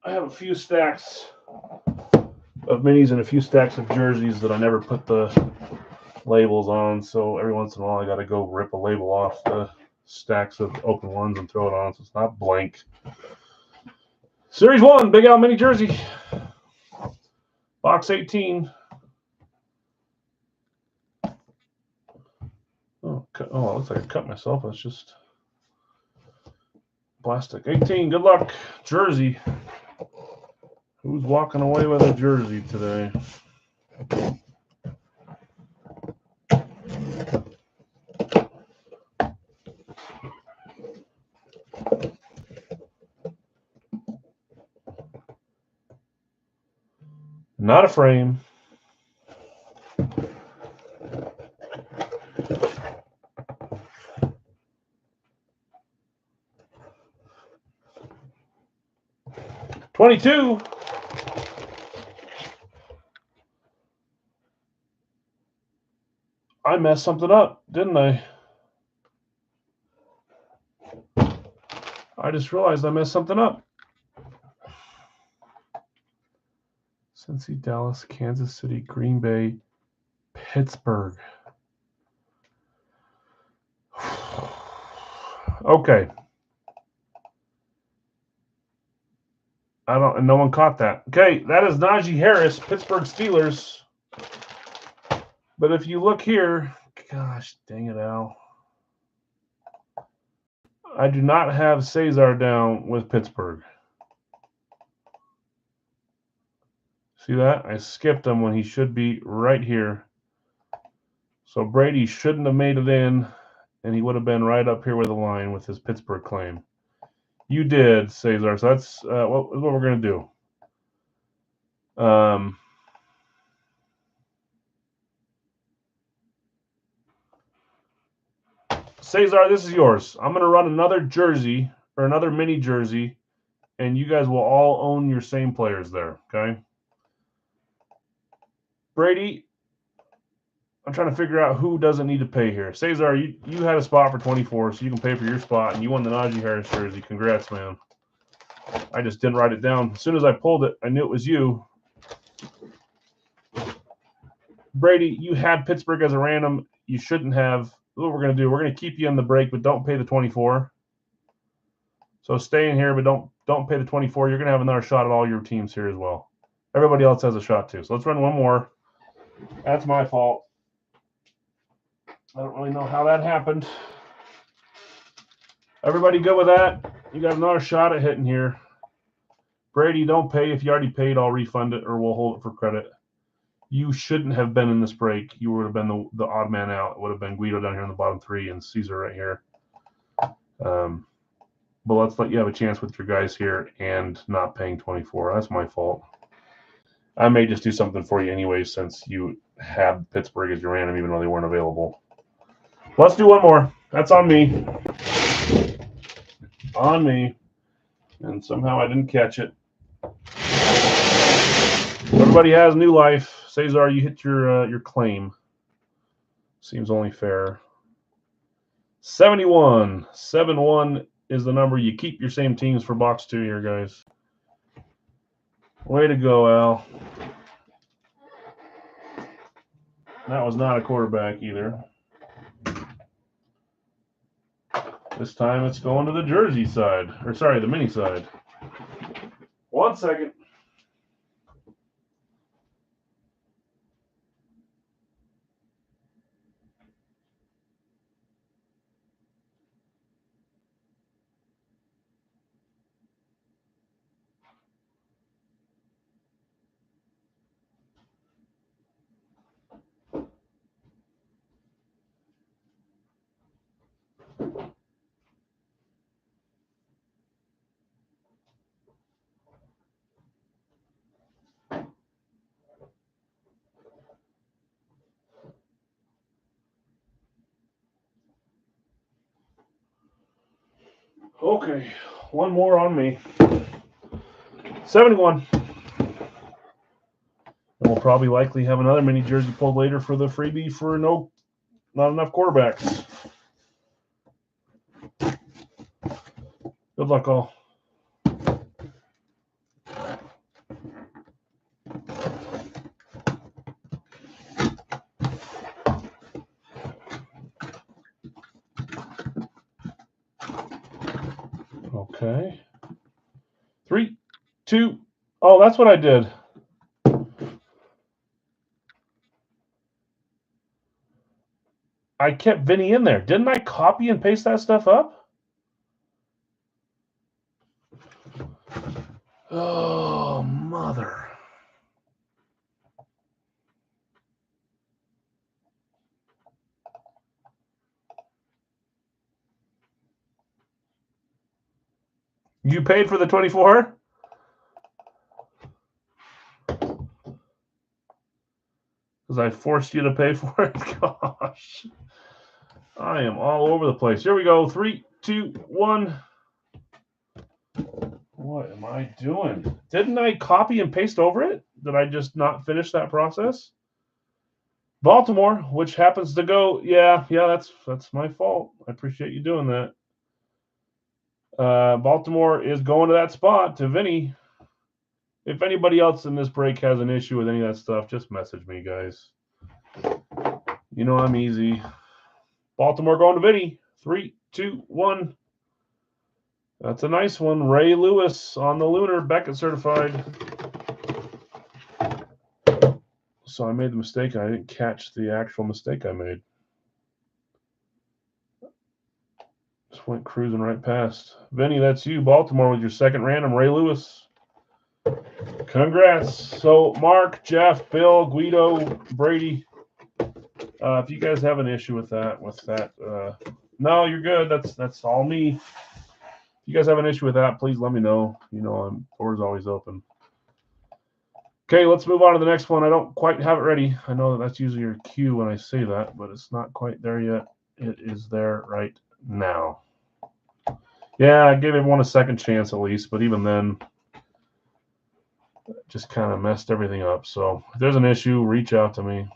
I have a few stacks of minis and a few stacks of jerseys that I never put the labels on, so every once in a while I got to go rip a label off the stacks of open ones and throw it on, so it's not blank. Series 1, Big Al mini jersey. Box 18. Oh, it looks like I cut myself. That's just plastic. 18, good luck. Jersey. Who's walking away with a jersey today? Not a frame. 22. I messed something up, didn't I? I just realized I messed something up. Cincy, Dallas, Kansas City, Green Bay, Pittsburgh. Okay. No one caught that. Okay, that is Najee Harris, Pittsburgh Steelers. But if you look here, gosh dang it, Al. I do not have Cesar down with Pittsburgh. See that? I skipped him when he should be right here. So Brady shouldn't have made it in, and he would have been right up here with the line with his Pittsburgh claim. You did, Cesar. So that's what we're going to do. Cesar, this is yours. I'm going to run another jersey or another mini jersey, and you guys will all own your same players there, okay? Brady, I'm trying to figure out who doesn't need to pay here. Cesar, you had a spot for 24, so you can pay for your spot, and you won the Najee Harris jersey. Congrats, man. I just didn't write it down. As soon as I pulled it, I knew it was you. Brady, you had Pittsburgh as a random. You shouldn't have. What we're going to do, we're going to keep you in the break, but don't pay the 24. So stay in here, but don't pay the 24. You're going to have another shot at all your teams here as well. Everybody else has a shot too. So let's run one more. That's my fault. I don't really know how that happened. Everybody good with that? You got another shot at hitting here. Brady, don't pay. If you already paid, I'll refund it or we'll hold it for credit. You shouldn't have been in this break. You would have been the odd man out. It would have been Guido down here in the bottom three and Caesar right here. But let's let you have a chance with your guys here and not paying 24. That's my fault. I may just do something for you anyway since you had Pittsburgh as your random even though they weren't available. Let's do one more. That's on me. On me. And somehow I didn't catch it. Everybody has new life. Cesar, you hit your claim. Seems only fair. 71. 7-1 is the number. You keep your same teams for box 2 here, guys. Way to go, Al. That was not a quarterback either. This time it's going to the jersey side. Or sorry, the mini side. 1 second. Okay, one more on me. 71. And we'll probably likely have another mini jersey pulled later for the freebie for not enough quarterbacks. Good luck, all. Okay. 3, 2. Oh, that's what I did. I kept Vinny in there. Didn't I copy and paste that stuff up? Oh, mother. You paid for the 24? Because I forced you to pay for it? Gosh. I am all over the place. Here we go. 3, 2, 1. What am I doing? Didn't I copy and paste over it? Did I just not finish that process? Baltimore, which happens to go, yeah, that's my fault. I appreciate you doing that. Baltimore is going to that spot to Vinny. If anybody else in this break has an issue with any of that stuff, just message me, guys. You know I'm easy. Baltimore going to Vinny. 3, 2, 1. That's a nice one. Ray Lewis on the Lunar, Beckett certified. So I made the mistake. I didn't catch the actual mistake I made. Just went cruising right past. Vinny, that's you. Baltimore with your second random. Ray Lewis. Congrats. So Mark, Jeff, Bill, Guido, Brady. If you guys have an issue with that, no, you're good. That's all me. If you guys have an issue with that, please let me know. You know, door's always open. Okay, let's move on to the next one. I don't quite have it ready. I know that's usually your cue when I say that, but it's not quite there yet. It is there right now. Yeah, I gave everyone a second chance at least, but even then, just kind of messed everything up. So if there's an issue, reach out to me.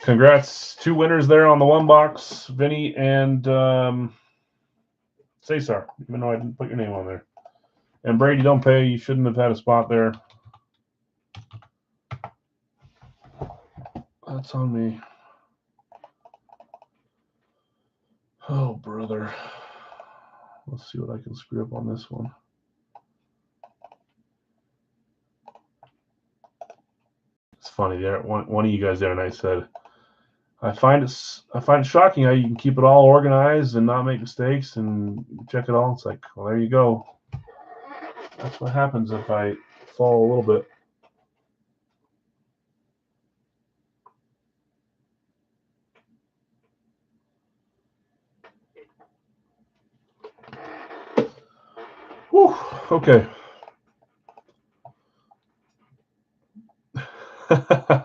Congrats. 2 winners there on the one box, Vinny and Cesar, even though I didn't put your name on there. And Brady, don't pay. You shouldn't have had a spot there. That's on me. Oh, brother. Let's see what I can screw up on this one. It's funny there. One of you guys there, and I said, I find it shocking how you can keep it all organized and not make mistakes and check it all. It's like, well, there you go. That's what happens if I fall a little bit. Whew, okay.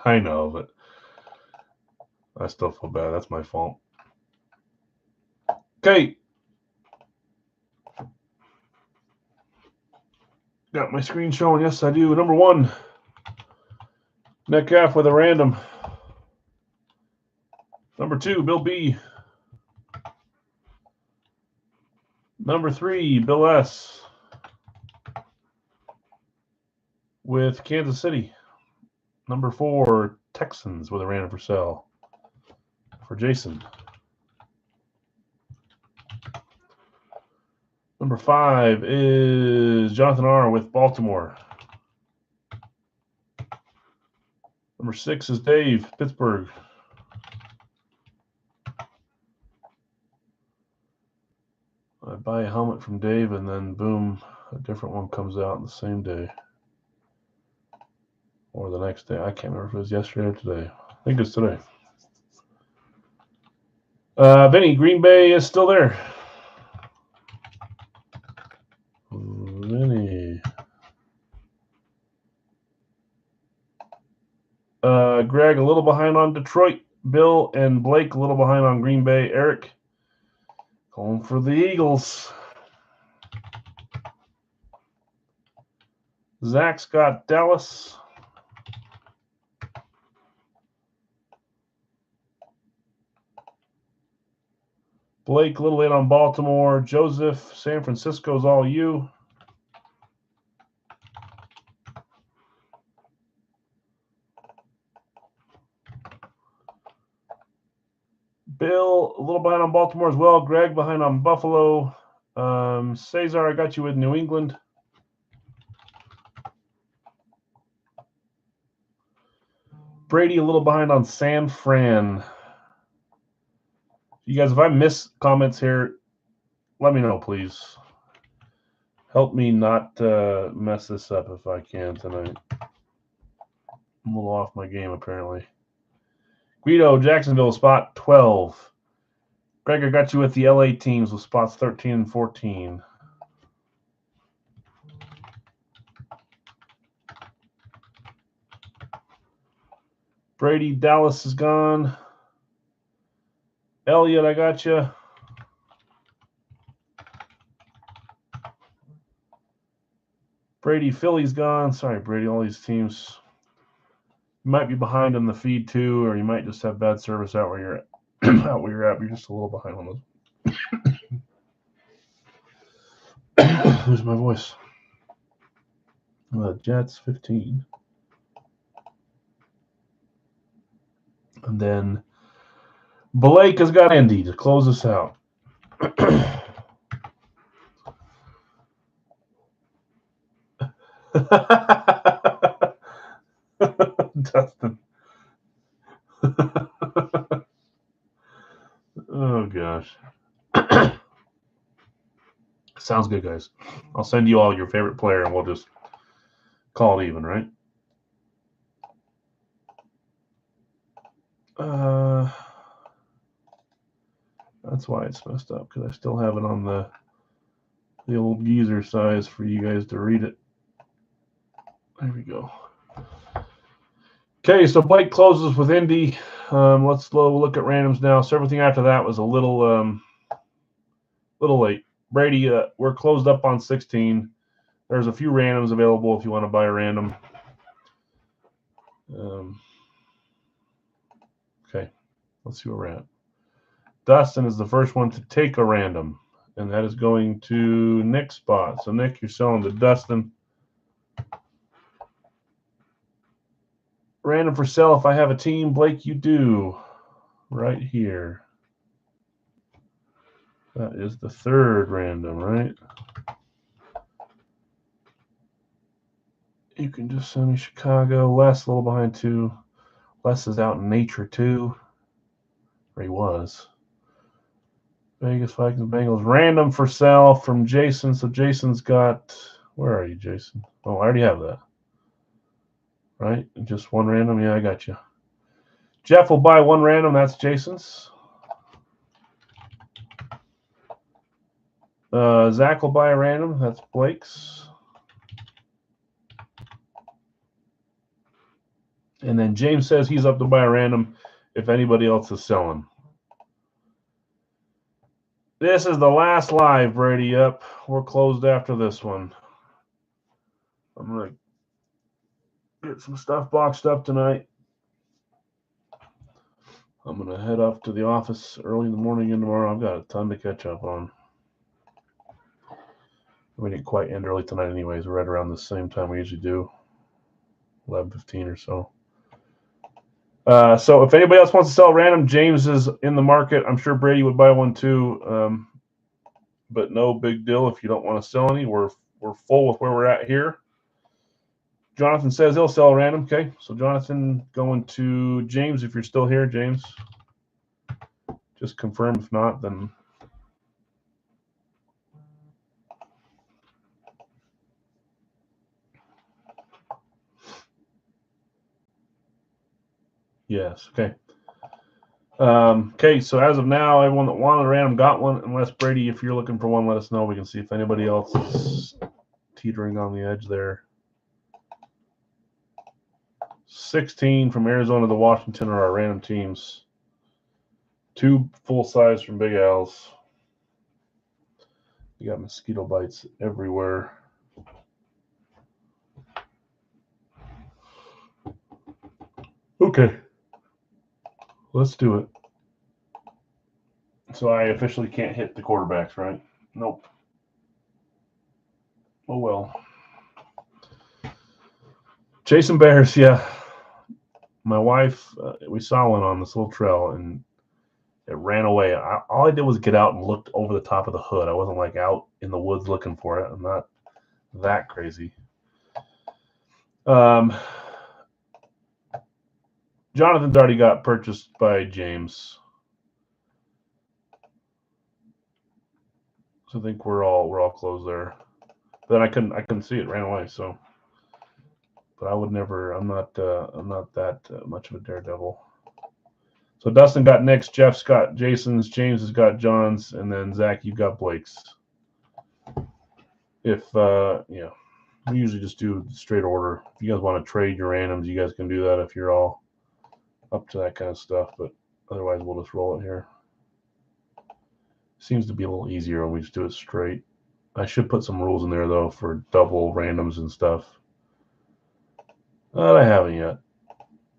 I know, but I still feel bad. That's my fault. Okay. Got my screen showing. Yes, I do. Number 1. Metcalf with a random. Number 2, Bill B. Number 3, Bill S. With Kansas City. Number 4, Texans with a random for sale. For Jason. Number 5 is Jonathan R. with Baltimore. Number 6 is Dave, Pittsburgh. I buy a helmet from Dave, and then boom, a different one comes out on the same day. Or the next day. I can't remember if it was yesterday or today. I think it's today. Vinny, Green Bay is still there. Vinny. Greg, a little behind on Detroit. Bill and Blake, a little behind on Green Bay. Eric, going for the Eagles. Zach's got Dallas. Blake, a little late on Baltimore. Joseph, San Francisco's all you. Bill, a little behind on Baltimore as well. Greg, behind on Buffalo. Cesar, I got you with New England. Brady, a little behind on San Fran. You guys, if I miss comments here, let me know, please. Help me not mess this up if I can tonight. I'm a little off my game, apparently. Guido, Jacksonville, spot 12. Greg, I got you with the LA teams with spots 13 and 14. Brady, Dallas is gone. Elliot, I got you. Brady, Philly's gone. Sorry, Brady, all these teams. You might be behind on the feed too, or you might just have bad service out where you're at. Out where you're at, you're just a little behind on those. Lose my voice. Jets 15. And then Blake has got Indy to close us out. Dustin. Oh, gosh. Sounds good, guys. I'll send you all your favorite player, and we'll just call it even, right? That's why it's messed up, because I still have it on the old geezer size for you guys to read it. There we go. Okay, so Blake closes with Indy. Let's look at randoms now. So everything after that was a little late. Brady, we're closed up on 16. There's a few randoms available if you want to buy a random. Okay, let's see where we're at. Dustin is the first one to take a random, and that is going to Nick's spot. So, Nick, you're selling to Dustin. Random for sale if I have a team. Blake, you do. Right here. That is the third random, right? You can just send me Chicago. Les, a little behind too. Les is out in nature too. Or he was. Vegas, Vikings, Bengals. Random for sale from Jason. So Jason's got, where are you, Jason? Oh, I already have that. Right? Just one random? Yeah, I got you. Jeff will buy one random. That's Jason's. Zach will buy a random. That's Blake's. And then James says he's up to buy a random if anybody else is selling. This is the last live, Brady. Yep, we're closed after this one. I'm going to get some stuff boxed up tonight. I'm going to head up to the office early in the morning and tomorrow. I've got a ton to catch up on. We didn't quite end early tonight anyways. We're right around the same time we usually do, 11:15 or so. So if anybody else wants to sell random, James is in the market. I'm sure Brady would buy one too, but no big deal if you don't want to sell any. We're full with where we're at here. Jonathan says he'll sell random. Okay, so Jonathan going to James. If you're still here, James, just confirm. If not, then yes. Okay. Okay, so as of now, everyone that wanted a random got one. Unless Brady, if you're looking for one, let us know. We can see if anybody else is teetering on the edge there. 16 from Arizona to Washington are our random teams. 2 full size from Big Al's. You got mosquito bites everywhere. Okay. Let's do it. So I officially can't hit the quarterbacks, right? Nope. Oh, well. Chasing bears, yeah. My wife, we saw one on this little trail, and it ran away. All I did was get out and looked over the top of the hood. I wasn't like out in the woods looking for it. I'm not that crazy. Jonathan's already got purchased by James. So I think we're all closed there. Then I couldn't see it, ran away. So, but I would never. I'm not that much of a daredevil. So Dustin got Nick's, Jeff's got Jason's, James has got John's, and then Zach, you've got Blake's. If yeah, we usually just do straight order. If you guys want to trade your randoms, you guys can do that if you're all up to that kind of stuff. But otherwise, we'll just roll it here. Seems to be a little easier when we just do it straight. I should put some rules in there, though, for double randoms and stuff. But I haven't yet.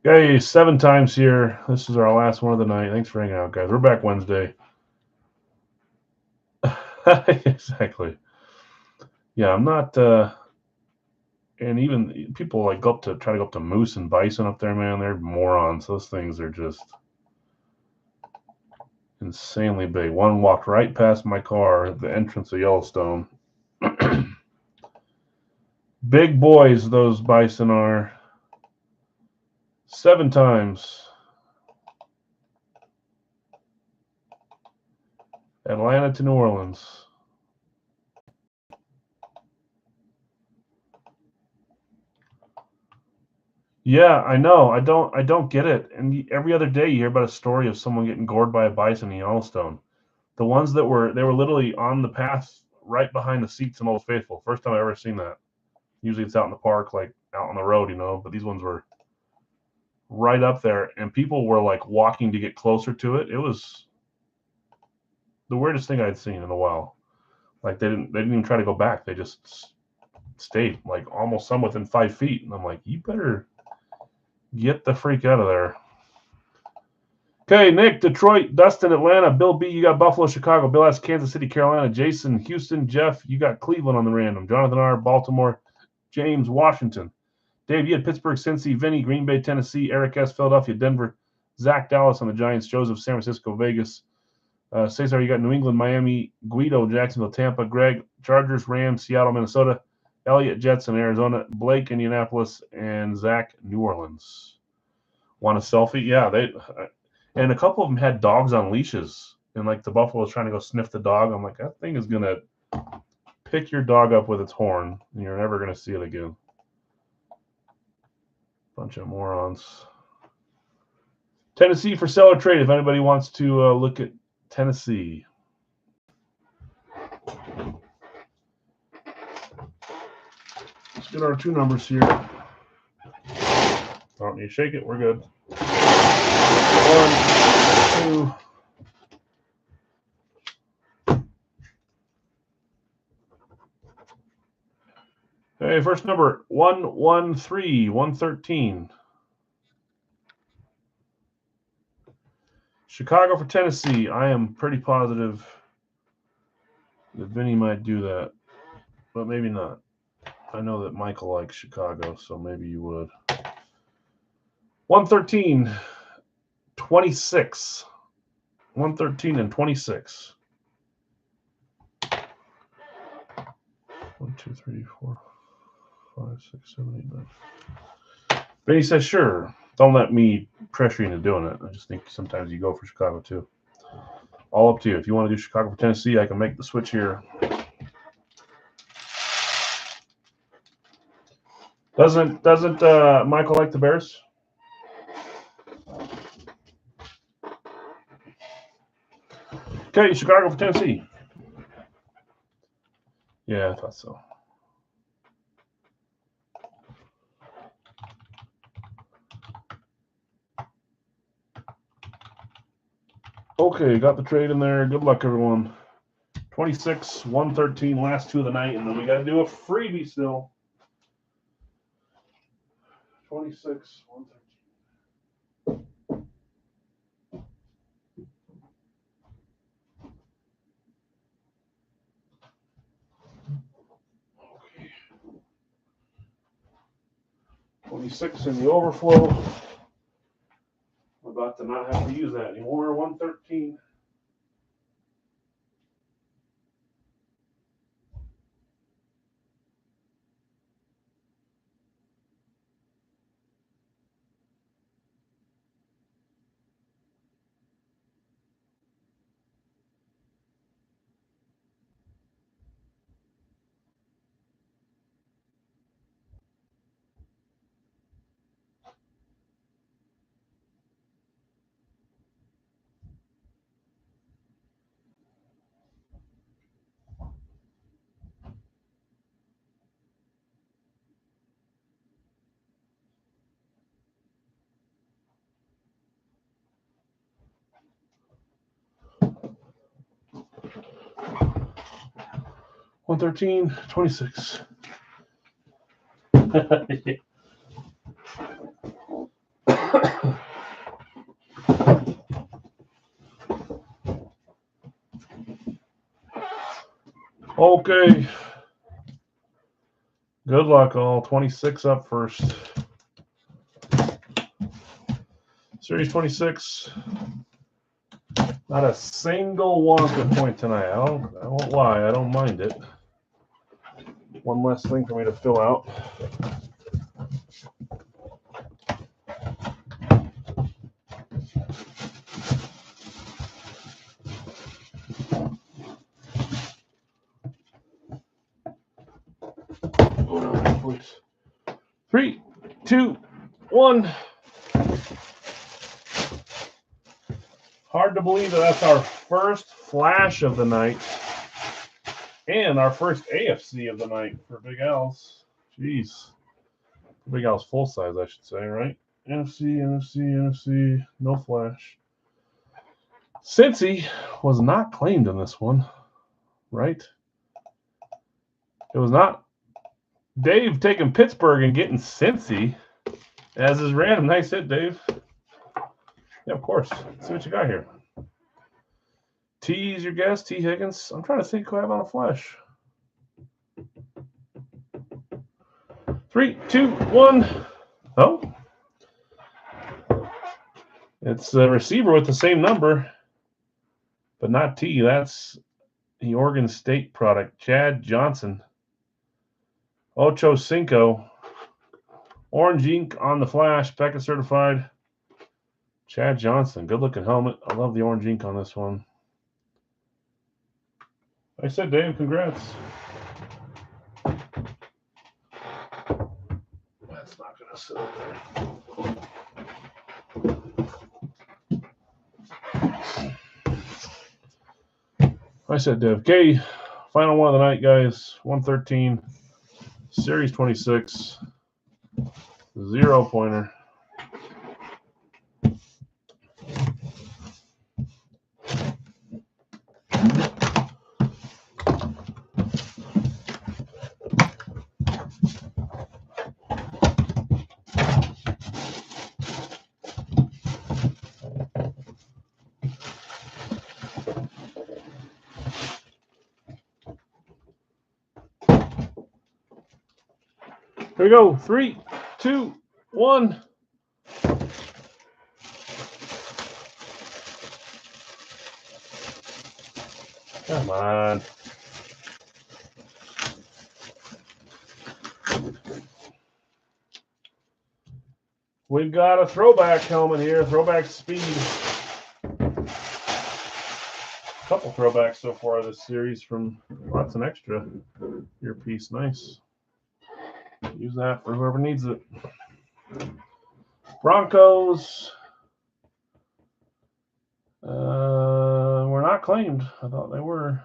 Okay, 7 times here. This is our last one of the night. Thanks for hanging out, guys. We're back Wednesday. Exactly. Yeah, I'm not... and even people like try to go up to moose and bison up there, man. They're morons. Those things are just insanely big. One walked right past my car at the entrance of Yellowstone. Big boys, those bison are. 7 times. Atlanta to New Orleans. Yeah, I know. I don't get it. And every other day you hear about a story of someone getting gored by a bison in Yellowstone. The ones they were literally on the path right behind the seats in Old Faithful. First time I ever seen that. Usually it's out in the park, like out on the road, but these ones were right up there, and people were like walking to get closer to it. It was the weirdest thing I'd seen in a while. Like they didn't even try to go back. They just stayed like almost some within 5 feet. And I'm like, you better get the freak out of there. Okay, Nick, Detroit, Dustin, Atlanta, Bill B, you got Buffalo, Chicago, Bill S, Kansas City, Carolina, Jason, Houston, Jeff, you got Cleveland on the random, Jonathan R, Baltimore, James, Washington, Dave, you had Pittsburgh, Cincy, Vinny, Green Bay, Tennessee, Eric S, Philadelphia, Denver, Zach, Dallas on the Giants, Joseph, San Francisco, Vegas, Cesar, you got New England, Miami, Guido, Jacksonville, Tampa, Greg, Chargers, Rams, Seattle, Minnesota, Elliot, Jets in Arizona, Blake, Indianapolis, and Zach, New Orleans. Want a selfie? Yeah, and a couple of them had dogs on leashes, and like the buffalo was trying to go sniff the dog. I'm like, that thing is gonna pick your dog up with its horn, and you're never gonna see it again. Bunch of morons. Tennessee for seller trade. If anybody wants to look at Tennessee. Let's get our 2 numbers here. Don't need to shake it. We're good. 1, 2. Hey, first number 113, 113. Chicago for Tennessee. I am pretty positive that Vinny might do that, but maybe not. I know that Michael likes Chicago, so maybe you would. 113, 26. 113 and 26. 1, 2, 3, 4, 5, 6, 7, 8, 9. Vinny says, sure. Don't let me pressure you into doing it. I just think sometimes you go for Chicago too. All up to you. If you want to do Chicago for Tennessee, I can make the switch here. Doesn't Michael like the Bears? Okay, Chicago for Tennessee. Yeah, I thought so. Okay, got the trade in there. Good luck, everyone. 26, 113, last 2 of the night, and then we got to do a freebie still. 26, 113. Okay. 26 in the overflow. I'm about to not have to use that anymore. 113. 113, 26. Okay. Good luck, all. 26 up first. Series 26. Not a single Wonka point tonight. I won't lie. I don't mind it. One less thing for me to fill out. Please. 3, 2, 1. Hard to believe that that's our first flash of the night and our first AFC of the night for Big Al's. Jeez. Big Al's full size, I should say, right? NFC, no flash. Cincy was not claimed in this one, right? It was not. Dave taking Pittsburgh and getting Cincy as his random. Nice hit, Dave. Yeah, of course. Let's see what you got here. T is your guess, T. Higgins. I'm trying to think who I have on a flash. 3, 2, 1. Oh. It's a receiver with the same number, but not T. That's the Oregon State product, Chad Johnson. Ocho Cinco. Orange ink on the flash, Pekka certified. Chad Johnson, good looking helmet. I love the orange ink on this one. I said, Dave, congrats. That's not going to sit up there. I said, Dave. Okay, final one of the night, guys. 113, Series 26, 0-pointer. Here we go. 3, 2, 1. Come on. We've got a throwback helmet here, throwback speed. A couple throwbacks so far this series from lots and extra earpiece. Nice. Use that for whoever needs it. Broncos were not claimed. I thought they were.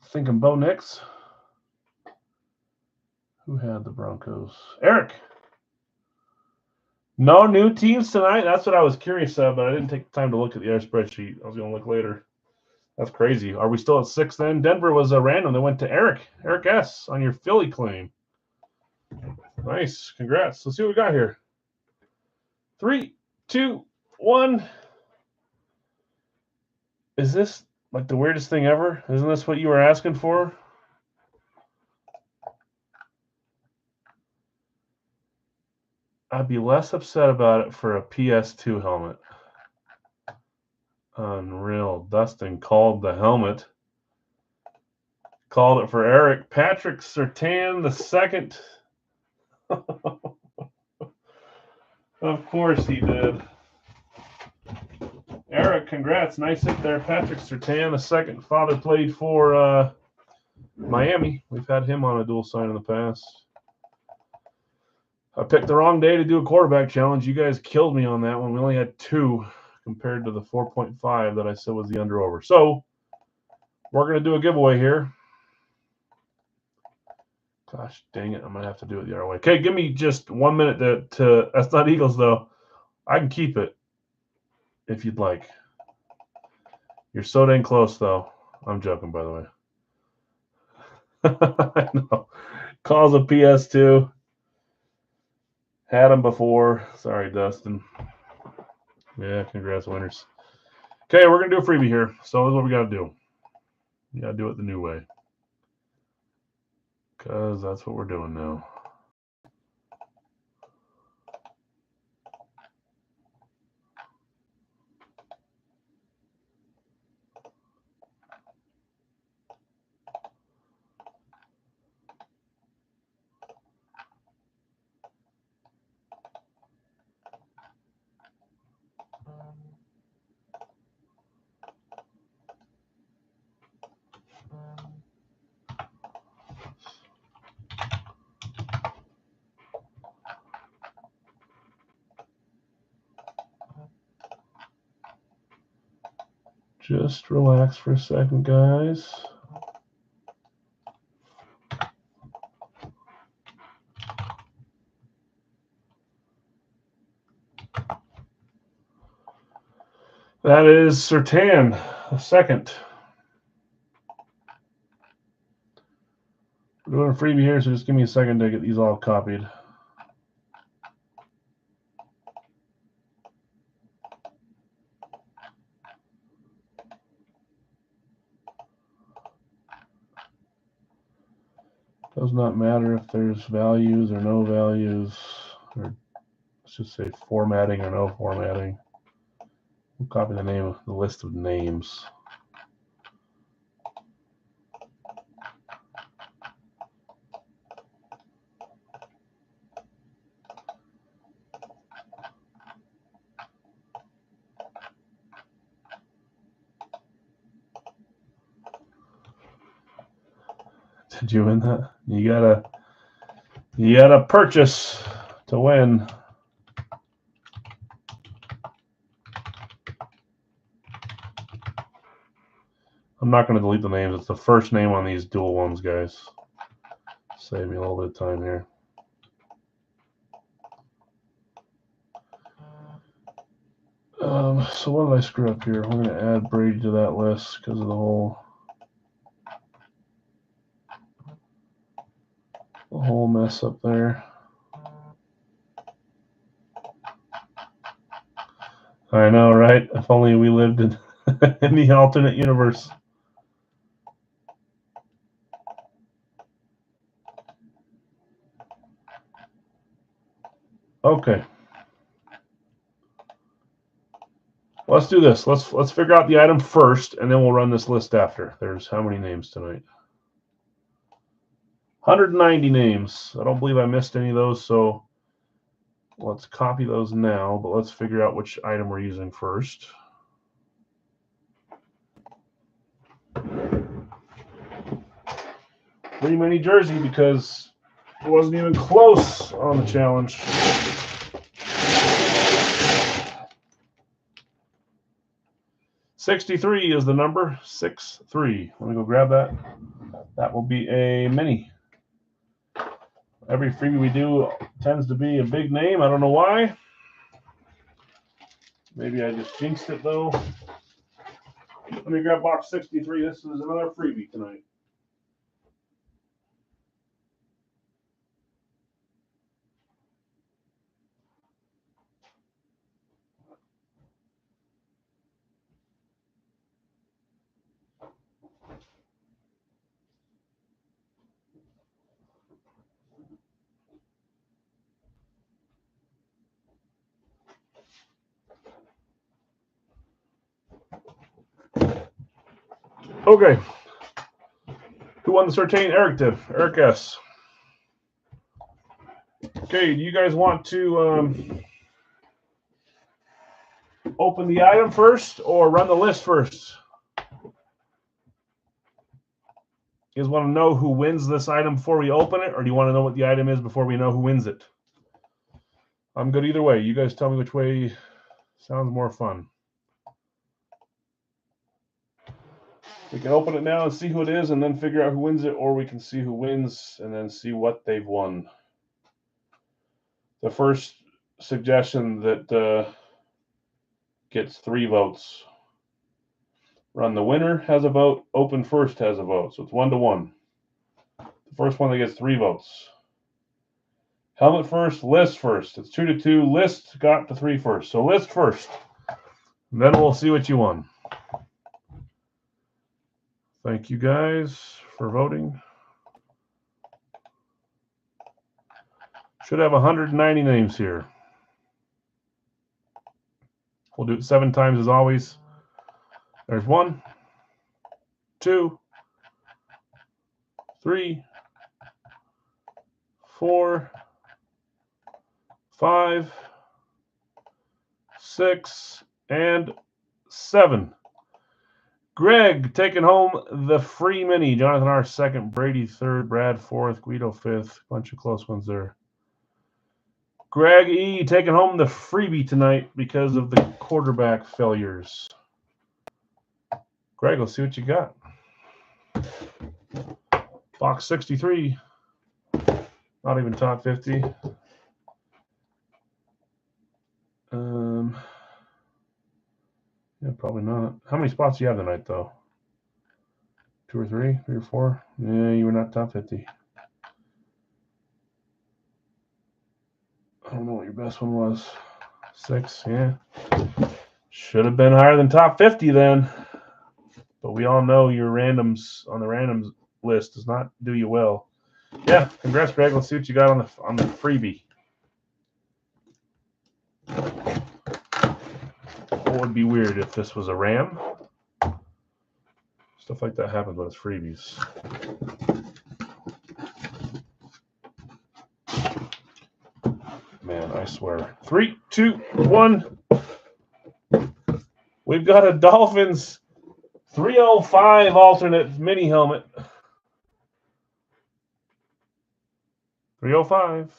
Thinking Bo Nix. Who had the Broncos? Eric. No new teams tonight. That's what I was curious about, but I didn't take the time to look at the air spreadsheet. I was going to look later. That's crazy. Are we still at 6 then? Denver was a random. They went to Eric S. on your Philly claim. Nice. Congrats. Let's see what we got here. 3, 2, 1. Is this like the weirdest thing ever? Isn't this what you were asking for? I'd be less upset about it for a PS2 helmet. Unreal. Dustin called the helmet. Called it for Eric. Patrick Surtain the second. Of course he did. Eric, congrats. Nice hit there. Patrick Surtain the second. Father played for Miami. We've had him on a dual sign in the past. I picked the wrong day to do a quarterback challenge. You guys killed me on that one. We only had 2 compared to the 4.5 that I said was the under-over. So we're going to do a giveaway here. Gosh dang it. I'm going to have to do it the other way. Okay, give me just 1 minute to that's not Eagles, though. I can keep it if you'd like. You're so dang close, though. I'm joking, by the way. I know. Calls a PS2. Had them before. Sorry, Dustin. Yeah, congrats, winners. Okay, we're going to do a freebie here. So this is what we got to do. You got to do it the new way. Because that's what we're doing now. Just relax for a second, guys. That is Sertan, the second. We're doing a freebie here, so just give me a second to get these all copied. Does not matter if there's values or no values, or let's just say formatting or no formatting. We'll copy the name of the list of names. Did you win that? You gotta purchase to win. I'm not gonna delete the names. It's the first name on these dual ones, guys. Save me a little bit of time here. So what did I screw up here? I'm going to add Brady to that list because of the whole mess up there. I know, right? If only we lived in, in the alternate universe. Okay. Let's do this. Let's figure out the item first, and then we'll run this list after. There's how many names tonight? 190 names. I don't believe I missed any of those, so let's copy those now, but let's figure out which item we're using first. Free mini jersey because it wasn't even close on the challenge. $63 is the number. 63. Let me go grab that. That will be a mini. Every freebie we do tends to be a big name. I don't know why. Maybe I just jinxed it though. Let me grab box 63. This is another freebie tonight. Okay. Who won the Sertan? Eric did. Eric S. Okay, do you guys want to open the item first or run the list first? You guys want to know who wins this item before we open it, or do you want to know what the item is before we know who wins it? I'm good either way. You guys tell me which way sounds more fun. We can open it now and see who it is and then figure out who wins it, or we can see who wins and then see what they've won. The first suggestion that gets 3 votes. Run the winner has a vote. Open first has a vote. So it's 1-1. The first one that gets 3 votes. Helmet first, list first. It's 2-2. List got the 3 first. So list first. And then we'll see what you won. Thank you guys for voting. Should have 190 names here. We'll do it 7 times as always. There's 1, 2, 3, 4, 5, 6, and 7. Greg taking home the free mini. Jonathan R. second, Brady third, Brad fourth, Guido fifth. Bunch of close ones there. Greg E. taking home the freebie tonight because of the quarterback failures. Greg, let's see what you got. Box 63. Not even top 50. Yeah, probably not. How many spots do you have tonight, though? 2 or 3? 3 or 4? Yeah, you were not top 50. I don't know what your best one was. 6, yeah. Should have been higher than top 50 then. But we all know your randoms on the randoms list does not do you well. Yeah, congrats, Greg. Let's see what you got on the freebie. What would be weird if this was a RAM? Stuff like that happens when it's freebies. Man, I swear. 3, 2, 1. We've got a Dolphins 305 alternate mini helmet. 305.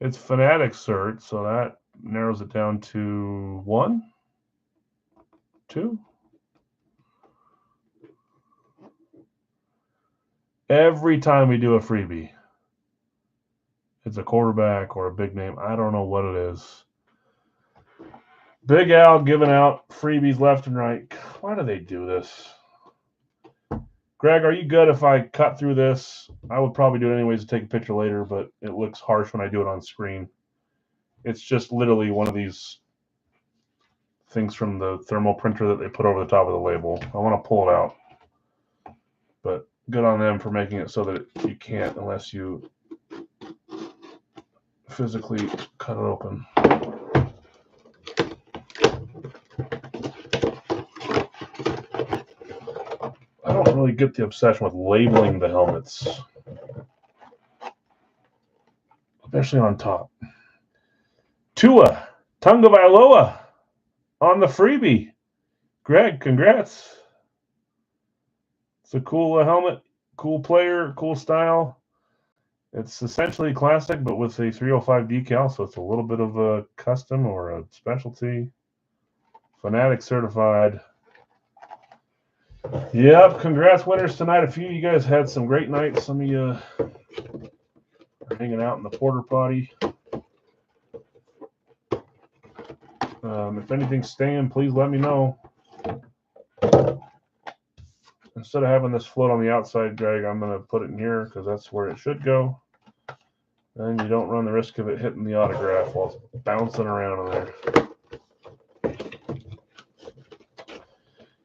It's Fanatic cert, so that narrows it down to 1, 2. Every time we do a freebie, it's a quarterback or a big name. I don't know what it is. Big Al giving out freebies left and right. Why do they do this? Greg, are you good if I cut through this? I would probably do it anyways to take a picture later, but it looks harsh when I do it on screen. It's just literally one of these things from the thermal printer that they put over the top of the label. I want to pull it out. But good on them for making it so that you can't unless you physically cut it open. I don't really get the obsession with labeling the helmets, especially on top. Tua Tagovailoa on the freebie. Greg, congrats. It's a cool helmet, cool player, cool style. It's essentially classic, but with a 305 decal, so it's a little bit of a custom or a specialty. Fanatic certified. Yep, congrats winners tonight. A few of you guys had some great nights. Some of you are hanging out in the porta potty. If anything's staying, please let me know. Instead of having this float on the outside, Greg, I'm going to put it in here because that's where it should go. And you don't run the risk of it hitting the autograph while it's bouncing around in there.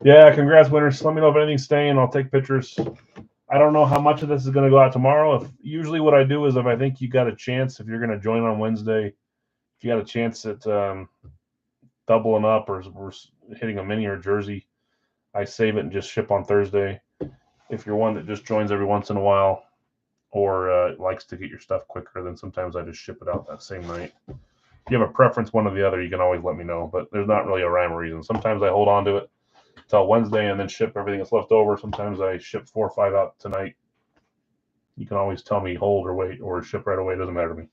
Yeah, congrats, winners. Let me know if anything's staying. I'll take pictures. I don't know how much of this is going to go out tomorrow. Usually what I do is if I think you got a chance, if you're going to join on Wednesday, if you got a chance at doubling up or hitting a mini or jersey, I save it and just ship on Thursday. If you're one that just joins every once in a while or likes to get your stuff quicker, then sometimes I just ship it out that same night. If you have a preference, one or the other, you can always let me know. But there's not really a rhyme or reason. Sometimes I hold on to it till Wednesday and then ship everything that's left over. Sometimes I ship 4 or 5 out tonight. You can always tell me hold or wait or ship right away. It doesn't matter to me.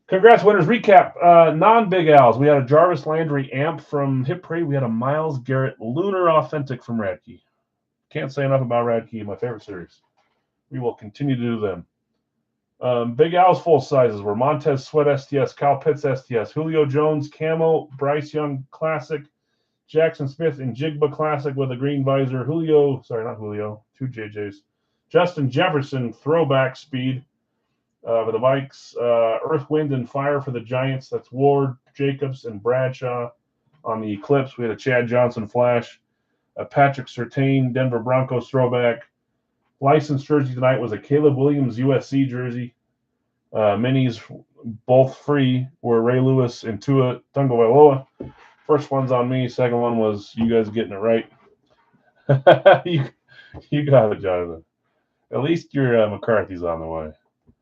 Congrats, winners. Recap. Non-Big Al's. We had a Jarvis Landry amp from Hip Parade. We had a Myles Garrett Lunar Authentic from Radkey. Can't say enough about Radkey, my favorite series. We will continue to do them. Big Al's full sizes were Montez Sweat STS, Kyle Pitts STS, Julio Jones Camo, Bryce Young Classic, Jackson Smith in Jigba Classic with a green visor. Julio, sorry, not Julio, 2 JJs. Justin Jefferson, throwback speed for the Vikes. Earth, Wind, and Fire for the Giants. That's Ward, Jacobs, and Bradshaw. On the Eclipse, we had a Chad Johnson flash. Patrick Surtain, Denver Broncos throwback. Licensed jersey tonight was a Caleb Williams USC jersey. Minis, both free, were Ray Lewis and Tua Tagovailoa. First one's on me. Second one was you guys getting it right. you got it, Jonathan. At least your McCarthy's on the way.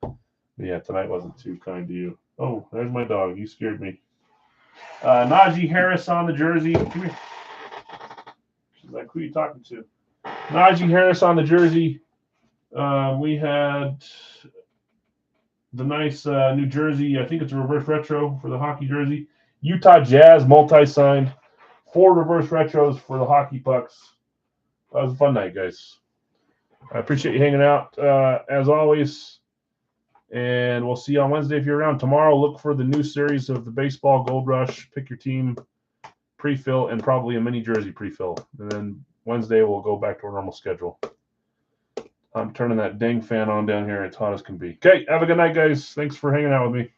But yeah, tonight wasn't too kind to you. Oh, there's my dog. You scared me. Najee Harris on the jersey. Come here. She's like, who are you talking to? Najee Harris on the jersey. We had the nice New Jersey, I think it's a reverse retro for the hockey jersey. Utah Jazz multi-signed. 4 reverse retros for the hockey pucks. That was a fun night, guys. I appreciate you hanging out, as always. And we'll see you on Wednesday if you're around. Tomorrow, look for the new series of the Baseball Gold Rush. Pick your team pre-fill and probably a mini jersey pre-fill. And then Wednesday, we'll go back to our normal schedule. I'm turning that dang fan on down here. It's hot as can be. Okay, have a good night, guys. Thanks for hanging out with me.